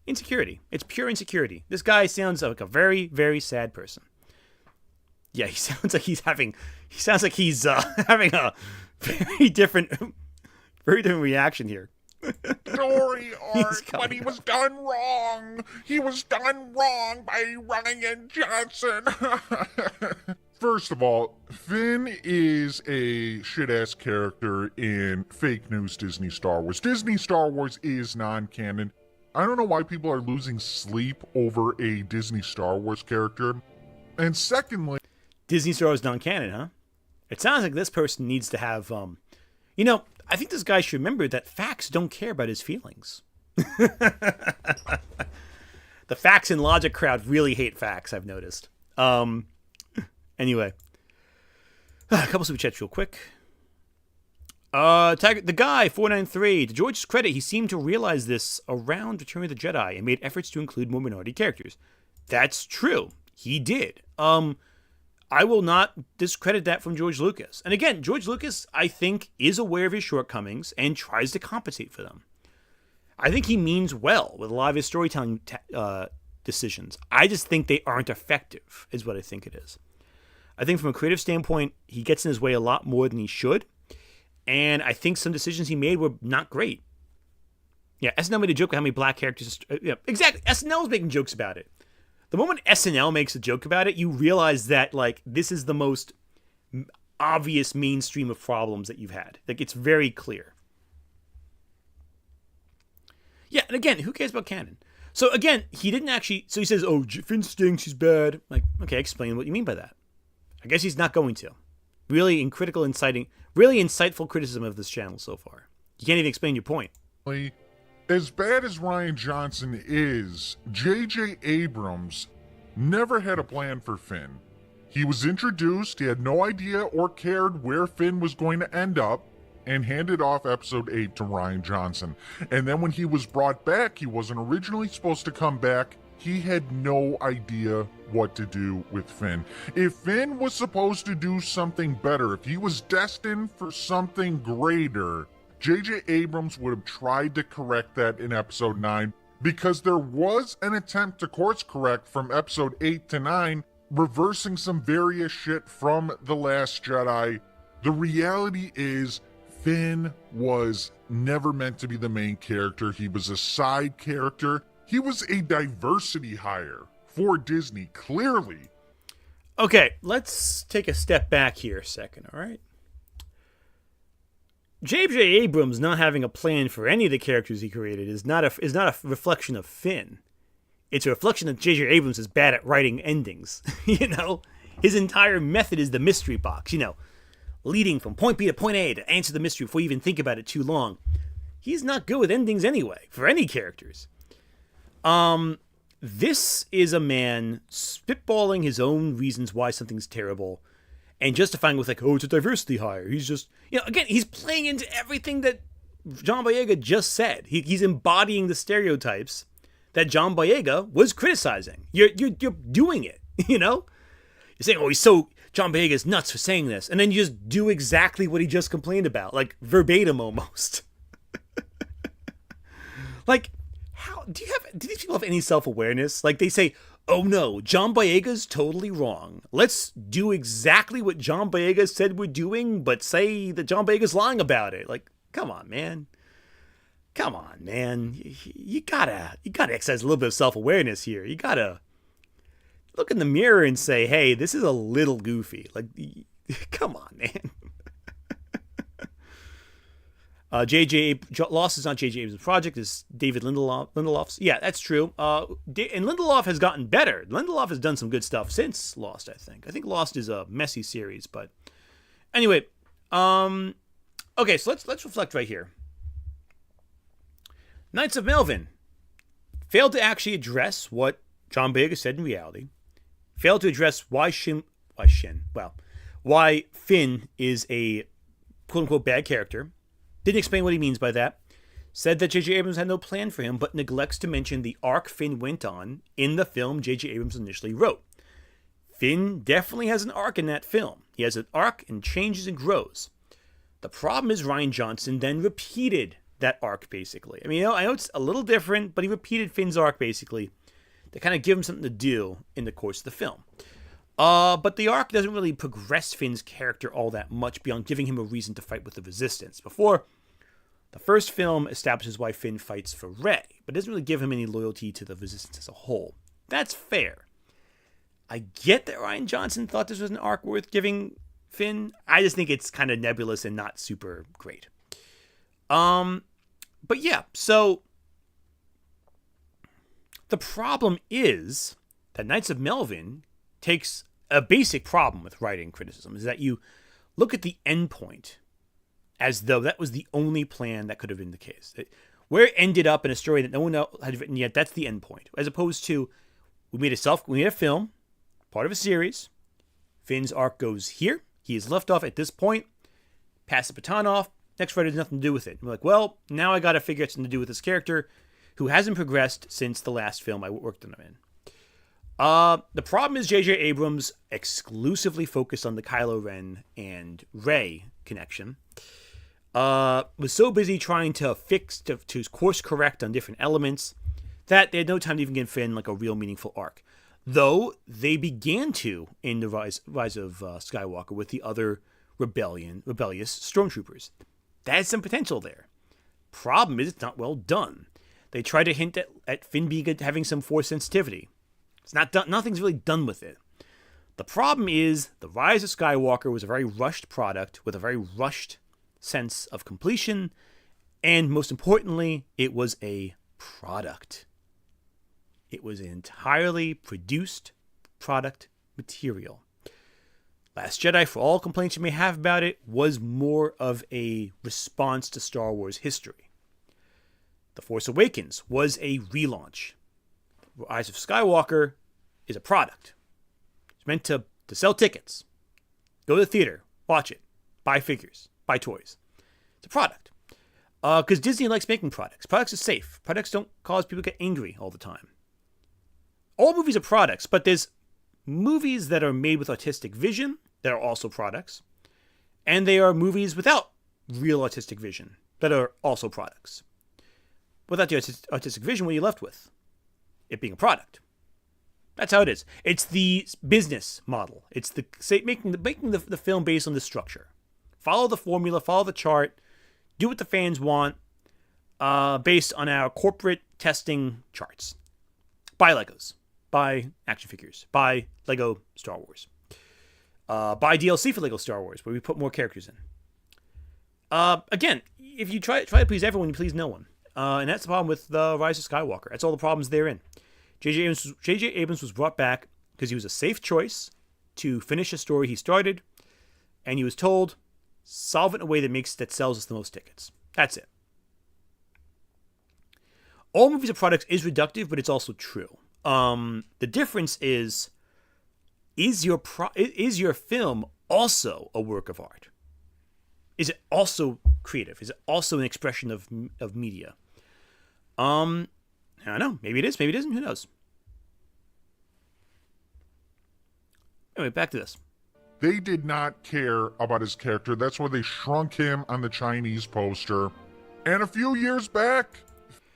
Insecurity. It's pure insecurity. This guy sounds like a very, very sad person. Yeah, he sounds like he's having a very different reaction here. Story arc, but he was done wrong. He was done wrong by Ryan Johnson. First of all, Finn is a shit-ass character in fake news Disney Star Wars. Disney Star Wars is non-canon. I don't know why people are losing sleep over a Disney Star Wars character. And secondly... Disney Star Wars non-canon, huh? It sounds like this person needs to have, I think this guy should remember that facts don't care about his feelings. The facts and logic crowd really hate facts, I've noticed. Anyway. A couple super chats real quick. The guy, 493. To George's credit, he seemed to realize this around Return of the Jedi and made efforts to include more minority characters. That's true. He did. I will not discredit that from George Lucas. And again, George Lucas, I think, is aware of his shortcomings and tries to compensate for them. I think he means well with a lot of his storytelling decisions. I just think they aren't effective, is what I think it is. I think from a creative standpoint, he gets in his way a lot more than he should. And I think some decisions he made were not great. Yeah, SNL made a joke about how many black characters... Yeah, exactly. SNL was making jokes about it. The moment SNL makes a joke about it, you realize that, like, this is the most obvious mainstream of problems that you've had. Like, it's very clear. Yeah, and again, who cares about canon? So, again, he didn't actually... So he says, oh, Finn stinks, he's bad. Like, okay, explain what you mean by that. I guess he's not going to. Really insightful criticism of this channel so far. You can't even explain your point. As bad as Ryan Johnson is, J.J. Abrams never had a plan for Finn. He was introduced, he had no idea or cared where Finn was going to end up. and handed off episode 8 to Rian Johnson. And then when he was brought back, he wasn't originally supposed to come back. He had no idea what to do with Finn. If Finn was supposed to do something better, if he was destined for something greater, J.J. Abrams would have tried to correct that in episode 9, because there was an attempt to course correct from episode 8 to 9, reversing some various shit from The Last Jedi. The reality is, Finn was never meant to be the main character. He was a side character. He was a diversity hire for Disney, clearly. Okay, let's take a step back here a second, all right? J.J. Abrams not having a plan for any of the characters he created is not a reflection of Finn. It's a reflection that J.J. Abrams is bad at writing endings. You know, his entire method is the mystery box. You know, leading from point B to point A to answer the mystery before you even think about it too long. He's not good with endings anyway for any characters. This is a man spitballing his own reasons why something's terrible and justifying with like, oh, it's a diversity hire. He's just, you know, again, he's playing into everything that John Boyega just said. He's embodying the stereotypes that John Boyega was criticizing. You're doing it, you know? You're saying, oh, John Boyega's nuts for saying this. And then you just do exactly what he just complained about, like verbatim almost. Like, do these people have any self-awareness? Like, they say, oh no, John Boyega's totally wrong. Let's do exactly what John Boyega said we're doing, but say that John Boyega's lying about it. Like, come on, man. Come on, man. You gotta exercise a little bit of self-awareness here. You gotta look in the mirror and say, hey, this is a little goofy. Like, come on, man. Lost is not J.J. Abrams' project. It's David Lindelof's. Yeah, that's true. And Lindelof has gotten better. Lindelof has done some good stuff since Lost, I think. I think Lost is a messy series, but anyway. Okay, so let's reflect right here. Knights of Melvin failed to actually address what John Boyega said in reality. Failed to address why Finn is a quote-unquote bad character. Didn't explain what he means by that. Said that J.J. Abrams had no plan for him, but neglects to mention the arc Finn went on in the film J.J. Abrams initially wrote. Finn definitely has an arc in that film. He has an arc and changes and grows. The problem is Rian Johnson then repeated that arc, basically. I mean, I know it's a little different, but he repeated Finn's arc, basically, to kind of give him something to do in the course of the film. But the arc doesn't really progress Finn's character all that much beyond giving him a reason to fight with the Resistance. Before, the first film establishes why Finn fights for Rey, but doesn't really give him any loyalty to the Resistance as a whole. That's fair. I get that Rian Johnson thought this was an arc worth giving Finn. I just think it's kind of nebulous and not super great. But yeah, so the problem is that Knights of Melvin takes a basic problem with writing criticism, is that you look at the end point as though that was the only plan that could have been the case. Where it ended up in a story that no one else had written yet, that's the end point. As opposed to, we made a film, part of a series. Finn's arc goes here. He is left off at this point. Pass the baton off. Next writer has nothing to do with it. And we're like, well, now I got to figure out something to do with this character who hasn't progressed since the last film I worked on him in. The problem is J.J. Abrams exclusively focused on the Kylo Ren and Rey connection. Was so busy trying to to course correct on different elements that they had no time to even give Finn like a real meaningful arc. Though they began to in the Rise of Skywalker with the other rebellious stormtroopers. That has some potential there. Problem is, it's not well done. They try to hint at Finn having some force sensitivity. It's not done. Nothing's really done with it. The problem is the Rise of Skywalker was a very rushed product with a very rushed sense of completion, and most importantly, it was a product. It was an entirely produced product material. Last Jedi, for all complaints you may have about it, was more of a response to Star Wars history. The Force Awakens was a relaunch. Rise of Skywalker is a product. It's meant to sell tickets. Go to the theater, watch it, buy figures, buy toys. It's a product. Because Disney likes making products. Products are safe. Products don't cause people to get angry all the time. All movies are products, but there's movies that are made with artistic vision that are also products. And they are movies without real artistic vision that are also products. Without the artistic vision, what are you left with? It being a product. That's how it is. It's the business model. It's the making the film based on the structure. Follow the formula, follow the chart, do what the fans want, based on our corporate testing charts. Buy Legos, buy action figures, buy Lego Star Wars, buy DLC for Lego Star Wars, where we put more characters in. Again, if you try to please everyone, you please no one. And that's the problem with the Rise of Skywalker. That's all the problems therein. J.J. Abrams was brought back because he was a safe choice to finish a story he started, and he was told, solve it in a way that sells us the most tickets. That's it. All movies are products is reductive, but it's also true. The difference is your film also a work of art? Is it also creative? Is it also an expression of media? I don't know. Maybe it is. Maybe it isn't. Who knows? Anyway, back to this. They did not care about his character. That's why they shrunk him on the Chinese poster. And a few years back...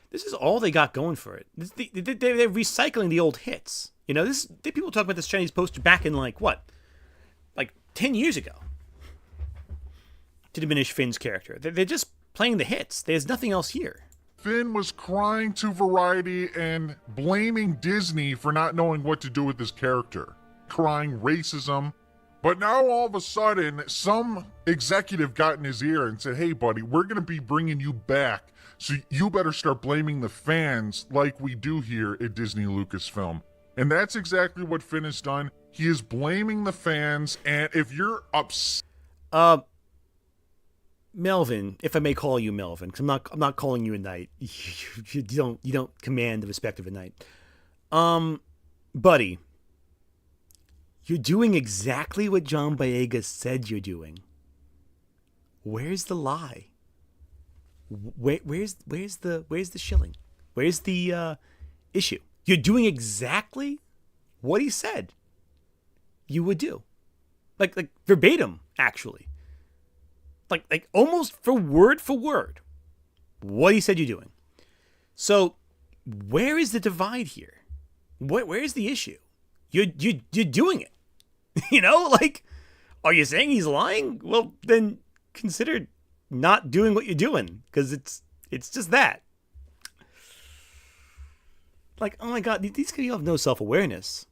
This is all they got going for it. They're recycling the old hits. You know, people talk about this Chinese poster back in, like 10 years ago. To diminish Finn's character. They're just playing the hits. There's nothing else here. Finn was crying to Variety and blaming Disney for not knowing what to do with his character. Crying racism. But now all of a sudden, some executive got in his ear and said, hey buddy, we're going to be bringing you back. So you better start blaming the fans like we do here at Disney Lucasfilm. And that's exactly what Finn has done. He is blaming the fans. And if you're upset... Melvin, if I may call you Melvin, because I'm not calling you a knight. You don't command the respect of a knight. Buddy, you're doing exactly what John Boyega said you're doing. Where's the lie? Where's the shilling? Where's the issue? You're doing exactly what he said you would do, like verbatim, actually. Like almost for word, what he said you're doing. So, where is the divide here? Where is the issue? You're doing it. You know, are you saying he's lying? Well, then consider not doing what you're doing, because it's just that. Oh my God, these people have no self-awareness.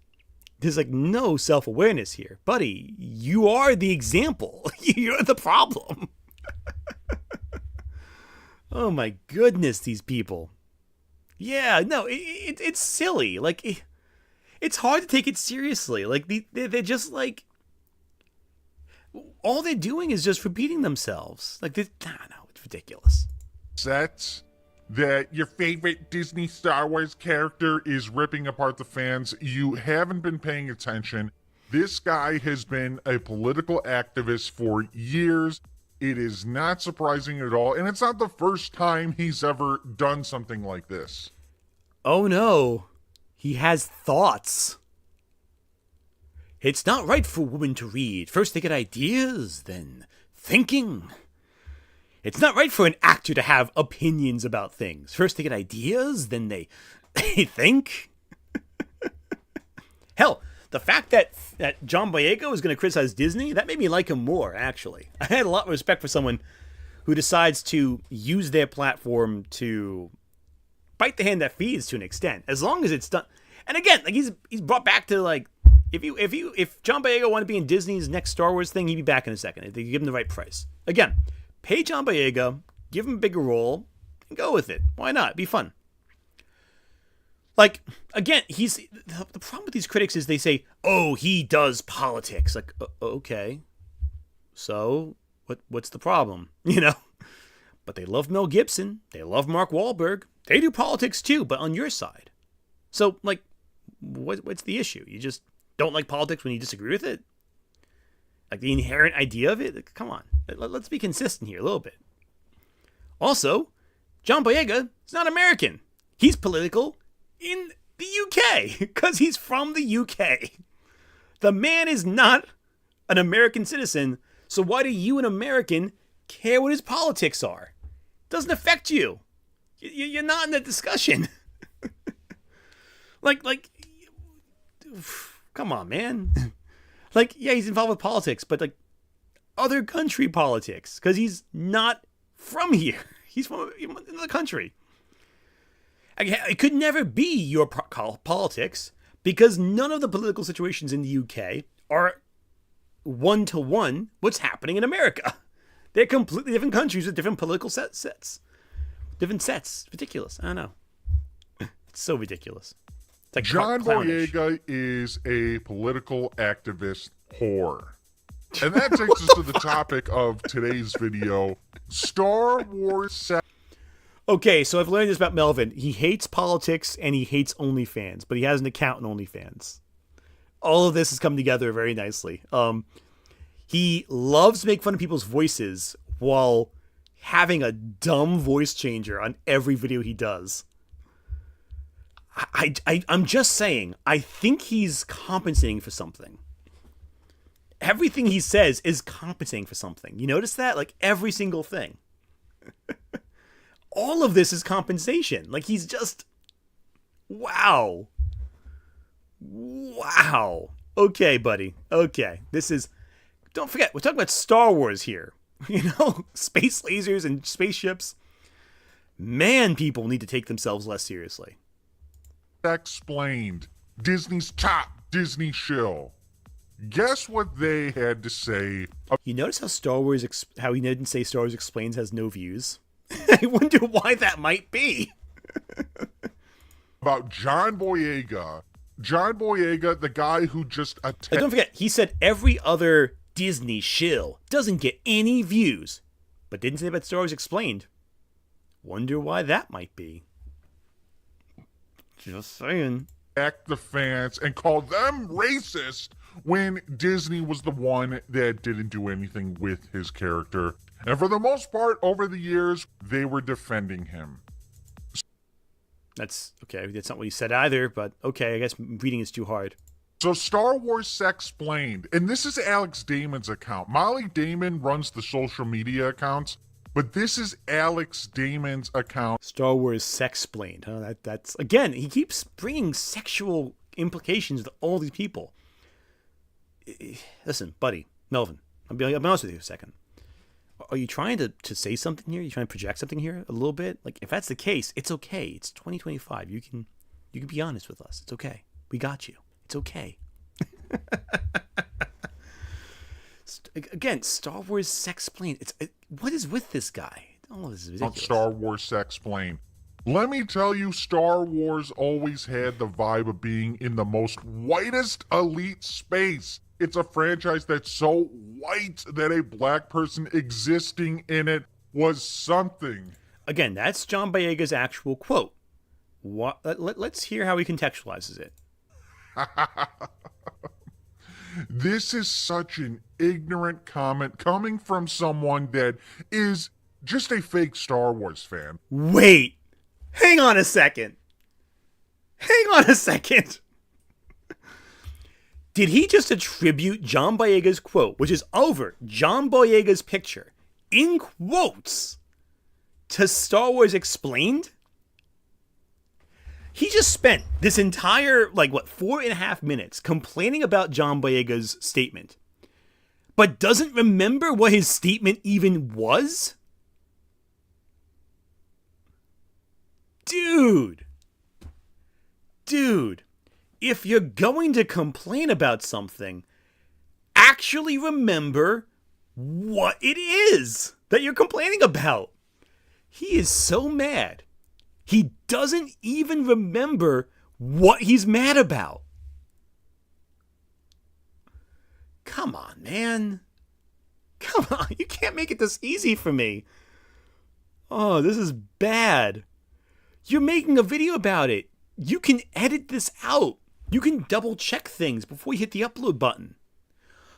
There's no self-awareness here. Buddy, you are the example. You're the problem. Oh my goodness, these people. Yeah, no, it's silly. It's hard to take it seriously. They're just all they're doing is just repeating themselves. No, it's ridiculous. Sets that your favorite Disney Star Wars character is ripping apart the fans. You haven't been paying attention. This guy has been a political activist for years. It is not surprising at all. And it's not the first time he's ever done something like this. Oh no. He has thoughts. It's not right for women to read. First they get ideas, then thinking. It's not right for an actor to have opinions about things. First they get ideas, then they think. Hell, the fact that John Boyega was going to criticize Disney, that made me like him more, actually. I had a lot of respect for someone who decides to use their platform to bite the hand that feeds to an extent, as long as it's done. And again, he's brought back to if John Boyega wanted to be in Disney's next Star Wars thing, he'd be back in a second if they give him the right price. Again, pay John Boyega, give him a bigger role, and go with it. Why not? It'd be fun. Again, the problem with these critics is they say, "Oh, he does politics." Okay, so what's the problem? You know. But they love Mel Gibson. They love Mark Wahlberg. They do politics too, but on your side. So what's the issue? You just don't like politics when you disagree with it? The inherent idea of it? Come on. Let's be consistent here a little bit. Also, John Boyega is not American. He's political in the UK because he's from the UK. The man is not an American citizen, so why do you, an American, care what his politics are? It doesn't affect you. You're not in the discussion. like, come on, man. Like, yeah, he's involved with politics, but like other country politics, because he's not from here. He's from another country. It could never be your politics because none of the political situations in the UK are one-to-one what's happening in America. They're completely different countries with different political sets. Different sets. Ridiculous. I don't know. It's so ridiculous. It's like John clownish. Boyega is a political activist whore. And that takes us to the topic of today's video, Star Wars. Okay, so I've learned this about Melvin. He hates politics and he hates OnlyFans, but he has an account in OnlyFans. All of this has come together very nicely. He loves to make fun of people's voices while having a dumb voice changer on every video he does. I'm just saying, I think he's compensating for something. Everything he says is compensating for something. You notice that? Like, every single thing. All of this is compensation. Like, he's just... Wow. Wow. Okay, buddy. Okay. This is... Don't forget, we're talking about Star Wars here. You know? Space lasers and spaceships. Man, people need to take themselves less seriously. Explained. Disney's top Disney shill. Guess what they had to say? You notice how how he didn't say Star Wars Explains has no views? I wonder why that might be. About John Boyega. John Boyega, the guy who just attended. Don't forget, he said every other Disney shill doesn't get any views, but didn't say about Star Wars Explained. Wonder why that might be. Just saying. Act the fans and call them racist when Disney was the one that didn't do anything with his character. And for the most part, over the years, they were defending him. That's okay. That's not what he said either, but okay, I guess reading is too hard. So Star Wars Sexplained, and this is Alex Damon's account. Molly Damon runs the social media accounts, but this is Alex Damon's account. Star Wars Sexplained, huh? That's again, he keeps bringing sexual implications to all these people. Listen, buddy, Melvin, I'll be honest with you a second. Are you trying to say something here? Are you trying to project something here a little bit? Like, if that's the case, it's okay. It's 2025. You can be honest with us. It's okay. We got you. It's okay. Again, Star Wars Sexplained. What is with this guy? Oh, this is ridiculous. Star Wars Sexplained. Let me tell you, Star Wars always had the vibe of being in the most whitest elite space. It's a franchise that's so white that a black person existing in it was something. Again, that's John Boyega's actual quote. Let's hear how he contextualizes it. This is such an ignorant comment coming from someone that is just a fake Star Wars fan. Wait, hang on a second. Did he just attribute John Boyega's quote, which is over John Boyega's picture, in quotes, to Star Wars Explained? He just spent this entire, 4.5 minutes complaining about John Boyega's statement, but doesn't remember what his statement even was? Dude, if you're going to complain about something, actually remember what it is that you're complaining about. He is so mad. He doesn't even remember what he's mad about. Come on, man. Come on. You can't make it this easy for me. Oh, this is bad. You're making a video about it. You can edit this out. You can double check things before you hit the upload button.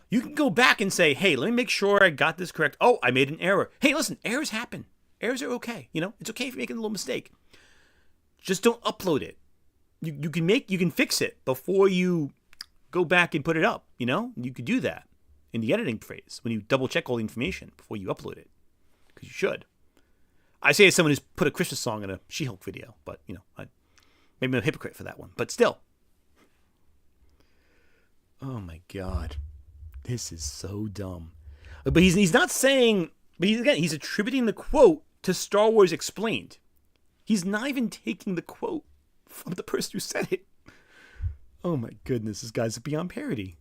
You can go back and say, hey, let me make sure I got this correct. Oh, I made an error. Hey, listen, errors happen. Errors are okay. It's okay if you're making a little mistake. Just don't upload it. You can fix it before you go back and put it up. You could do that in the editing phase when you double check all the information before you upload it, because you should. I say as someone who's put a Christmas song in a She-Hulk video, but maybe I'm a hypocrite for that one. But still, oh my God, this is so dumb. But he's not saying. But he's attributing the quote to Star Wars Explained. He's not even taking the quote from the person who said it. Oh my goodness, this guy's beyond parody.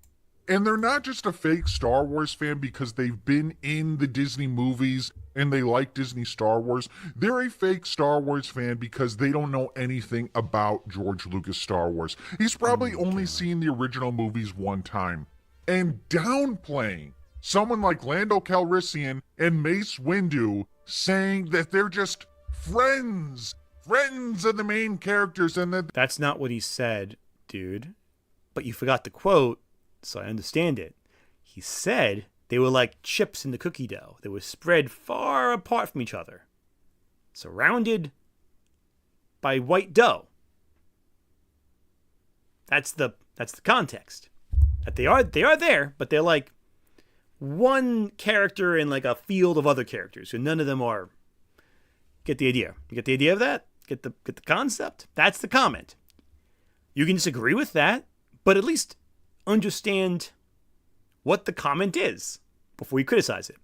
And they're not just a fake Star Wars fan because they've been in the Disney movies and they like Disney Star Wars. They're a fake Star Wars fan because they don't know anything about George Lucas Star Wars. He's probably only seen the original movies one time. And downplaying someone like Lando Calrissian and Mace Windu, saying that they're just friends of the main characters, and that... That's not what he said, dude. But you forgot the quote, so I understand it. He said they were like chips in the cookie dough. They were spread far apart from each other, surrounded by white dough. That's the context. That they are there, but they're like one character in like a field of other characters, and none of them are. Get the idea? You get the idea of that? Get the concept? That's the comment. You can disagree with that, but at least understand what the comment is before you criticize it.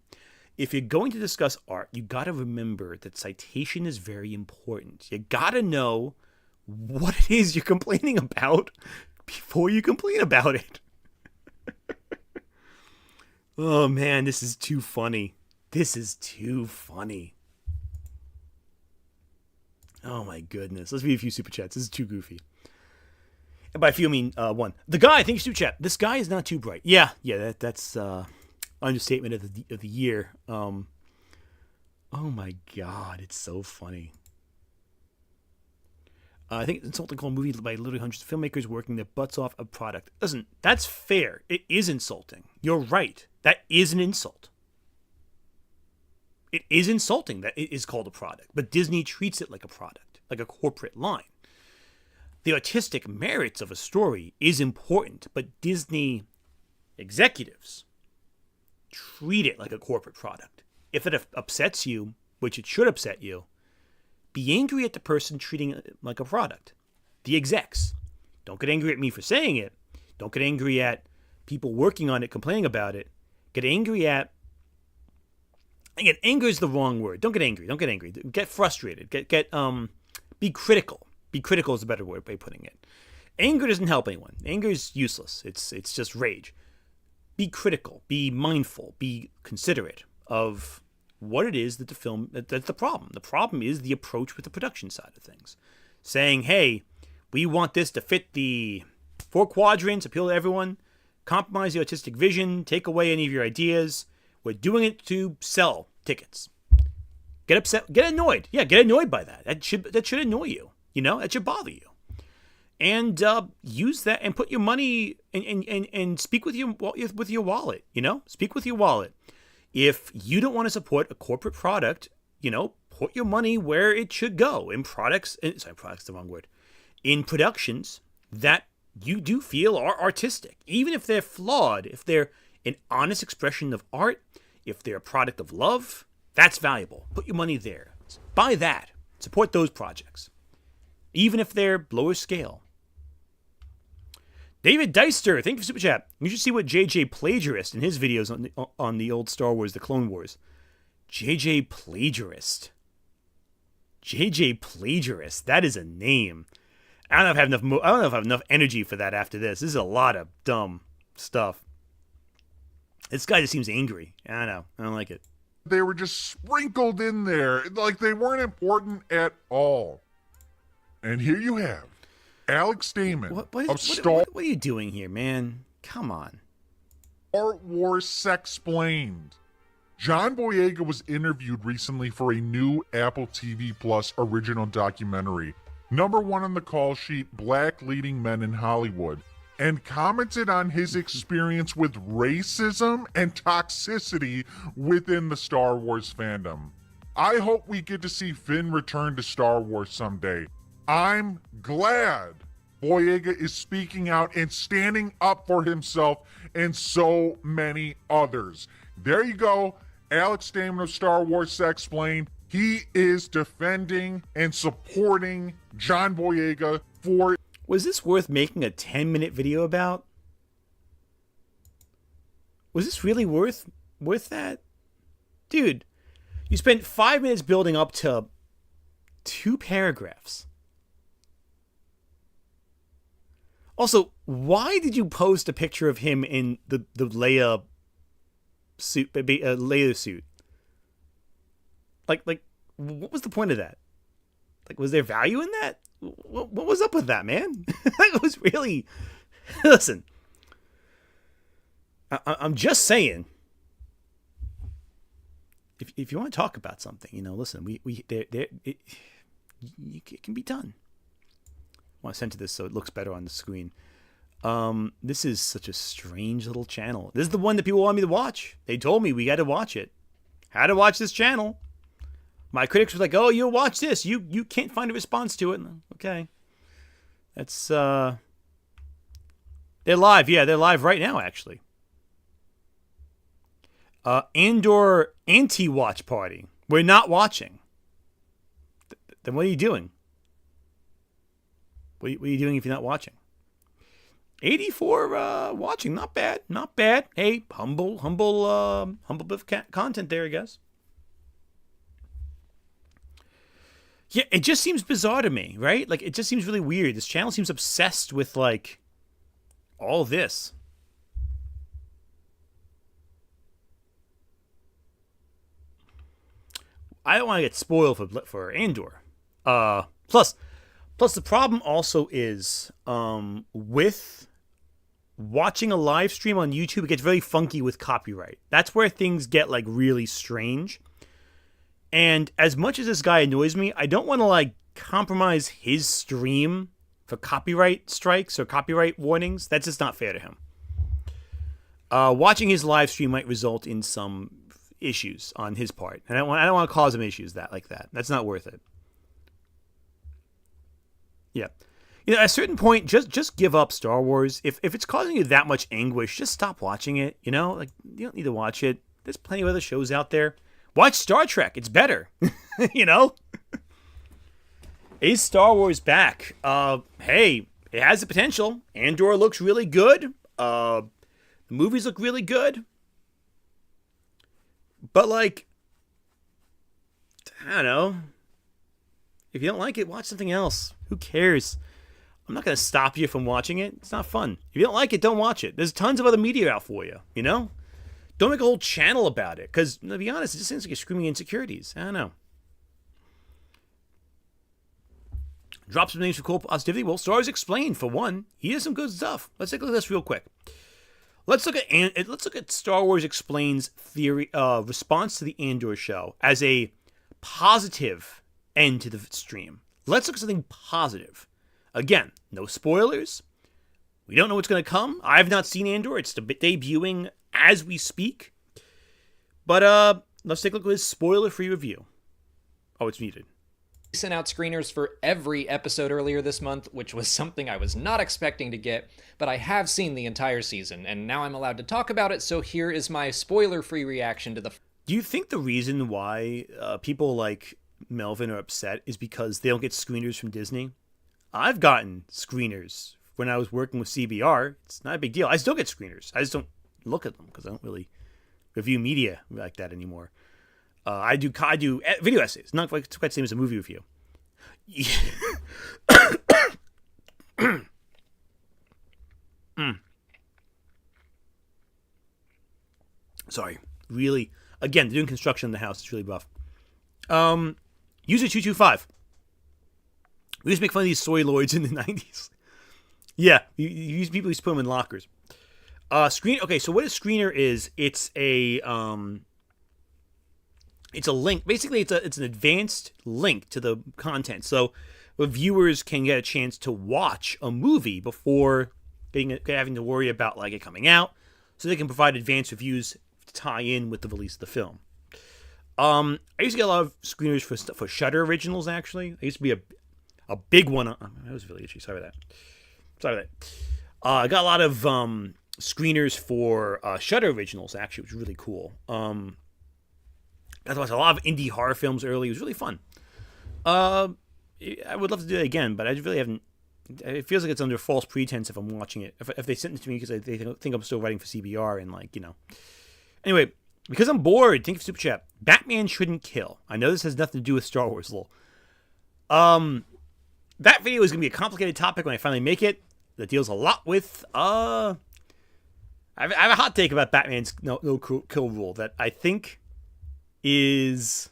If you're going to discuss art, you got to remember that citation is very important. You got to know what it is you're complaining about before you complain about it. Oh man, this is too funny. This is too funny. Oh my goodness. Let's read a few super chats. This is too goofy. And by a few, I mean one. The guy, thanks super chat. This guy is not too bright. Yeah, that's understatement of the year. Oh my God, it's so funny. I think it's insulting to call a movie by literally hundreds of filmmakers working their butts off a product. Listen, that's fair. It is insulting. You're right. That is an insult. It is insulting that it is called a product, but Disney treats it like a product, like a corporate line. The artistic merits of a story is important, but Disney executives treat it like a corporate product. If it upsets you, which it should upset you, be angry at the person treating it like a product. The execs. Don't get angry at me for saying it. Don't get angry at people working on it, complaining about it. Get angry at... Again, anger is the wrong word. Don't get angry. Don't get angry. Get frustrated. Be critical. Be critical is a better way of putting it. Anger doesn't help anyone. Anger is useless. It's just rage. Be critical. Be mindful. Be considerate of what it is that the film... That's the problem. The problem is the approach with the production side of things. Saying, hey, we want this to fit the 4 quadrants, appeal to everyone, compromise the artistic vision, take away any of your ideas. We're doing it to sell tickets. Get upset, get annoyed. Yeah, get annoyed by that. That should annoy you. That should bother you. And use that and put your money and speak with your wallet. Speak with your wallet. If you don't want to support a corporate product, put your money where it should go in products. Products the wrong word. In productions that you do feel are artistic, even if they're flawed, if they're an honest expression of art, if they're a product of love, that's valuable. Put your money there. Buy that. Support those projects, even if they're lower scale. David Deister, thank you for Super Chat. You should see what JJ Plagiarist in his videos on the old Star Wars, The Clone Wars. JJ Plagiarist. JJ Plagiarist. That is a name. I don't know if I have enough energy for that after this. This is a lot of dumb stuff. This guy just seems angry. I know. I don't like it. They were just sprinkled in there. Like they weren't important at all. And here you have Alex Damon what are you doing here, man? Come on. Star Wars Sexplained. John Boyega was interviewed recently for a new Apple TV Plus original documentary, #1 on the call sheet, Black Leading Men in Hollywood, and commented on his experience with racism and toxicity within the Star Wars fandom. I hope we get to see Finn return to Star Wars someday. I'm glad Boyega is speaking out and standing up for himself and so many others. There you go. Alex Damon of Star Wars Explained. He is defending and supporting John Boyega for... Was this worth making a 10-minute video about? Was this really worth that? Dude, you spent 5 minutes building up to 2 paragraphs. Also, why did you post a picture of him in the Leia suit, Leia suit? Like, what was the point of that? Like, was there value in that? What was up with that, man? It was really... Listen, I'm just saying. If you want to talk about something, listen, it can be done. I want to center this so it looks better on the screen. This is such a strange little channel. This is the one that people want me to watch. They told me we got to watch it. How to watch this channel. My critics were like, "Oh, you'll watch this. You can't find a response to it." Okay, that's they're live. Yeah, they're live right now, actually. Andor anti-watch party. We're not watching. Then what are you doing? What are you doing if you're not watching? 84 watching, not bad, not bad. Hey, humble bit of content there, I guess. Yeah, it just seems bizarre to me, right? Like, it just seems really weird. This channel seems obsessed with, like, all this. I don't want to get spoiled for Andor. Plus, the problem also is with watching a live stream on YouTube, it gets very funky with copyright. That's where things get, like, really strange. And as much as this guy annoys me, I don't want to, like, compromise his stream for copyright strikes or copyright warnings. That's just not fair to him. Watching his live stream might result in some issues on his part. And I don't want to cause him issues like that. That's not worth it. Yeah. At a certain point, just give up Star Wars. If it's causing you that much anguish, just stop watching it. Like, you don't need to watch it. There's plenty of other shows out there. Watch Star Trek. It's better. Is Star Wars back? Hey, it has the potential. Andor looks really good. The movies look really good. But, like, I don't know. If you don't like it, watch something else. Who cares? I'm not going to stop you from watching it. It's not fun. If you don't like it, don't watch it. There's tons of other media out for you, Don't make a whole channel about it. Because, to be honest, it just seems like you're screaming insecurities. I don't know. Drop some names for cool positivity. Well, Star Wars Explained, for one. He has some good stuff. Let's take a look at this real quick. Let's look at Star Wars Explained's theory response to the Andor show as a positive end to the stream. Let's look at something positive. Again, no spoilers. We don't know what's going to come. I have not seen Andor. It's debuting as we speak. But let's take a look at his spoiler-free review. Oh, it's muted. We sent out screeners for every episode earlier this month, which was something I was not expecting to get, but I have seen the entire season, and now I'm allowed to talk about it, so here is my spoiler-free reaction to the... Do you think the reason why people like Melvin are upset is because they don't get screeners from Disney? I've gotten screeners when I was working with CBR. It's not a big deal. I still get screeners. I just don't look at them because I don't really review media like that anymore. I do video essays, not quite the same as a movie review. Sorry, really. Again, they're doing construction in the house. It's really rough. User 225. We used to make fun of these soy lords in the 90s. Yeah, people used to put them in lockers. Okay, so what a screener is? It's a link. Basically, it's an advanced link to the content, so viewers can get a chance to watch a movie before having to worry about like it coming out. So they can provide advanced reviews to tie in with the release of the film. I used to get a lot of screeners for Shudder originals. Actually, I used to be a big one. That was really itchy. Sorry about that. I got a lot of screeners for Shudder originals. Actually, it was really cool. I watched a lot of indie horror films early. It was really fun. I would love to do it again, but I really haven't. It feels like it's under false pretense if I'm watching it. If they send it to me because they think I'm still writing for CBR and Anyway, because I'm bored, think of Super Chat. Batman shouldn't kill. I know this has nothing to do with Star Wars, lol. That video is gonna be a complicated topic when I finally make it. That deals a lot with I have a hot take about Batman's no kill rule that I think is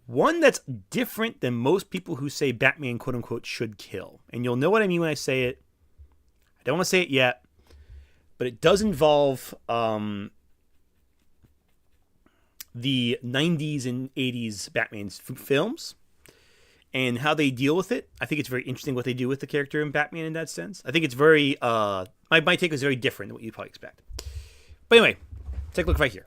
one that's different than most people who say Batman quote unquote should kill. And you'll know what I mean when I say it. I don't want to say it yet, but it does involve the 90s and 80s Batman's films and how they deal with it. I think it's very interesting what they do with the character in Batman in that sense. I think it's very my take is very different than what you'd probably expect. But anyway, take a look right here.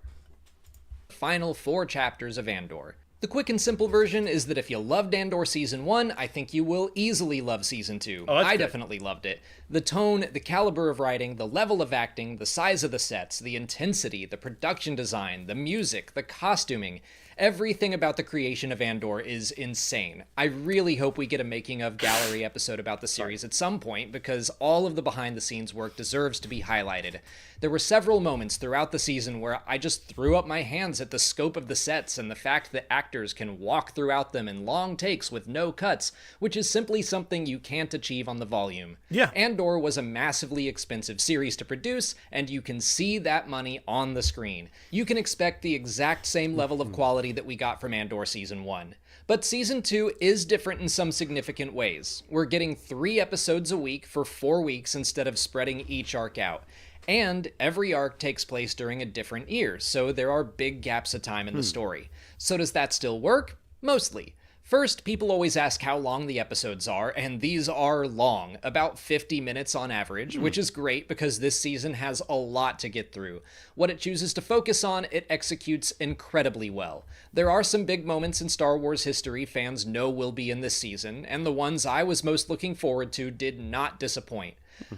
Final 4 chapters of Andor. The quick and simple version is that if you loved Andor Season 1, I think you will easily love Season 2. I definitely loved it. The tone, the caliber of writing, the level of acting, the size of the sets, the intensity, the production design, the music, the costuming, everything about the creation of Andor is insane. I really hope we get a making of gallery episode about the series at some point, because all of the behind the scenes work deserves to be highlighted. There were several moments throughout the season where I just threw up my hands at the scope of the sets and the fact that actors can walk throughout them in long takes with no cuts, which is simply something you can't achieve on the volume. Yeah. Andor was a massively expensive series to produce, and you can see that money on the screen. You can expect the exact same level of quality that we got from Andor Season 1. But Season 2 is different in some significant ways. We're getting 3 episodes a week for 4 weeks instead of spreading each arc out. And every arc takes place during a different year, so there are big gaps of time in the story. So does that still work? Mostly. First, people always ask how long the episodes are, and these are long, about 50 minutes on average, which is great because this season has a lot to get through. What it chooses to focus on, it executes incredibly well. There are some big moments in Star Wars history fans know will be in this season, and the ones I was most looking forward to did not disappoint.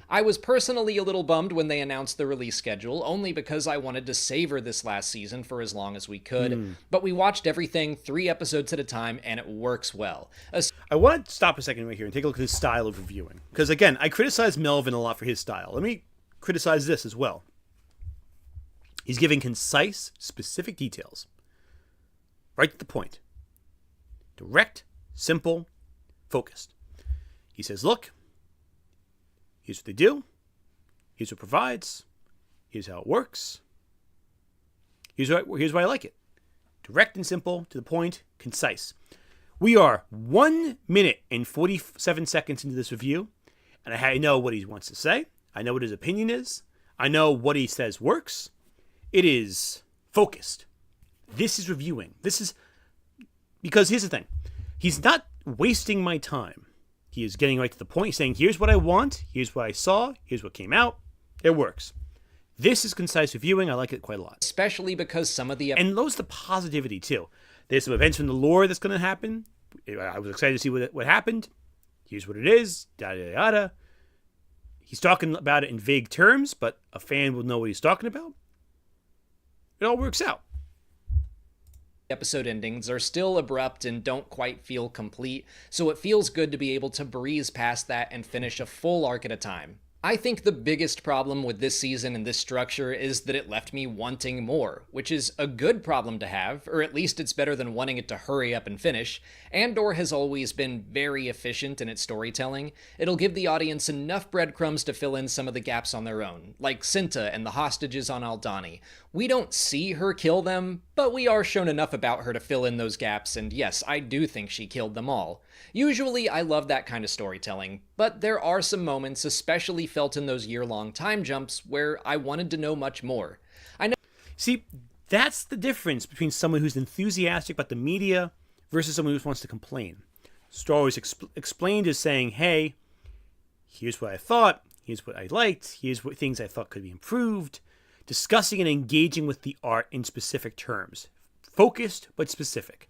I was personally a little bummed when they announced the release schedule, only because I wanted to savor this last season for as long as we could, but we watched everything 3 episodes at a time, and it works well. I want to stop a second right here and take a look at his style of reviewing. Because again, I criticize Melvin a lot for his style. Let me criticize this as well. He's giving concise, specific details. Right to the point. Direct, simple, focused. He says, look, here's what they do. Here's what it provides. Here's how it works. Here's why I like it. Direct and simple, to the point, concise. We are 1 minute and 47 seconds into this review, and I know what he wants to say. I know what his opinion is. I know what he says works. It is focused. This is reviewing. This is... Because here's the thing. He's not wasting my time. He is getting right to the point. He's saying, here's what I want. Here's what I saw. Here's what came out. It works. This is concise reviewing. I like it quite a lot. Especially because some of the... And those the positivity, too. There's some events from the lore that's going to happen. I was excited to see what happened. Here's what it is. Yada, yada, yada. He's talking about it in vague terms, but a fan will know what he's talking about. It all works out. Episode endings are still abrupt and don't quite feel complete, so it feels good to be able to breeze past that and finish a full arc at a time. I think the biggest problem with this season and this structure is that it left me wanting more, which is a good problem to have, or at least it's better than wanting it to hurry up and finish. Andor has always been very efficient in its storytelling. It'll give the audience enough breadcrumbs to fill in some of the gaps on their own, like Cinta and the hostages on Aldhani. We don't see her kill them, but we are shown enough about her to fill in those gaps, and yes, I do think she killed them all. Usually, I love that kind of storytelling, but there are some moments, especially felt in those year-long time jumps, where I wanted to know much more. See, that's the difference between someone who's enthusiastic about the media versus someone who wants to complain. Star Wars explained as saying, hey, here's what I thought, here's what I liked, here's what things I thought could be improved, discussing and engaging with the art in specific terms. focused but specific.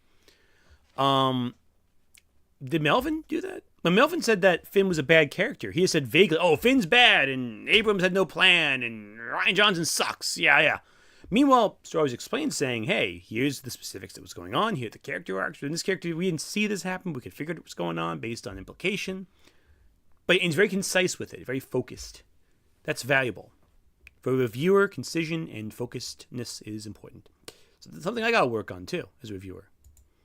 Did Melvin do that? When Melvin said that Finn was a bad character, he said vaguely, "Oh, Finn's bad, and Abrams had no plan, and Ryan Johnson sucks." Yeah. Meanwhile, Star Wars explained, saying, "Hey, here's the specifics that was going on. Here are the character arcs. In this character, we didn't see this happen. We could figure out what was going on based on implication." But he's very concise with it, very focused. That's valuable. For a reviewer, concision and focusedness is important. So that's something I got to work on, too, as a reviewer.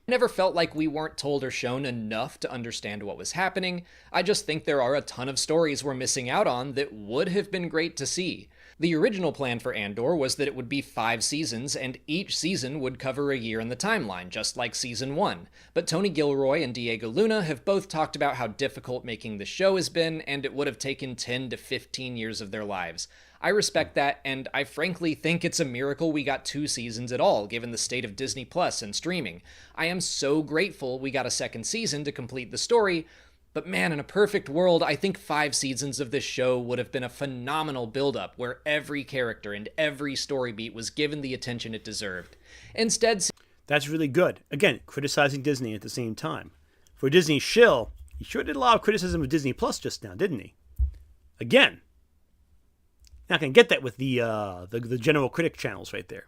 I never felt like we weren't told or shown enough to understand what was happening. I just think there are a ton of stories we're missing out on that would have been great to see. The original plan for Andor was that it would be 5 seasons, and each season would cover a year in the timeline, just like Season 1. But Tony Gilroy and Diego Luna have both talked about how difficult making the show has been, and it would have taken 10 to 15 years of their lives. I respect that, and I frankly think it's a miracle we got 2 seasons at all, given the state of Disney Plus and streaming. I am so grateful we got a second season to complete the story, but man, in a perfect world, I think 5 seasons of this show would have been a phenomenal build-up where every character and every story beat was given the attention it deserved. Instead... That's really good. Again, criticizing Disney at the same time. For Disney shill, he sure did a lot of criticism of Disney Plus just now, didn't he? Again. Not going to get that with the general critic channels right there.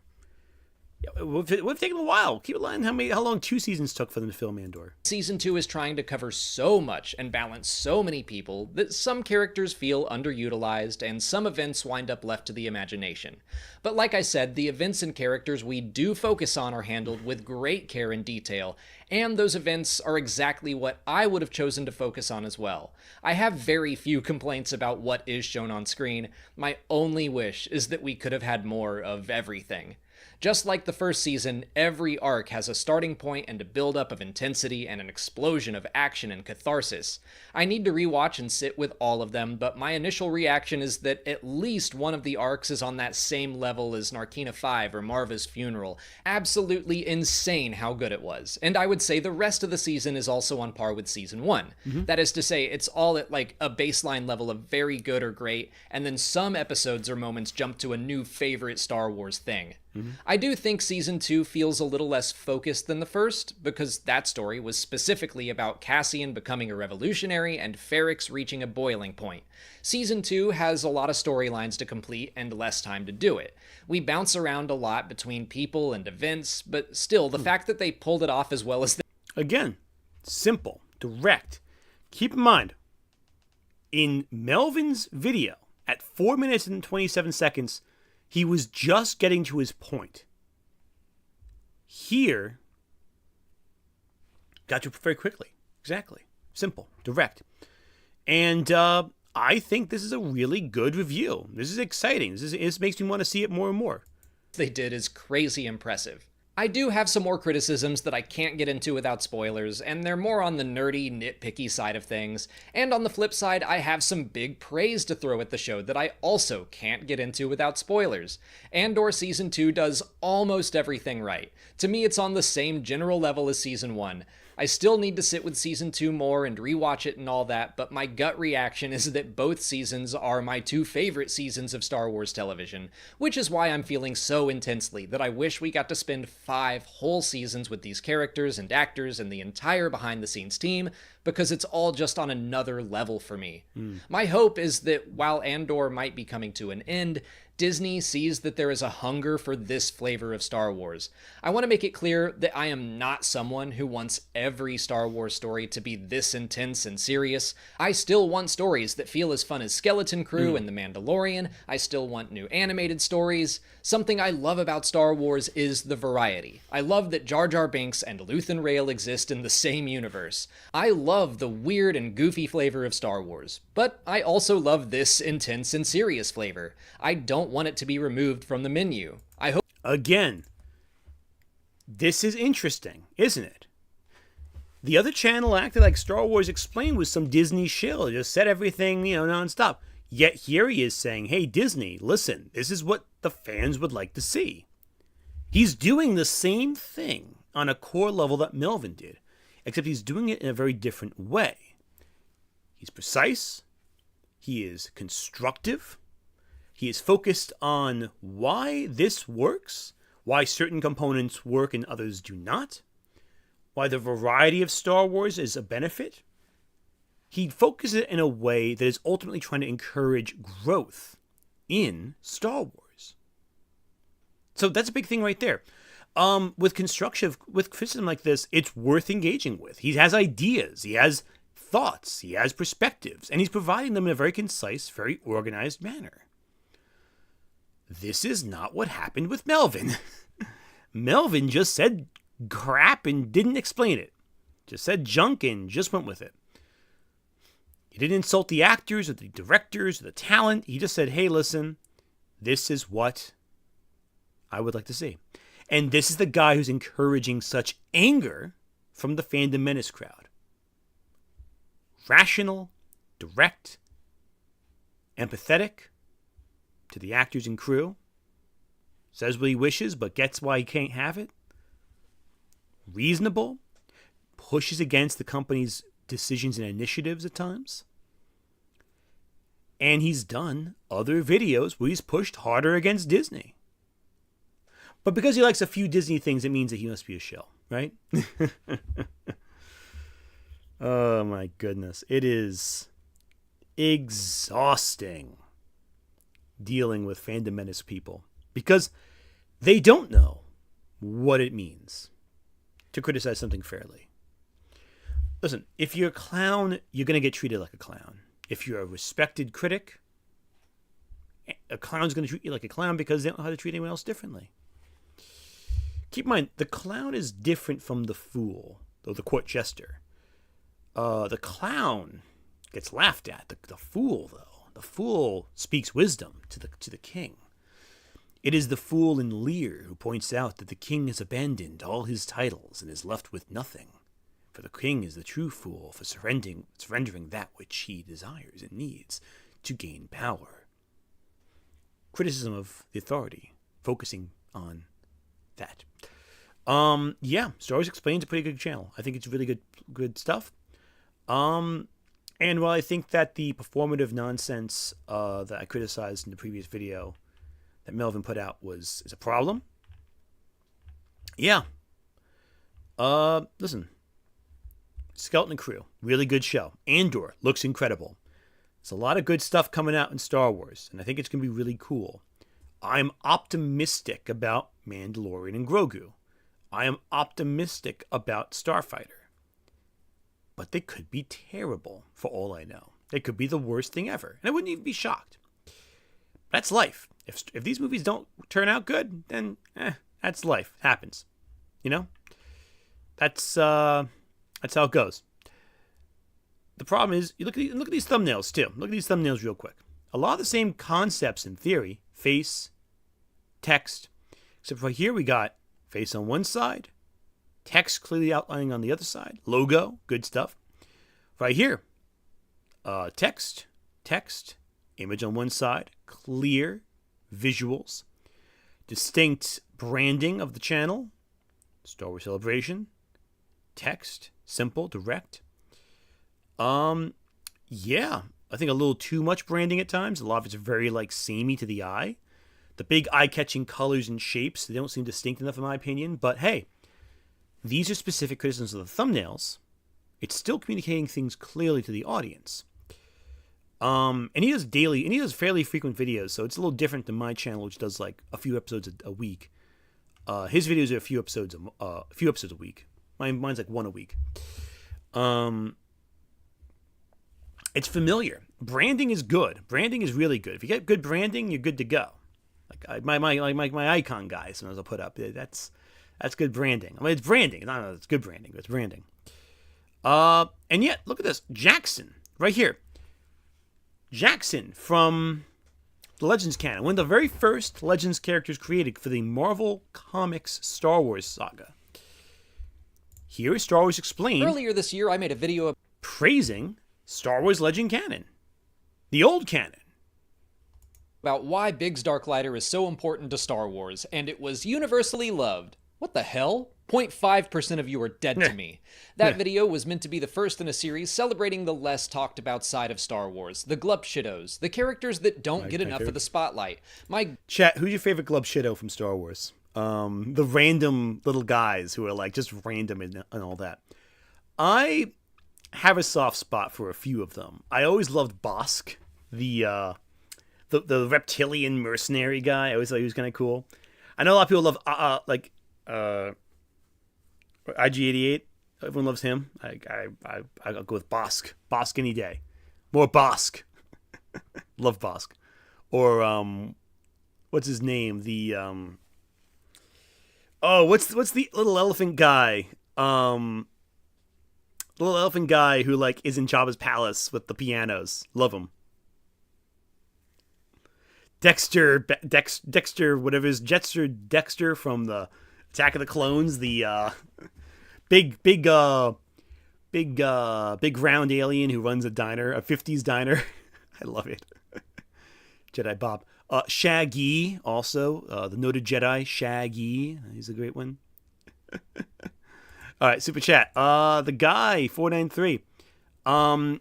Yeah, it would have taken a while. Keep in mind how long 2 seasons took for them to film Andor. Season 2 is trying to cover so much and balance so many people that some characters feel underutilized and some events wind up left to the imagination. But like I said, the events and characters we do focus on are handled with great care and detail, and those events are exactly what I would have chosen to focus on as well. I have very few complaints about what is shown on screen. My only wish is that we could have had more of everything. Just like the first season, every arc has a starting point and a buildup of intensity and an explosion of action and catharsis. I need to rewatch and sit with all of them, but my initial reaction is that at least one of the arcs is on that same level as Narkina 5 or Marva's Funeral. Absolutely insane how good it was. And I would say the rest of the season is also on par with Season 1. That is to say, it's all at like a baseline level of very good or great, and then some episodes or moments jump to a new favorite Star Wars thing. I do think Season 2 feels a little less focused than the first, because that story was specifically about Cassian becoming a revolutionary and Ferrix reaching a boiling point. Season 2 has a lot of storylines to complete and less time to do it. We bounce around a lot between people and events, but still, the fact that they pulled it off as well as they... Again, simple, direct. Keep in mind, in Melvin's video, at 4 minutes and 27 seconds, he was just getting to his point. Here, got to it very quickly. Exactly. Simple. Direct. And I think this is a really good review. This is exciting. This makes me want to see it more and more. They did is crazy impressive. I do have some more criticisms that I can't get into without spoilers, and they're more on the nerdy, nitpicky side of things. And on the flip side, I have some big praise to throw at the show that I also can't get into without spoilers. Andor Season 2 does almost everything right. To me, it's on the same general level as Season 1. I still need to sit with Season 2 more and rewatch it and all that, but my gut reaction is that both seasons are my 2 favorite seasons of Star Wars television, which is why I'm feeling so intensely that I wish we got to spend 5 whole seasons with these characters and actors and the entire behind-the-scenes team, because it's all just on another level for me. My hope is that while Andor might be coming to an end, Disney sees that there is a hunger for this flavor of Star Wars. I want to make it clear that I am not someone who wants every Star Wars story to be this intense and serious. I still want stories that feel as fun as Skeleton Crew and The Mandalorian. I still want new animated stories. Something I love about Star Wars is the variety. I love that Jar Jar Binks and Luthen Rael exist in the same universe. I love the weird and goofy flavor of Star Wars, but I also love this intense and serious flavor. I don't want it to be removed from the menu. I hope... Again, this is interesting, isn't it? The other channel acted like Star Wars Explained was some Disney shill. It just said everything, nonstop. Yet here he is saying, hey, Disney, listen, this is what the fans would like to see. He's doing the same thing on a core level that Melvin did, except he's doing it in a very different way. He's precise. He is constructive. He is focused on why this works, why certain components work and others do not, why the variety of Star Wars is a benefit. He focuses it in a way that is ultimately trying to encourage growth in Star Wars. So that's a big thing right there. With criticism like this, it's worth engaging with. He has ideas, he has thoughts, he has perspectives, and he's providing them in a very concise, very organized manner. This is not what happened with Melvin. Melvin just said crap and didn't explain it. Just said junk and just went with it. He didn't insult the actors or the directors or the talent. He just said, hey, listen, this is what I would like to see. And this is the guy who's encouraging such anger from the Fandom Menace crowd. Rational, direct, empathetic to the actors and crew. Says what he wishes but gets why he can't have it. Reasonable. Pushes against the company's decisions and initiatives at times. And he's done other videos where he's pushed harder against Disney. But because he likes a few Disney things, it means that he must be a shill, right? Oh my goodness. It is exhausting dealing with Fandom Menace people because they don't know what it means to criticize something fairly. Listen, if you're a clown, you're going to get treated like a clown. If you're a respected critic, a clown's going to treat you like a clown because they don't know how to treat anyone else differently. Keep in mind, the clown is different from the fool, or the court jester. The clown gets laughed at. The fool, though, the fool speaks wisdom to the king. It is the fool in Lear who points out that the king has abandoned all his titles and is left with nothing. For the king is the true fool for surrendering that which he desires and needs to gain power. Criticism of the authority, focusing on that. Yeah, Star Wars Explained is a pretty good channel. I think it's really good stuff. And while I think that the performative nonsense that I criticized in the previous video that Melvin put out is a problem. Yeah. Listen. Skeleton Crew, really good show. Andor looks incredible. There's a lot of good stuff coming out in Star Wars, and I think it's going to be really cool. I'm optimistic about Mandalorian and Grogu. I am optimistic about Starfighter. But they could be terrible, for all I know. They could be the worst thing ever, and I wouldn't even be shocked. That's life. If these movies don't turn out good, then that's life. It happens. You know? That's how it goes. The problem is, you look at these thumbnails too. Look at these thumbnails real quick. A lot of the same concepts in theory. Face, text. Except for here we got face on one side, text clearly outlining on the other side, logo, good stuff. Right here, text, image on one side, clear visuals, distinct branding of the channel, Star Wars Celebration, text, simple, direct. Yeah, I think a little too much branding at times. A lot of it's very samey to the eye. The big eye-catching colors and shapes, they don't seem distinct enough in my opinion. But hey, these are specific criticisms of the thumbnails. It's still communicating things clearly to the audience. And he does fairly frequent videos, so it's a little different than my channel, which does a few episodes a week. His videos are a few episodes a week. Mine's one a week. It's familiar. Branding is good. Branding is really good. If you get good branding, you're good to go. My icon guys, sometimes I'll put up. That's good branding. I mean, it's branding. It's good branding, but it's branding. And yet, look at this. Jackson, right here. Jackson from the Legends canon. One of the very first Legends characters created for the Marvel Comics Star Wars saga. Here is Star Wars Explained. Earlier this year, I made a video praising Star Wars Legend canon. The old canon. About why Biggs Darklighter is so important to Star Wars, and it was universally loved. What the hell? 0.5% of you are dead to me. That video was meant to be the first in a series celebrating the less talked about side of Star Wars, the Glubshidos, the characters that don't get enough of the spotlight. Chat, who's your favorite Glubshido from Star Wars? The random little guys who are like just random and all that. I have a soft spot for a few of them. I always loved Bosk, the reptilian mercenary guy. I always thought he was kind of cool. I know a lot of people love IG-88. Everyone loves him. I'll go with Bosk. Bosk any day. More Bosk. Love Bosk. Or what's his name? The what's the little elephant guy? Little elephant guy who like is in Jabba's palace with the pianos. Love him. Dexter, whatever his Dexter from the Attack of the Clones, the big round alien who runs a diner, a 50s diner. I love it. Jedi Bob. Shaggy, also, the noted Jedi, Shaggy. He's a great one. All right, super chat. The guy, 493. Isla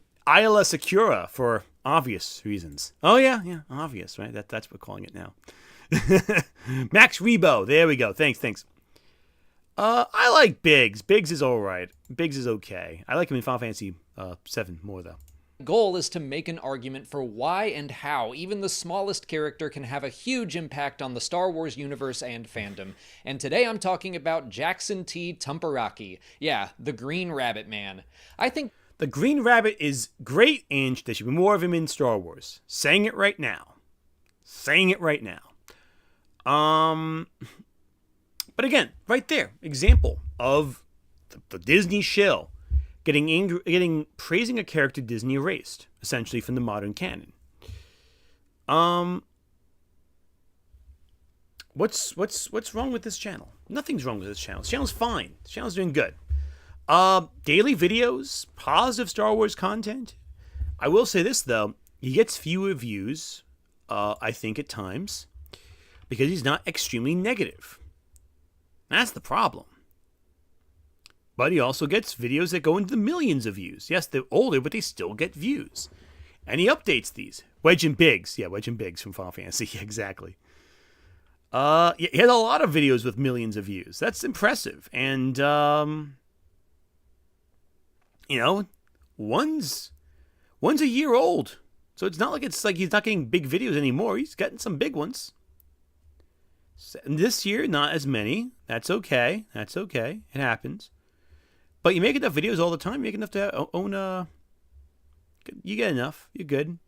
Secura for obvious reasons. Oh, yeah, obvious, right? That's what we're calling it now. Max Rebo, there we go. Thanks. I like Biggs. Biggs is all right. Biggs is okay. I like him in Final Fantasy 7 more, though. Goal is to make an argument for why and how even the smallest character can have a huge impact on the Star Wars universe and fandom. And today I'm talking about Jackson T. Tumparaki. Yeah, the Green Rabbit Man. I think the Green Rabbit is great, and there should be more of him in Star Wars. Saying it right now. But again, right there, example of the Disney shill praising a character Disney erased, essentially from the modern canon. What's wrong with this channel? Nothing's wrong with this channel. This channel's fine. This channel's doing good. Daily videos, positive Star Wars content. I will say this though, he gets fewer views, I think at times, because he's not extremely negative. That's the problem. But he also gets videos that go into the millions of views. Yes, they're older, but they still get views. And he updates these. Wedge and Biggs. Yeah, Wedge and Biggs from Final Fantasy. Yeah, exactly. He had a lot of videos with millions of views. That's impressive. And, one's a year old. So it's not like he's not getting big videos anymore. He's getting some big ones. And this year, not as many. That's okay. It happens. But you make enough videos all the time. You make enough to own you get enough. You're good.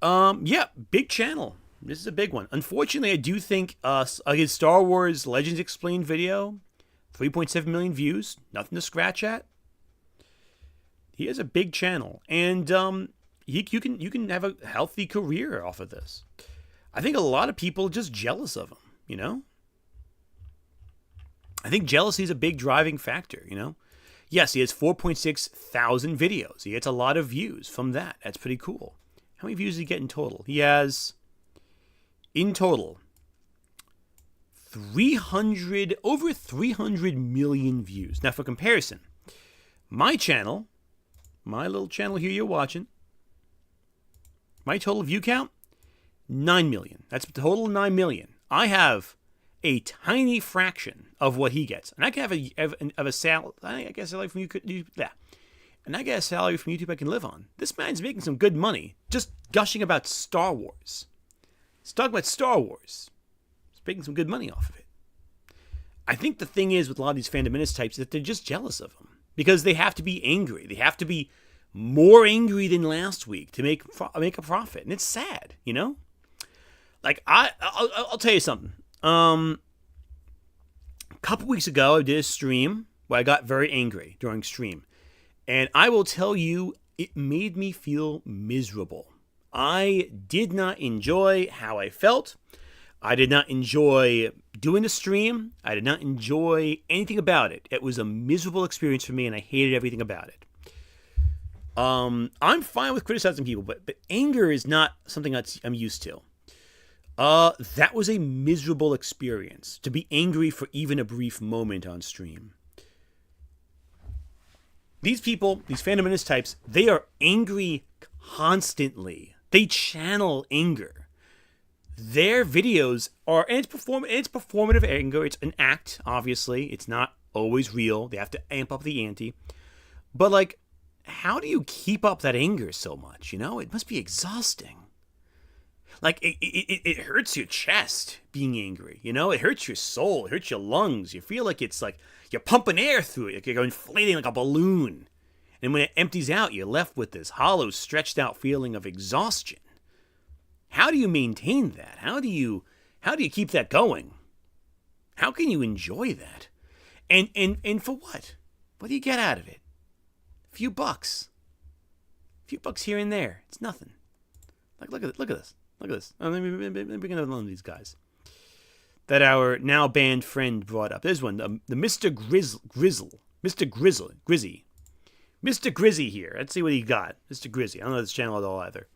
Yeah, big channel. This is a big one. Unfortunately, I do think his Star Wars Legends Explained video, 3.7 million views. Nothing to scratch at. He has a big channel. And you can have a healthy career off of this. I think a lot of people are just jealous of him, I think jealousy is a big driving factor, Yes, he has 4.6 thousand videos. He gets a lot of views from that. That's pretty cool. How many views does he get in total? He has, in total, over 300 million views. Now, for comparison, my channel, my little channel here you're watching, my total view count, 9 million. That's a total of 9 million. I have a tiny fraction of what he gets. And I can have a salary. I get a salary from YouTube. Yeah. And I get a salary from YouTube I can live on. This man's making some good money just gushing about Star Wars. He's talking about Star Wars. He's making some good money off of it. I think the thing is with a lot of these fandominist types that they're just jealous of him. Because they have to be angry. They have to be more angry than last week to make a profit. And it's sad, Like, I'll tell you something. A couple weeks ago, I did a stream where I got very angry during stream. And I will tell you, it made me feel miserable. I did not enjoy how I felt. I did not enjoy doing the stream. I did not enjoy anything about it. It was a miserable experience for me, and I hated everything about it. I'm fine with criticizing people, but anger is not something I'm used to. That was a miserable experience, to be angry for even a brief moment on stream. These people, these fandominist types, they are angry constantly. They channel anger. their videos are, and it's performative anger. It's an act, obviously. It's not always real. They have to amp up the ante. But, like, how do you keep up that anger so much, you know? It must be exhausting. Like, it hurts your chest being angry, you know? It hurts your soul. It hurts your lungs. You feel like it's like you're pumping air through it. Like you're inflating like a balloon. And when it empties out, you're left with this hollow, stretched out feeling of exhaustion. How do you maintain that? How do you keep that going? How can you enjoy that? And for what? What do you get out of it? A few bucks. A few bucks here and there. It's nothing. Like, look at this. Look at this. Let me bring another one of these guys that our now banned friend brought up. There's one. The Mr. Mr. Grizzy here. Let's see what he got. Mr. Grizzy. I don't know this channel at all either.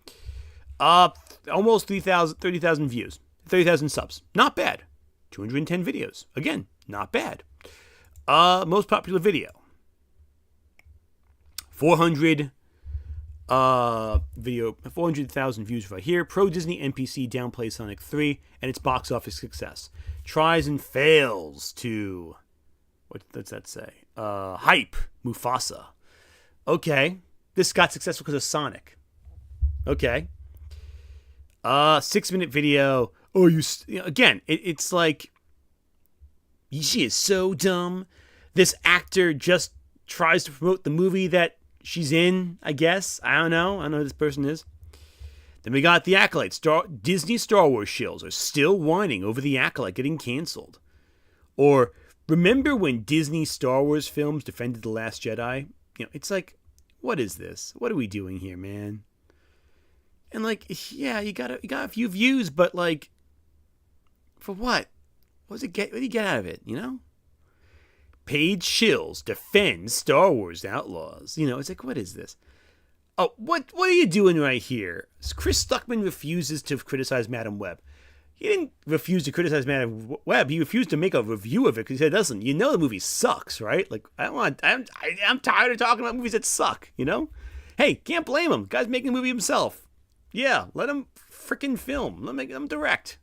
Almost 30,000 views. 30,000 subs. Not bad. 210 videos. Again, not bad. Most popular video. 400,000 views right here. Pro Disney NPC downplays Sonic 3 and its box office success. Tries and fails to, what does that say? Hype Mufasa. Okay. This got successful because of Sonic. Okay. 6-minute video. Oh, again, it's like, she is so dumb. This actor just tries to promote the movie that she's in, I guess. I don't know who this person is. Then we got The Acolyte. Disney Star Wars shills are still whining over The Acolyte getting canceled. Or, remember when Disney Star Wars films defended The Last Jedi? You know, it's like, what is this? What are we doing here, man? And like, yeah, you got a few views, but like, for what? What do you get out of it, you know? Paid shills defend Star Wars Outlaws. You know, it's like, what is this? Oh, what are you doing right here? Chris Stuckman refuses to criticize Madam Web. He didn't refuse to criticize Madam Web. He refused to make a review of it because he said, listen, you know the movie sucks, right? Like, I'm tired of talking about movies that suck, you know? Hey, can't blame him. Guy's making a movie himself. Yeah, let him freaking film. Let him direct.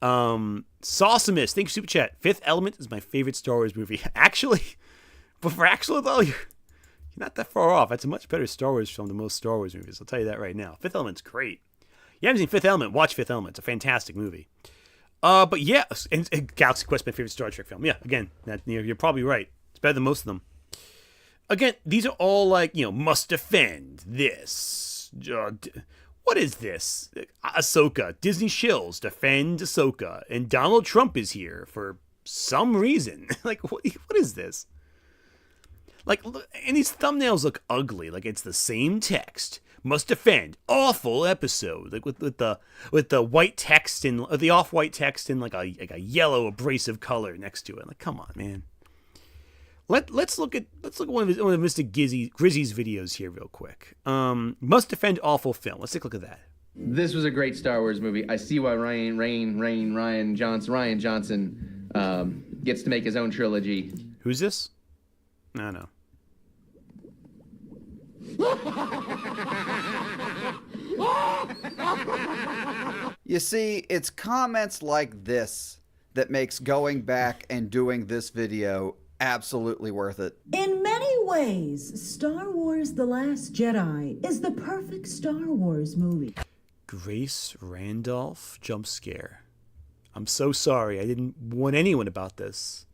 Saucimus, thanks Super Chat. Fifth Element is my favorite Star Wars movie. Actually, but for actual though, you're not that far off. That's a much better Star Wars film than most Star Wars movies. I'll tell you that right now. Fifth Element's great. You haven't seen Fifth Element? Watch Fifth Element. It's a fantastic movie. But yeah, and Galaxy Quest, my favorite Star Trek film. Yeah, again, you're probably right. It's better than most of them. Again, these are all like, you know, must defend this. What is this? Ahsoka. Disney shills defend Ahsoka. And Donald Trump is here for some reason. Like, what is this? Like, look, and these thumbnails look ugly. Like, it's the same text. Must defend. Awful episode. Like, with the white text and the off-white text in like a yellow abrasive color next to it. Like, come on, man. Let's look at one of Mr. Grizzy's videos here real quick. Must defend awful film. Let's take a look at that. This was a great Star Wars movie. I see why Ryan Johnson gets to make his own trilogy. Who's this? I don't know. You see, it's comments like this that makes going back and doing this video absolutely worth it. In many ways, Star Wars The Last Jedi is the perfect Star Wars movie. Grace Randolph jump scare. I'm so sorry. I didn't warn anyone about this.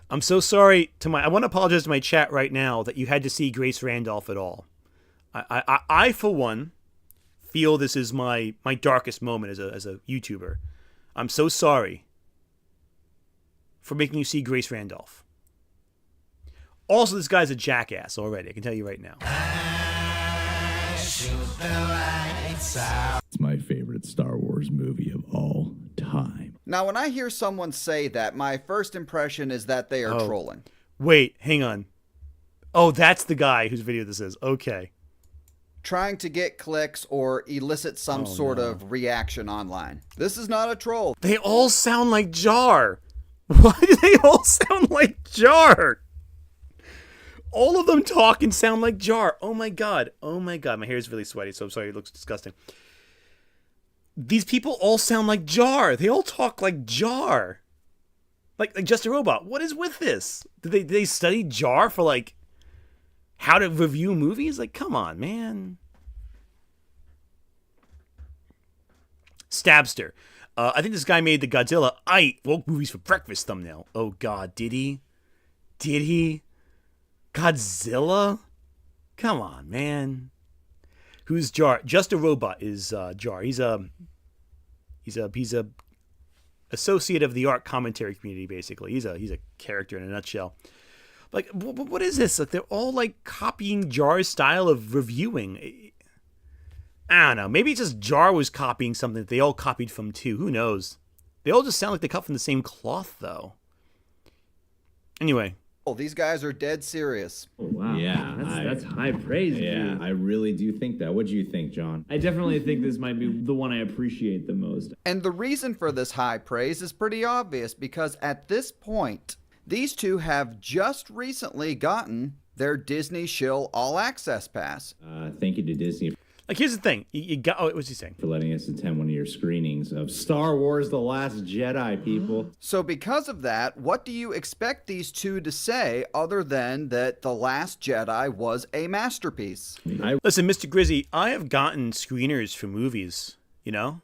I'm so sorry I want to apologize to my chat right now that you had to see Grace Randolph at all. I for one, feel this is my darkest moment as a YouTuber. I'm so sorry for making you see Grace Randolph. Also, this guy's a jackass already. I can tell you right now. It's my favorite Star Wars movie of all time. Now, when I hear someone say that, my first impression is that they are trolling. Wait, hang on. Oh, that's the guy whose video this is. Okay. Trying to get clicks or elicit some sort of reaction online. This is not a troll. They all sound like Jar. Why do they all sound like Jar? All of them talk and sound like Jar. Oh my god. Oh my god. My hair is really sweaty, so I'm sorry. It looks disgusting. these people all sound like Jar. They all talk like Jar. Like Just a Robot. What is with this? Did they study Jar for like how to review movies? Like, come on, man. Stabster. I think this guy made the Godzilla I eat woke movies for breakfast thumbnail. Oh God, did he? Did he? Godzilla? Come on, man. Who's Jar? Just a Robot is Jar. He's a associate of the art commentary community. Basically, he's a character in a nutshell. Like, what is this? Like, they're all like copying Jar's style of reviewing. I don't know. Maybe it's just Jar was copying something that they all copied from too. Who knows? They all just sound like they cut from the same cloth, though. Anyway. Oh, these guys are dead serious. Oh, wow. Yeah, that's high praise. Yeah, dude. I really do think that. What do you think, John? I definitely think this might be the one I appreciate the most. And the reason for this high praise is pretty obvious, because at this point, these two have just recently gotten their Disney Shill All Access Pass. Thank you to Disney. Like, here's the thing. You got. Oh, what's he saying? For letting us attend one of your screenings of Star Wars The Last Jedi, people. So because of that, what do you expect these two to say other than that The Last Jedi was a masterpiece? Listen, Mr. Grizzy, I have gotten screeners for movies, you know?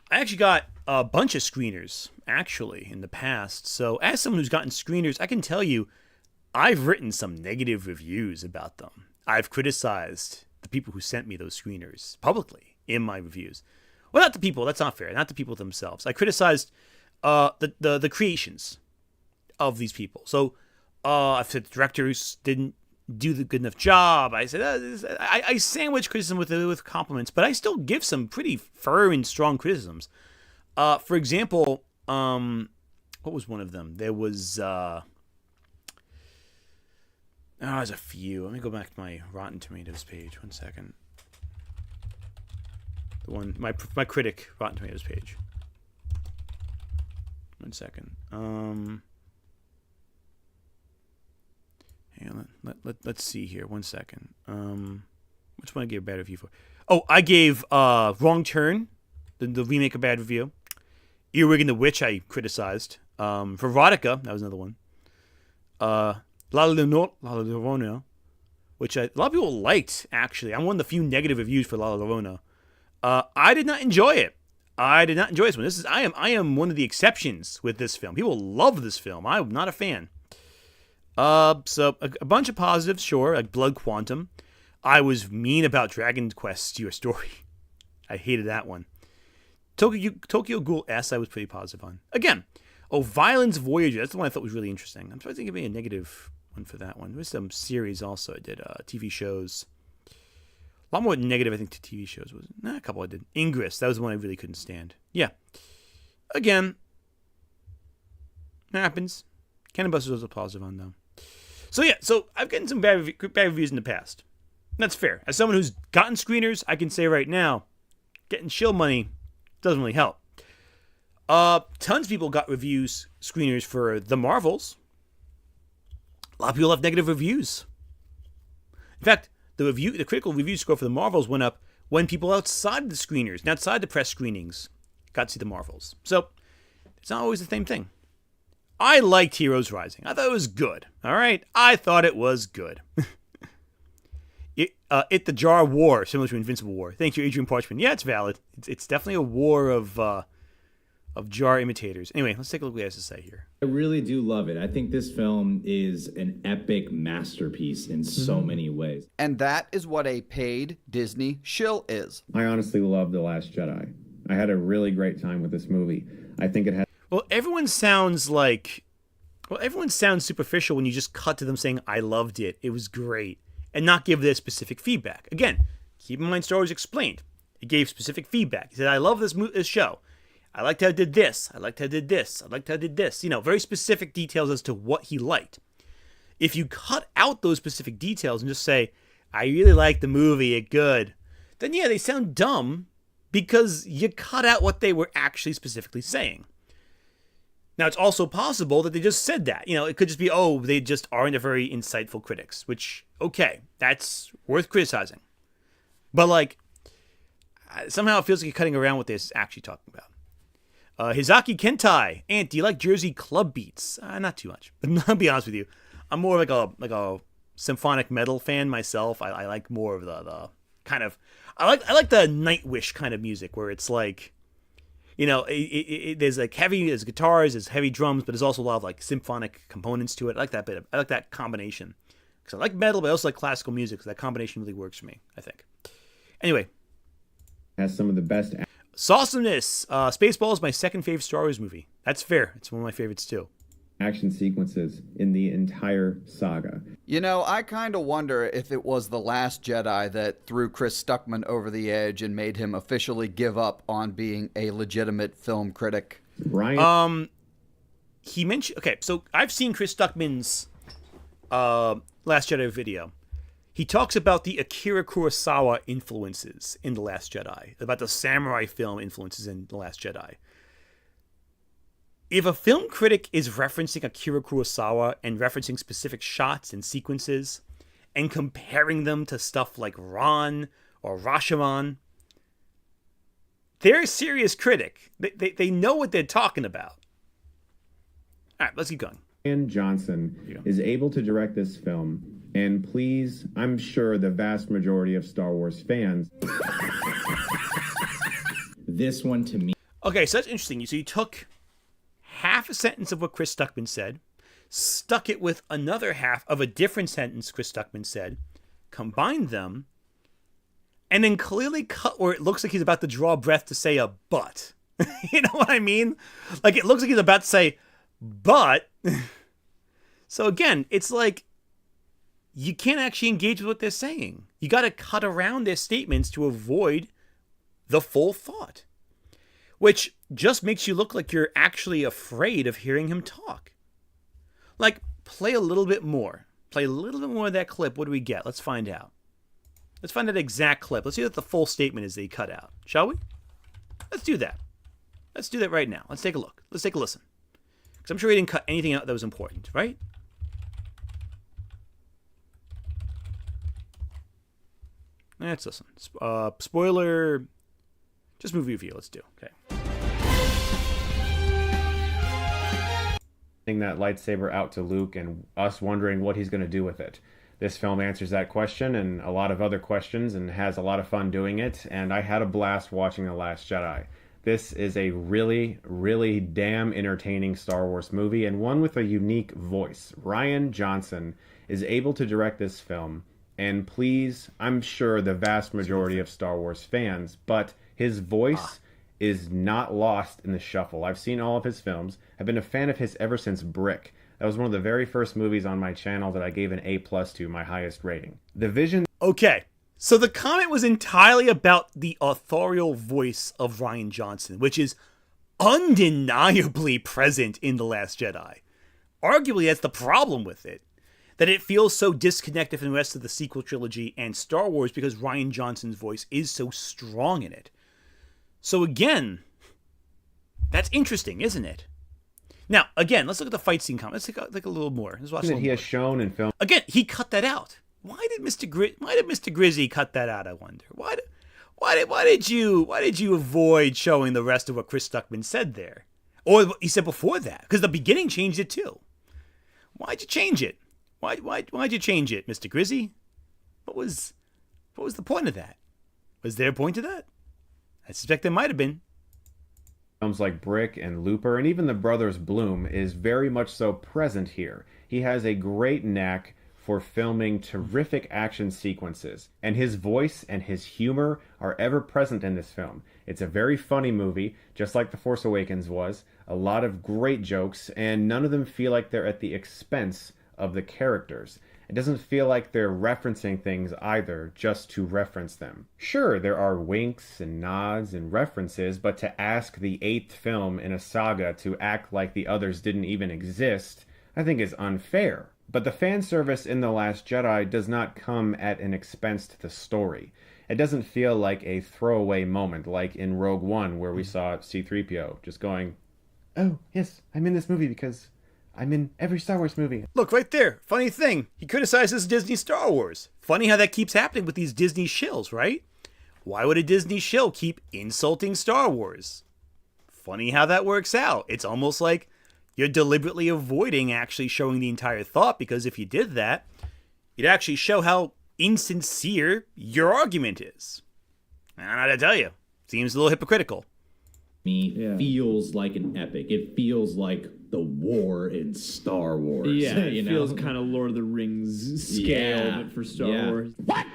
I actually got a bunch of screeners, actually, in the past. So as someone who's gotten screeners, I can tell you, I've written some negative reviews about them. I've criticized the people who sent me those screeners publicly in my reviews. Well, not the people. That's not fair. Not the people themselves. I criticized the creations of these people. So I said the directors didn't do the good enough job. I said I sandwich criticism with compliments, but I still give some pretty firm and strong criticisms. For example, what was one of them? There was. There's a few. Let me go back to my Rotten Tomatoes page. 1 second. The one, my critic Rotten Tomatoes page. 1 second. Hang on. Let's see here. 1 second. Which one I gave a bad review for? Oh, I gave Wrong Turn, the remake, a bad review. Earwig and the Witch, I criticized. For Veronica, that was another one. La Llorona, which a lot of people liked, actually. I'm one of the few negative reviews for La Llorona. I did not enjoy it. I did not enjoy this one. I am one of the exceptions with this film. People love this film. I'm not a fan. So a bunch of positives, sure, like Blood Quantum. I was mean about Dragon Quest Your Story. I hated that one. Tokyo Ghoul S, I was pretty positive on. Again, Violence Voyager. That's the one I thought was really interesting. I'm trying to think of a negative one for that one. There's some series also I did, TV shows. A lot more negative, I think, to TV shows. A couple I did. Ingress, that was the one I really couldn't stand. Yeah. Again, happens. Cannon Busters was a positive on, though. So yeah, I've gotten some bad reviews in the past. That's fair. As someone who's gotten screeners, I can say right now, getting shill money doesn't really help. Tons of people got screeners for The Marvels. A lot of people have negative reviews. In fact, the critical review score for The Marvels went up when people outside the screeners and outside the press screenings got to see The Marvels. So, it's not always the same thing. I liked Heroes Rising. I thought it was good. All right? I thought it was good. The Jar War, similar to Invincible War. Thank you, Adrian Parchman. Yeah, it's valid. It's definitely a war of Jar imitators. Anyway, let's take a look at what he has to say here. I really do love it. I think this film is an epic masterpiece in so many ways. And that is what a paid Disney shill is. I honestly love The Last Jedi. I had a really great time with this movie. I think it has... Well, everyone sounds superficial when you just cut to them saying, I loved it, it was great, and not give their specific feedback. Again, keep in mind Star Wars Explained. He gave specific feedback. He said, I love this show. I liked how it did this. I liked how it did this. I liked how it did this. Very specific details as to what he liked. If you cut out those specific details and just say, I really liked the movie, it's good, then yeah, they sound dumb because you cut out what they were actually specifically saying. Now, it's also possible that they just said that. It could just be, they just aren't a very insightful critics, which, okay, that's worth criticizing. But, somehow it feels like you're cutting around what they're actually talking about. Hizaki Kentai, Ant, do you like Jersey club beats? Not too much. But I'll be honest with you, I'm more like a symphonic metal fan myself. I like more of the kind of I like the Nightwish kind of music where it's like, you know, there's like there's guitars, there's heavy drums, but there's also a lot of like symphonic components to it. I like that combination because I like metal, but I also like classical music. So that combination really works for me, I think. Anyway, has some of the best. Sawesomeness. Spaceball is my second favorite Star Wars movie. That's fair. It's one of my favorites too. Action sequences in the entire saga. You know, I kind of wonder if it was The Last Jedi that threw Chris Stuckman over the edge and made him officially give up on being a legitimate film critic. Ryan. He mentioned. Okay, so I've seen Chris Stuckman's Last Jedi video. He talks about the Akira Kurosawa influences in The Last Jedi, about the samurai film influences in The Last Jedi. If a film critic is referencing Akira Kurosawa and referencing specific shots and sequences and comparing them to stuff like Ron or Rashomon, they're a serious critic. They know what they're talking about. All right, let's keep going. Rian Johnson is able to direct this film. And please, I'm sure the vast majority of Star Wars fans. This one to me. Okay, so that's interesting. So you took half a sentence of what Chris Stuckman said, stuck it with another half of a different sentence Chris Stuckman said, combined them, and then clearly cut where it looks like he's about to draw breath to say a but. You know what I mean? Like it looks like he's about to say, but. So again, it's like, you can't actually engage with what they're saying. You got to cut around their statements to avoid the full thought, which just makes you look like you're actually afraid of hearing him talk. Like, play a little bit more. Play a little bit more of that clip. What do we get? Let's find out. Let's find that exact clip. Let's see what the full statement is that he cut out. Shall we? Let's do that. Let's do that right now. Let's take a look. Let's take a listen. Because I'm sure he didn't cut anything out that was important, right? Let's listen. Spoiler. Just movie review. Let's do. Okay. That lightsaber out to Luke and us wondering what he's going to do with it. This film answers that question and a lot of other questions and has a lot of fun doing it. And I had a blast watching The Last Jedi. This is a really, really damn entertaining Star Wars movie and one with a unique voice. Rian Johnson is able to direct this film. And please, I'm sure the vast majority of Star Wars fans, but his voice is not lost in the shuffle. I've seen all of his films. I've been a fan of his ever since Brick. That was one of the very first movies on my channel that I gave an A+ to, my highest rating. The vision... Okay, so the comment was entirely about the authorial voice of Rian Johnson, which is undeniably present in The Last Jedi. Arguably, that's the problem with it. That it feels so disconnected from the rest of the sequel trilogy and Star Wars because Rian Johnson's voice is so strong in it. So again, that's interesting, isn't it? Now, again, let's look at the fight scene comment. Let's take a little more. Let's watch that he has shown in film. Again, he cut that out. Why did Mr. Grizzy cut that out, I wonder? Why did you avoid showing the rest of what Chris Stuckman said there? Or what he said before that? Because the beginning changed it too. Why'd you change it? Why'd you change it, Mr. Grizzy? What was the point of that? Was there a point to that? I suspect there might have been. Films like Brick and Looper, and even the Brothers Bloom, is very much so present here. He has a great knack for filming terrific action sequences, and his voice and his humor are ever present in this film. It's a very funny movie, just like The Force Awakens was. A lot of great jokes, and none of them feel like they're at the expense of the characters. It doesn't feel like they're referencing things either, just to reference them. Sure, there are winks and nods and references, but to ask the 8th film in a saga to act like the others didn't even exist, I think is unfair. But the fan service in The Last Jedi does not come at an expense to the story. It doesn't feel like a throwaway moment, like in Rogue One, where we saw C-3PO just going, "Oh, yes, I'm in this movie because I'm in every Star Wars movie." Look, right there. Funny thing. He criticizes Disney Star Wars. Funny how that keeps happening with these Disney shills, right? Why would a Disney shill keep insulting Star Wars? Funny how that works out. It's almost like you're deliberately avoiding actually showing the entire thought, because if you did that, you'd actually show how insincere your argument is. I don't know how to tell you. Seems a little hypocritical. Feels like an epic. It feels like the war in Star Wars. Yeah, it you know? feels kind of Lord of the Rings scale, but for Star Wars. What?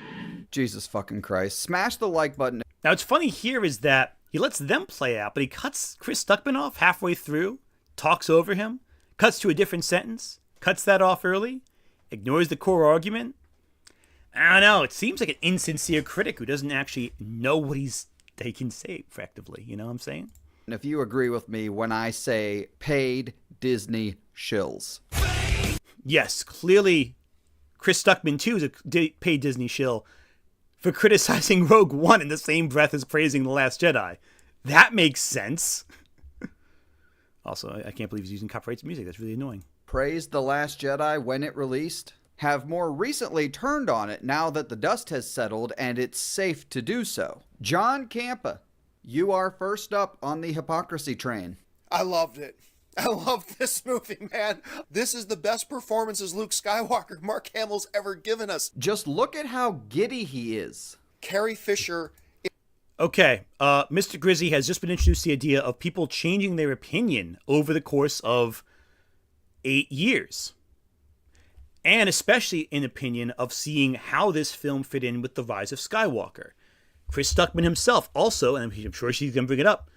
Jesus fucking Christ. Smash the like button. Now, what's funny here is that he lets them play out, but he cuts Chris Stuckman off halfway through, talks over him, cuts to a different sentence, cuts that off early, ignores the core argument. I don't know. It seems like an insincere critic who doesn't actually know what they can say effectively. You know what I'm saying? And if you agree with me when I say paid Disney shills. Yes, clearly Chris Stuckman, too, is a paid Disney shill for criticizing Rogue One in the same breath as praising The Last Jedi. That makes sense. Also, I can't believe he's using copyrighted music. That's really annoying. Praised The Last Jedi when it released. Have more recently turned on it now that the dust has settled and it's safe to do so. John Campa, you are first up on the hypocrisy train. I loved it. I love this movie, man. This is the best performance as Luke Skywalker Mark Hamill's ever given us. Just look at how giddy he is. Carrie Fisher. Okay, Mr. Grizzy has just been introduced to the idea of people changing their opinion over the course of 8 years. And especially in opinion of seeing how this film fit in with The Rise of Skywalker. Chris Stuckman himself also, and I'm sure she's going to bring it up,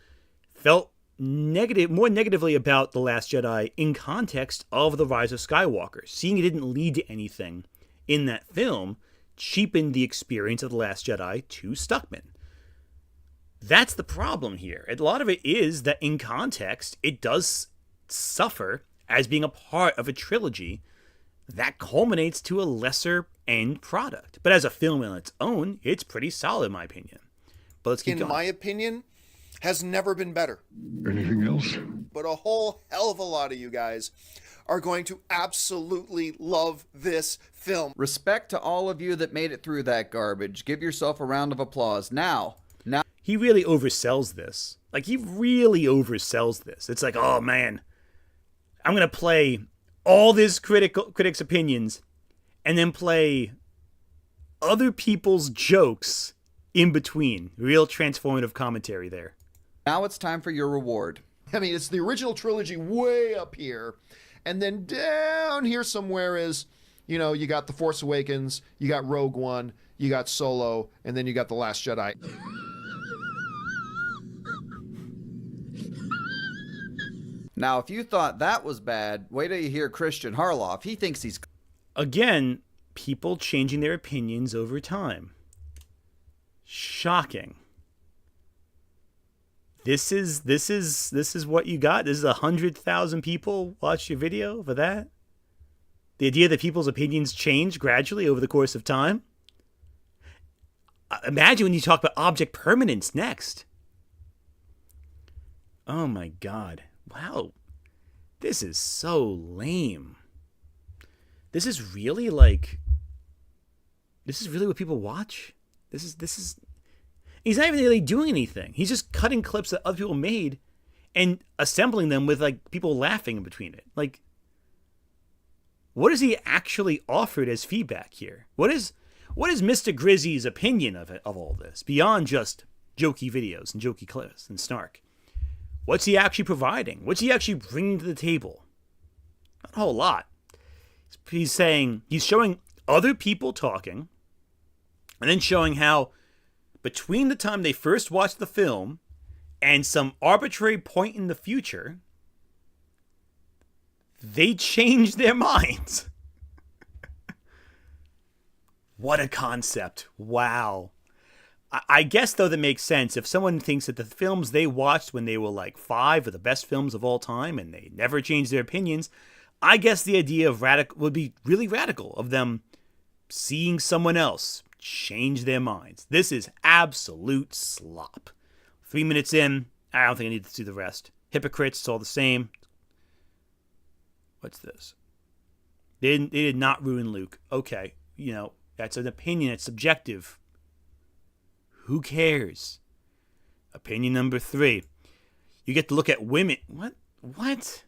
felt more negatively about The Last Jedi in context of The Rise of Skywalker. Seeing it didn't lead to anything in that film cheapened the experience of The Last Jedi to Stuckman. That's the problem here. A lot of it is that in context, it does suffer as being a part of a trilogy that culminates to a lesser end product. But as a film on its own, it's pretty solid in my opinion. But let's keep going. In my opinion, has never been better. Anything else? But a whole hell of a lot of you guys are going to absolutely love this film. Respect to all of you that made it through that garbage. Give yourself a round of applause. Now. He really oversells this. Like, he really oversells this. It's like, oh man, I'm going to play all this critics' opinions and then play other people's jokes in between. Real transformative commentary there. Now it's time for your reward. I mean, it's the original trilogy way up here. And then down here somewhere is, you know, you got The Force Awakens, you got Rogue One, you got Solo, and then you got The Last Jedi. Now, if you thought that was bad, wait till you hear Christian Harloff. He thinks he's... Again, people changing their opinions over time. Shocking. This is what you got? This is 100,000 people watch your video for that? The idea that people's opinions change gradually over the course of time? Imagine when you talk about object permanence next. Oh my God. Wow. This is so lame. This is really what people watch? This is he's not even really doing anything. He's just cutting clips that other people made and assembling them with like people laughing in between it. Like, what has he actually offered as feedback here? What is Mr. Grizzy's opinion of all this beyond just jokey videos and jokey clips and snark? What's he actually providing? What's he actually bringing to the table? Not a whole lot. He's showing other people talking and then showing how between the time they first watched the film and some arbitrary point in the future, they changed their minds. What a concept. Wow. I guess, though, that makes sense. If someone thinks that the films they watched when they were like 5 are the best films of all time and they never changed their opinions, I guess the idea of radical would be really radical of them seeing someone else change their minds. This is absolute slop. 3 minutes in, I don't think I need to see the rest. Hypocrites, it's all the same. What's this? They did not ruin Luke. Okay, that's an opinion. It's subjective. Who cares? Opinion number 3. You get to look at women. What?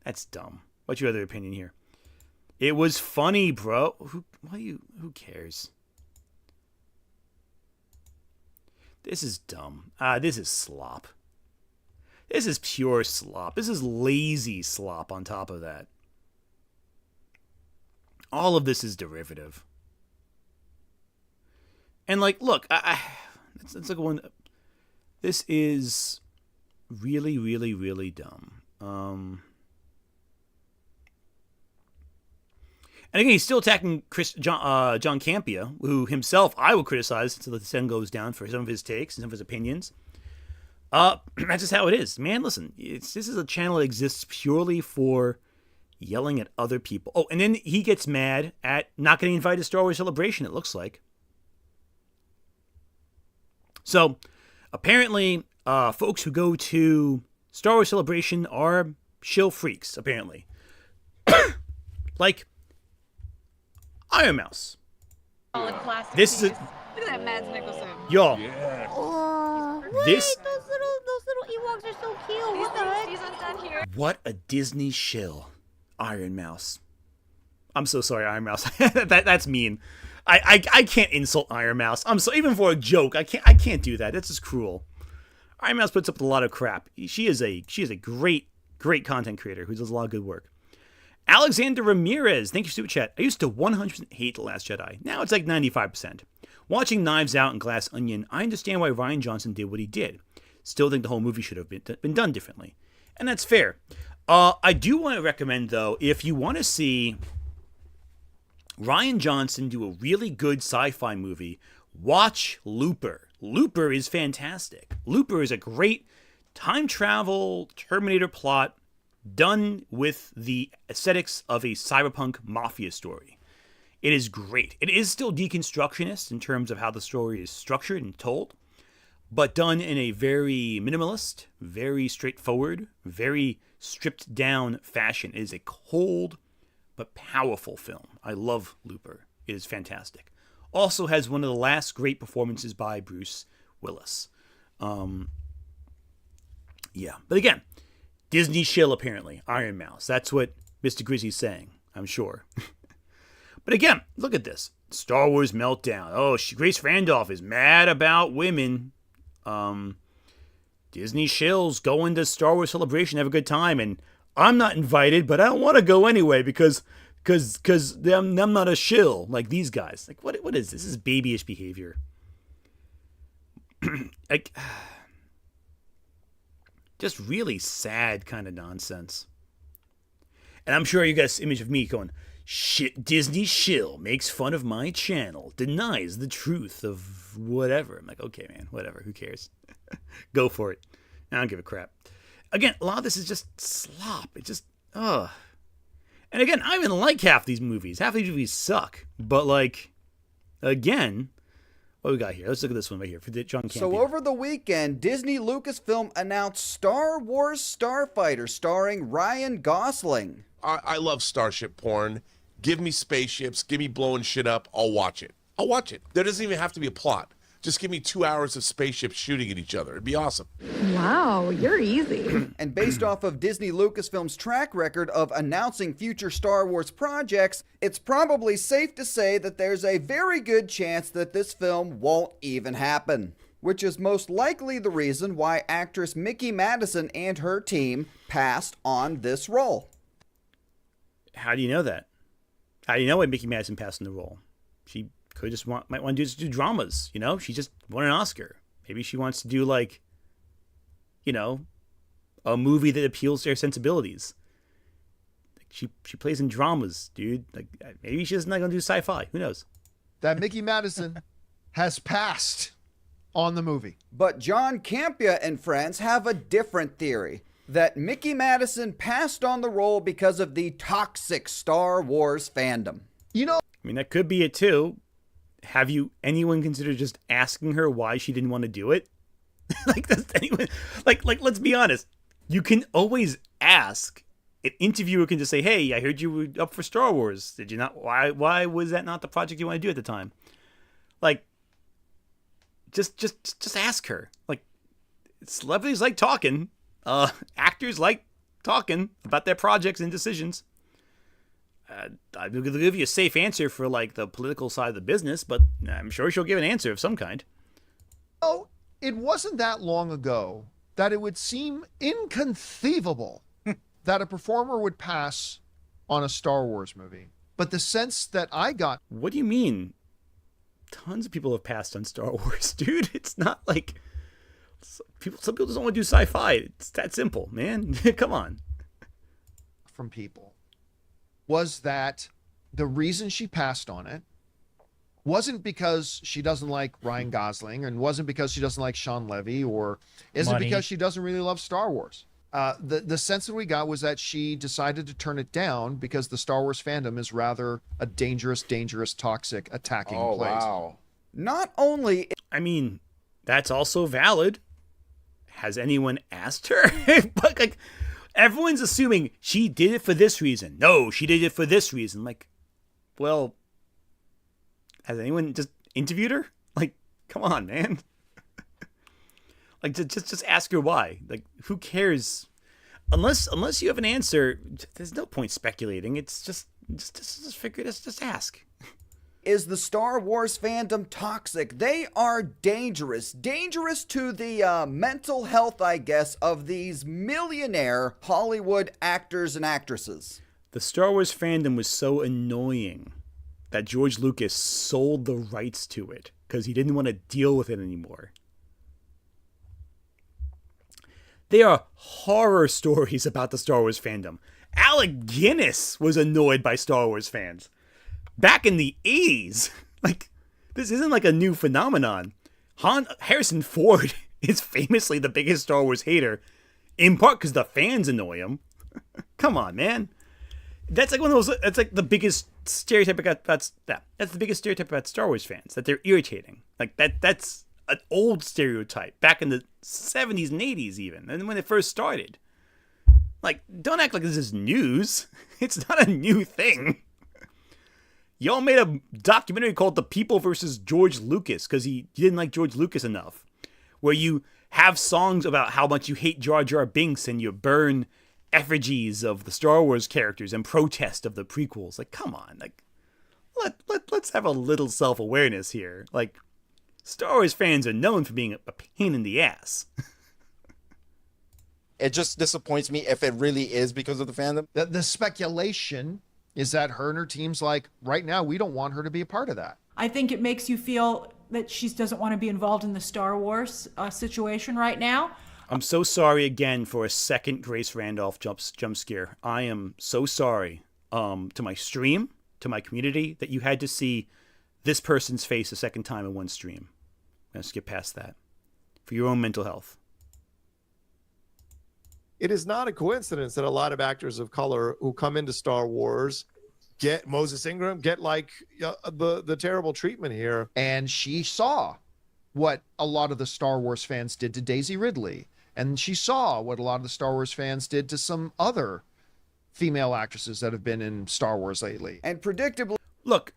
That's dumb. What's your other opinion here? It was funny, bro. Who cares? This is dumb. This is slop. This is pure slop. This is lazy slop on top of that. All of this is derivative. And like, look, it's like one. This is really, really, really dumb. And again, he's still attacking John Campea, who himself I will criticize until the sun goes down for some of his takes and some of his opinions. That's just how it is, man. Listen, this is a channel that exists purely for yelling at other people. Oh, and then he gets mad at not getting invited to Star Wars Celebration, it looks like. So, apparently, folks who go to Star Wars Celebration are shill freaks, apparently. Like Iron Mouse. This is a... Look at that Mads Nicholson. Y'all. Wait, This... those little Ewoks are so cute. What the heck? He's done here. What a Disney shill. Iron Mouse. I'm so sorry, Iron Mouse. That's mean. I can't insult Iron Mouse. I'm so even for a joke. I can't do that. That's just cruel. Iron Mouse puts up with a lot of crap. She is a great content creator who does a lot of good work. Alexander Ramirez, thank you for super chat. I used to 100% hate The Last Jedi. Now it's like 95%. Watching Knives Out and Glass Onion, I understand why Rian Johnson did what he did. Still think the whole movie should have been done differently. And that's fair. I do want to recommend, though, if you want to see Rian Johnson do a really good sci-fi movie, watch Looper. Looper is fantastic. Looper is a great time travel Terminator plot done with the aesthetics of a cyberpunk mafia story. It is great. It is still deconstructionist in terms of how the story is structured and told, but done in a very minimalist, very straightforward, very stripped down fashion. It is a cold but powerful film. I love Looper. It is fantastic. Also has one of the last great performances by Bruce Willis. Yeah, but again, Disney shill apparently. Iron Mouse. That's what Mr. Grizzy's saying, I'm sure. But again, look at this. Star Wars meltdown. Oh, Grace Randolph is mad about women. Disney shills going to Star Wars Celebration, have a good time, and I'm not invited, but I don't want to go anyway because I'm not a shill like these guys. Like, what is this? This is babyish behavior. Like, just really sad kind of nonsense. And I'm sure you got this image of me going, shit, Disney shill makes fun of my channel, denies the truth of whatever. I'm like, okay, man, whatever. Who cares? Go for it. I don't give a crap. Again, a lot of this is just slop. It just, ugh. And again, I even like half these movies. Half these movies suck. But, like, again, what we got here? Let's look at this one right here for John Campea. So over the weekend, Disney Lucasfilm announced Star Wars Starfighter starring Ryan Gosling. I love starship porn. Give me spaceships. Give me blowing shit up. I'll watch it. I'll watch it. There doesn't even have to be a plot. Just give me 2 hours of spaceships shooting at each other. It'd be awesome. Wow, you're easy. And based off of Disney Lucasfilm's track record of announcing future Star Wars projects, it's probably safe to say that there's a very good chance that this film won't even happen. Which is most likely the reason why actress Mickey Madison and her team passed on this role. How do you know that? How do you know why Mickey Madison passed on the role? She could just might want to do dramas, you know? She just won an Oscar. Maybe she wants to do, like, you know, a movie that appeals to her sensibilities. She plays in dramas, dude. Like, maybe she's not going to do sci-fi. Who knows? That Mickey Madison has passed on the movie. But John Campea and friends have a different theory. That Mickey Madison passed on the role because of the toxic Star Wars fandom. You know, I mean, that could be it too. Have you anyone considered just asking her why she didn't want to do it? Like, does anyone like let's be honest. You can always ask. An interviewer can just say, "Hey, I heard you were up for Star Wars. Did you not? Why was that not the project you want to do at the time?" Like, just ask her. Like, celebrities like talking. Actors like talking about their projects and decisions. I'm going to give you a safe answer for like the political side of the business, but I'm sure she'll give an answer of some kind. Oh, it wasn't that long ago that it would seem inconceivable that a performer would pass on a Star Wars movie. But the sense that I got... What do you mean? Tons of people have passed on Star Wars, dude. It's not like... Some people just don't want to do sci-fi. It's that simple, man. Come on. From people was that the reason she passed on it wasn't because she doesn't like Ryan Gosling, and wasn't because she doesn't like Sean Levy, or isn't because she doesn't really love Star Wars. The sense that we got was that she decided to turn it down because the Star Wars fandom is rather a dangerous, toxic, attacking place. Wow. Not only... I mean, that's also valid. Has anyone asked her? But like, everyone's assuming she did it for this reason. No, she did it for this reason. Like, well, has anyone just interviewed her? Like, come on, man. Like, just ask her why. Like, who cares? Unless you have an answer, there's no point speculating. It's just figure it. Just ask. Is the Star Wars fandom toxic? They are dangerous. Dangerous to the mental health, I guess, of these millionaire Hollywood actors and actresses. The Star Wars fandom was so annoying that George Lucas sold the rights to it because he didn't want to deal with it anymore. There are horror stories about the Star Wars fandom. Alec Guinness was annoyed by Star Wars fans. Back in the 80s. Like, this isn't like a new phenomenon. Harrison Ford is famously the biggest Star Wars hater, in part because the fans annoy him. Come on, man. That's like one of those. That's like the biggest stereotype about that's the biggest stereotype about Star Wars fans, that they're irritating. Like that's an old stereotype back in the 70s and 80s even, and when it first started. Like, don't act like this is news. It's not a new thing. Y'all made a documentary called The People versus George Lucas because you didn't like George Lucas enough, where you have songs about how much you hate Jar Jar Binks and you burn effigies of the Star Wars characters in protest of the prequels. Like, come on. Like, let's have a little self-awareness here. Like, Star Wars fans are known for being a pain in the ass. It just disappoints me if it really is because of the fandom. The speculation is that her and her team's like, right now, we don't want her to be a part of that. I think it makes you feel that she doesn't want to be involved in the Star Wars situation right now. I'm so sorry again for a second Grace Randolph jump scare. I am so sorry to my stream, to my community, that you had to see this person's face a second time in one stream. I'm going to skip past that for your own mental health. It is not a coincidence that a lot of actors of color who come into Star Wars get Moses Ingram, get like the terrible treatment here. And she saw what a lot of the Star Wars fans did to Daisy Ridley. And she saw what a lot of the Star Wars fans did to some other female actresses that have been in Star Wars lately. And predictably... Look,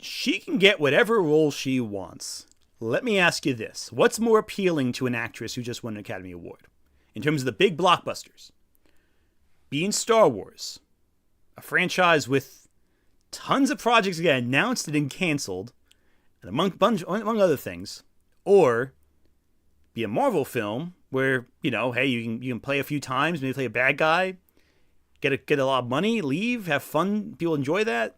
she can get whatever role she wants. Let me ask you this. What's more appealing to an actress who just won an Academy Award? In terms of the big blockbusters, being Star Wars, a franchise with tons of projects get announced and canceled, and among other things, or be a Marvel film where, you know, hey, you can play a few times, maybe play a bad guy, get a lot of money, leave, have fun, people enjoy that.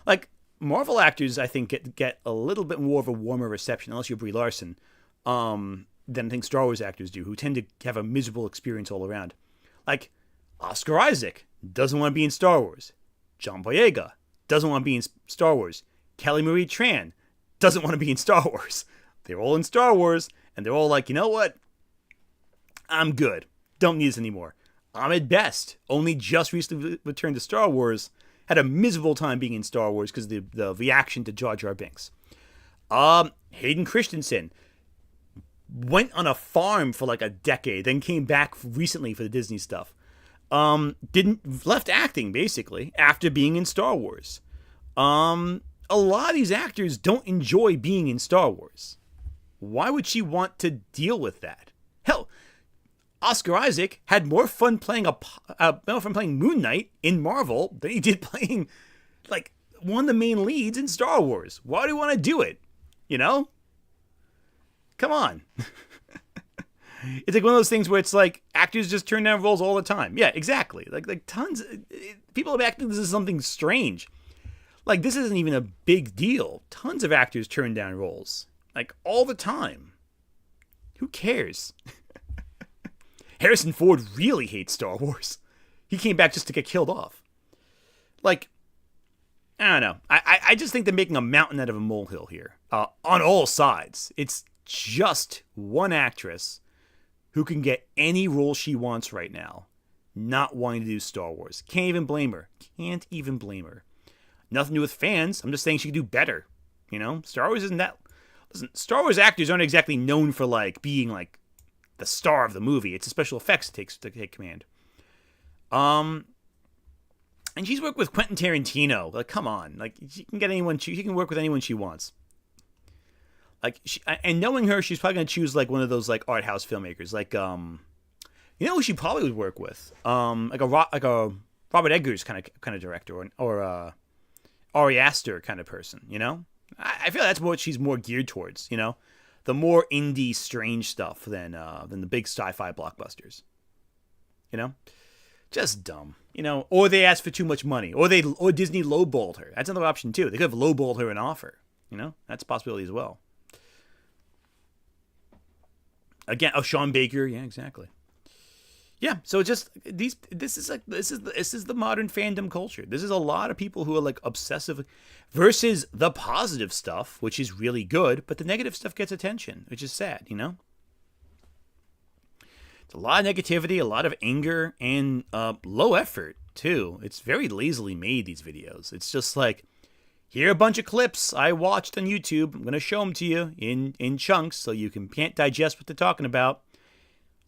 Like, Marvel actors, I think, get a little bit more of a warmer reception, unless you're Brie Larson, than I think Star Wars actors do, who tend to have a miserable experience all around. Like, Oscar Isaac doesn't want to be in Star Wars. John Boyega doesn't want to be in Star Wars. Kelly Marie Tran doesn't want to be in Star Wars. They're all in Star Wars, and they're all like, you know what? I'm good. Don't need this anymore. Ahmed Best, only just recently returned to Star Wars, had a miserable time being in Star Wars because of the reaction to Jar Jar Binks. Hayden Christensen went on a farm for like a decade, then came back recently for the Disney stuff. Left acting basically after being in Star Wars. A lot of these actors don't enjoy being in Star Wars. Why would she want to deal with that? Hell, Oscar Isaac had more fun playing Moon Knight in Marvel than he did playing like one of the main leads in Star Wars. Why do you want to do it? You know? Come on. It's like one of those things where it's like actors just turn down roles all the time. Yeah, exactly. Like tons. People have acted this is something strange. Like this isn't even a big deal. Tons of actors turn down roles like all the time. Who cares? Harrison Ford really hates Star Wars. He came back just to get killed off. Like, I don't know. I just think they're making a mountain out of a molehill here. On all sides. It's just one actress who can get any role she wants right now, not wanting to do Star Wars. Can't even blame her. Can't even blame her. Nothing to do with fans. I'm just saying she could do better. You know? Star Wars isn't that... Listen, Star Wars actors aren't exactly known for, like, being, like, the star of the movie. It's the special effects that takes to take command. And she's worked with Quentin Tarantino. Like, come on. Like, she can get anyone. She can work with anyone she wants. Like, and knowing her, she's probably gonna choose like one of those like art house filmmakers. Like, you know who she probably would work with? Like a Robert Eggers kind of director, or Ari Aster kind of person. You know, I feel that's what she's more geared towards. You know, the more indie, strange stuff than the big sci-fi blockbusters. You know, just dumb. You know, or they asked for too much money, or Disney lowballed her. That's another option too. They could have lowballed her an offer. You know, that's a possibility as well. Again, Sean Baker, yeah, exactly. Yeah, so just this is the modern fandom culture. This is a lot of people who are like obsessive versus the positive stuff, which is really good, but the negative stuff gets attention, which is sad, you know? It's a lot of negativity, a lot of anger, and low effort, too. It's very lazily made, these videos. It's just like, here are a bunch of clips I watched on YouTube. I'm going to show them to you in chunks so you can't digest what they're talking about.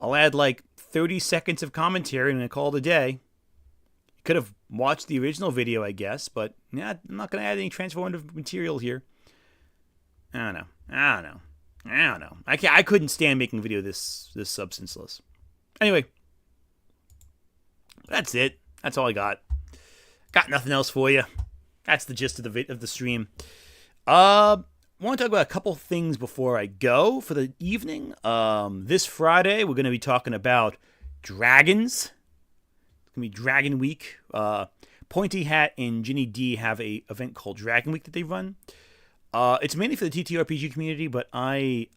I'll add like 30 seconds of commentary and I call it a day. You could have watched the original video, I guess, but yeah, I'm not going to add any transformative material here. I don't know. I couldn't stand making a video this substanceless. Anyway, that's it. That's all I got. Got nothing else for you. That's the gist of the stream. I want to talk about a couple things before I go for the evening. This Friday, we're going to be talking about dragons. It's going to be Dragon Week. Pointy Hat and Ginny D have a event called Dragon Week that they run. It's mainly for the TTRPG community, but I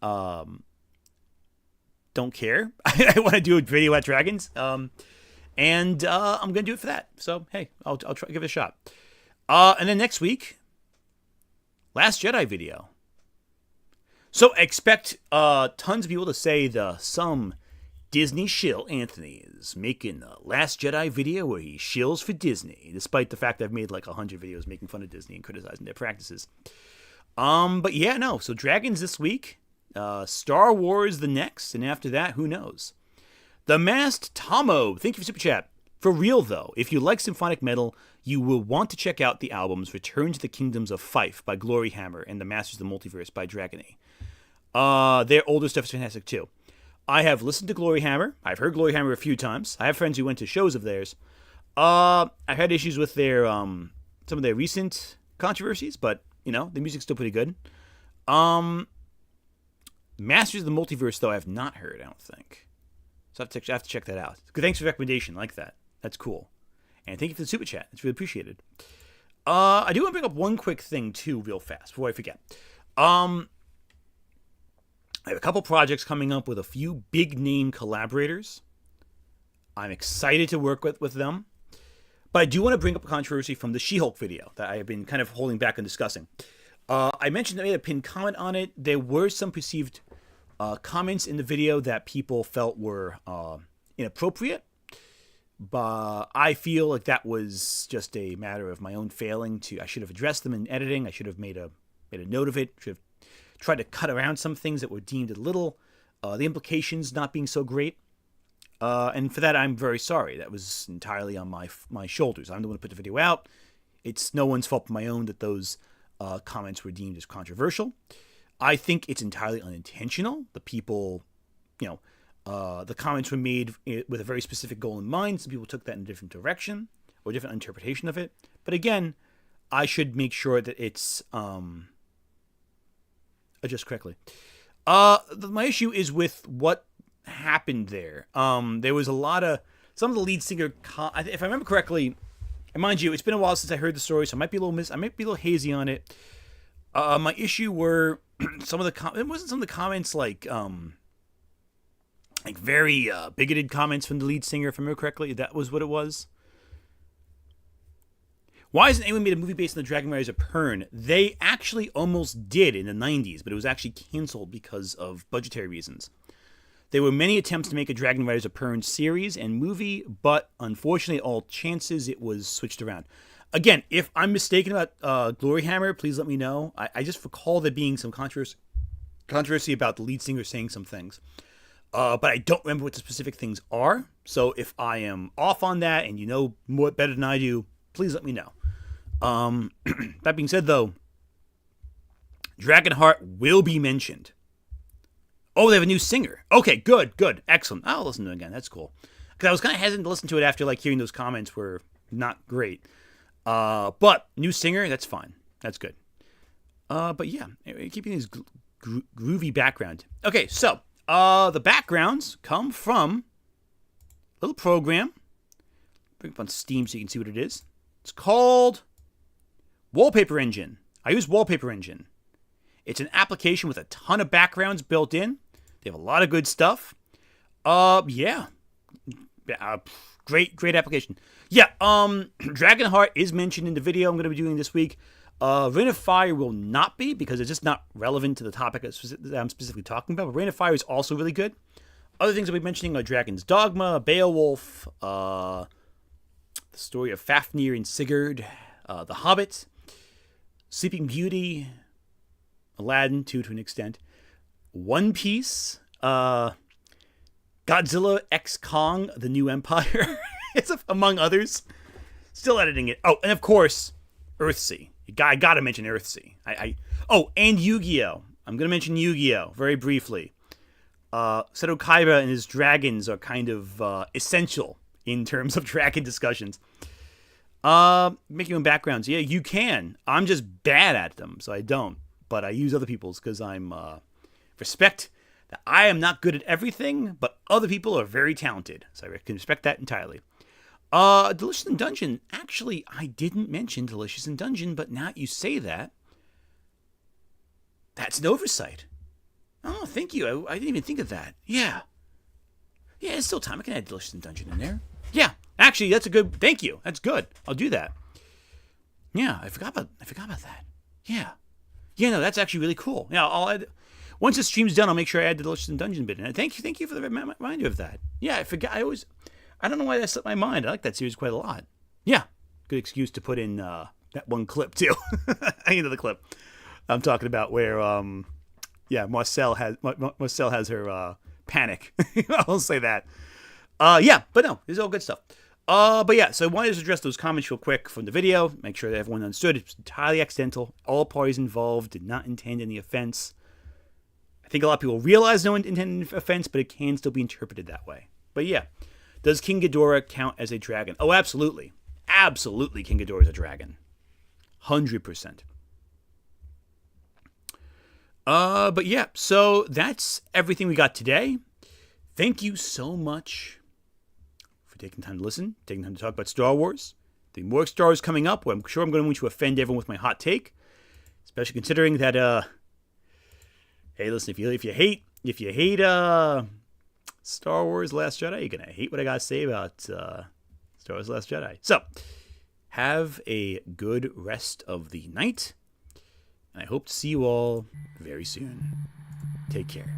don't care. I want to do a video at dragons. And I'm going to do it for that. So, hey, I'll try give it a shot. And then next week, Last Jedi video. So expect tons of people to say some Disney shill Anthony is making a Last Jedi video where he shills for Disney, despite the fact I've made like 100 videos making fun of Disney and criticizing their practices. But yeah, no. So Dragons this week, Star Wars the next, and after that, who knows? The Masked Tomo, thank you for Super Chat. For real though, if you like symphonic metal, you will want to check out the albums Return to the Kingdoms of Fife by Gloryhammer and The Masters of the Multiverse by Dragony. Their older stuff is fantastic too. I have listened to Gloryhammer. I've heard Gloryhammer a few times. I have friends who went to shows of theirs. I've had issues with their some of their recent controversies, but you know, the music's still pretty good. Masters of the Multiverse, though, I have not heard, I don't think. So I have to check that out. Good, thanks for the recommendation. I like that. That's cool. And thank you for the super chat. It's really appreciated. I do want to bring up one quick thing, too, real fast, before I forget. I have a couple projects coming up with a few big-name collaborators. I'm excited to work with them. But I do want to bring up a controversy from the She-Hulk video that I have been kind of holding back on discussing. I mentioned I made a pinned comment on it. There were some perceived comments in the video that people felt were inappropriate. But I feel like that was just a matter of my own failing. I should have addressed them in editing. I should have made a note of it. Should have tried to cut around some things that were deemed a little, the implications not being so great. And for that, I'm very sorry. That was entirely on my shoulders. I'm the one who put the video out. It's no one's fault but my own that those comments were deemed as controversial. I think it's entirely unintentional. The people, the comments were made with a very specific goal in mind. Some people took that in a different direction or a different interpretation of it. But again, I should make sure that it's adjust correctly. My issue is with what happened there. There was a lot of some of the lead singer. If I remember correctly, and mind you, it's been a while since I heard the story, so I might be a little hazy on it. My issue were some of the comments like very bigoted comments from the lead singer, if I remember correctly. That was what it was. Why hasn't anyone made a movie based on the Dragon Riders of Pern? They actually almost did in the 90s, but it was actually canceled because of budgetary reasons. There were many attempts to make a Dragon Riders of Pern series and movie, but unfortunately, all chances, it was switched around. Again, if I'm mistaken about Gloryhammer, please let me know. I just recall there being some controversy about the lead singer saying some things. But I don't remember what the specific things are. So if I am off on that and you know more better than I do, please let me know. That being said, though, Dragonheart will be mentioned. Oh, they have a new singer. Okay, good, excellent. I'll listen to it again. That's cool. Because I was kind of hesitant to listen to it after hearing those comments were not great. But new singer, that's fine. That's good. But yeah, keeping this groovy background. Okay, so the backgrounds come from a little program. Bring it up on Steam so you can see what it is. It's called Wallpaper Engine. I use Wallpaper Engine. It's an application with a ton of backgrounds built in. They have a lot of good stuff. Yeah. Great application. Yeah, Dragonheart is mentioned in the video I'm going to be doing this week. Rain of Fire will not be, because it's just not relevant to the topic that I'm specifically talking about. But Rain of Fire is also really good. Other things I'll be mentioning are Dragon's Dogma, Beowulf, the story of Fafnir and Sigurd, The Hobbit, Sleeping Beauty, Aladdin, to an extent, One Piece, Godzilla X Kong, The New Empire. It's among others. Still editing it. Oh, and of course, Earthsea. I gotta mention Earthsea. And Yu-Gi-Oh! I'm gonna mention Yu-Gi-Oh! Very briefly. Seto Kaiba and his dragons are kind of essential in terms of dragon discussions. Making them backgrounds. Yeah, you can. I'm just bad at them, so I don't. But I use other people's because I'm respect that I am not good at everything, but other people are very talented. So I can respect that entirely. Delicious in Dungeon. Actually, I didn't mention Delicious in Dungeon, but now you say that, that's an oversight. Oh, thank you. I didn't even think of that. Yeah. Yeah, it's still time. I can add Delicious in Dungeon in there. Yeah. Actually, that's a good... Thank you. That's good. I'll do that. Yeah, I forgot about that. Yeah. Yeah, no, that's actually really cool. Yeah, I'll add... Once the stream's done, I'll make sure I add the Delicious in Dungeon bit in it. Thank you for the reminder of that. Yeah, I forgot. I don't know why that slipped my mind. I like that series quite a lot. Yeah. Good excuse to put in that one clip, too. You know the clip I'm talking about where, Marcel has her panic. I'll say that. Yeah, but no, this is all good stuff. But yeah, so I wanted to address those comments real quick from the video. Make sure that everyone understood it's entirely accidental. All parties involved did not intend any offense. I think a lot of people realize no one intended offense, but it can still be interpreted that way. But yeah, does King Ghidorah count as a dragon? Oh, absolutely. Absolutely, King Ghidorah is a dragon. 100%. But yeah, so that's everything we got today. Thank you so much for taking time to listen, taking time to talk about Star Wars. There are more Star Wars coming up. I'm sure I'm going to offend everyone with my hot take, especially considering that, hey, listen, if you hate Star Wars Last Jedi, you're gonna hate what I gotta say about Star Wars Last Jedi. So, have a good rest of the night, and I hope to see you all very soon. Take care.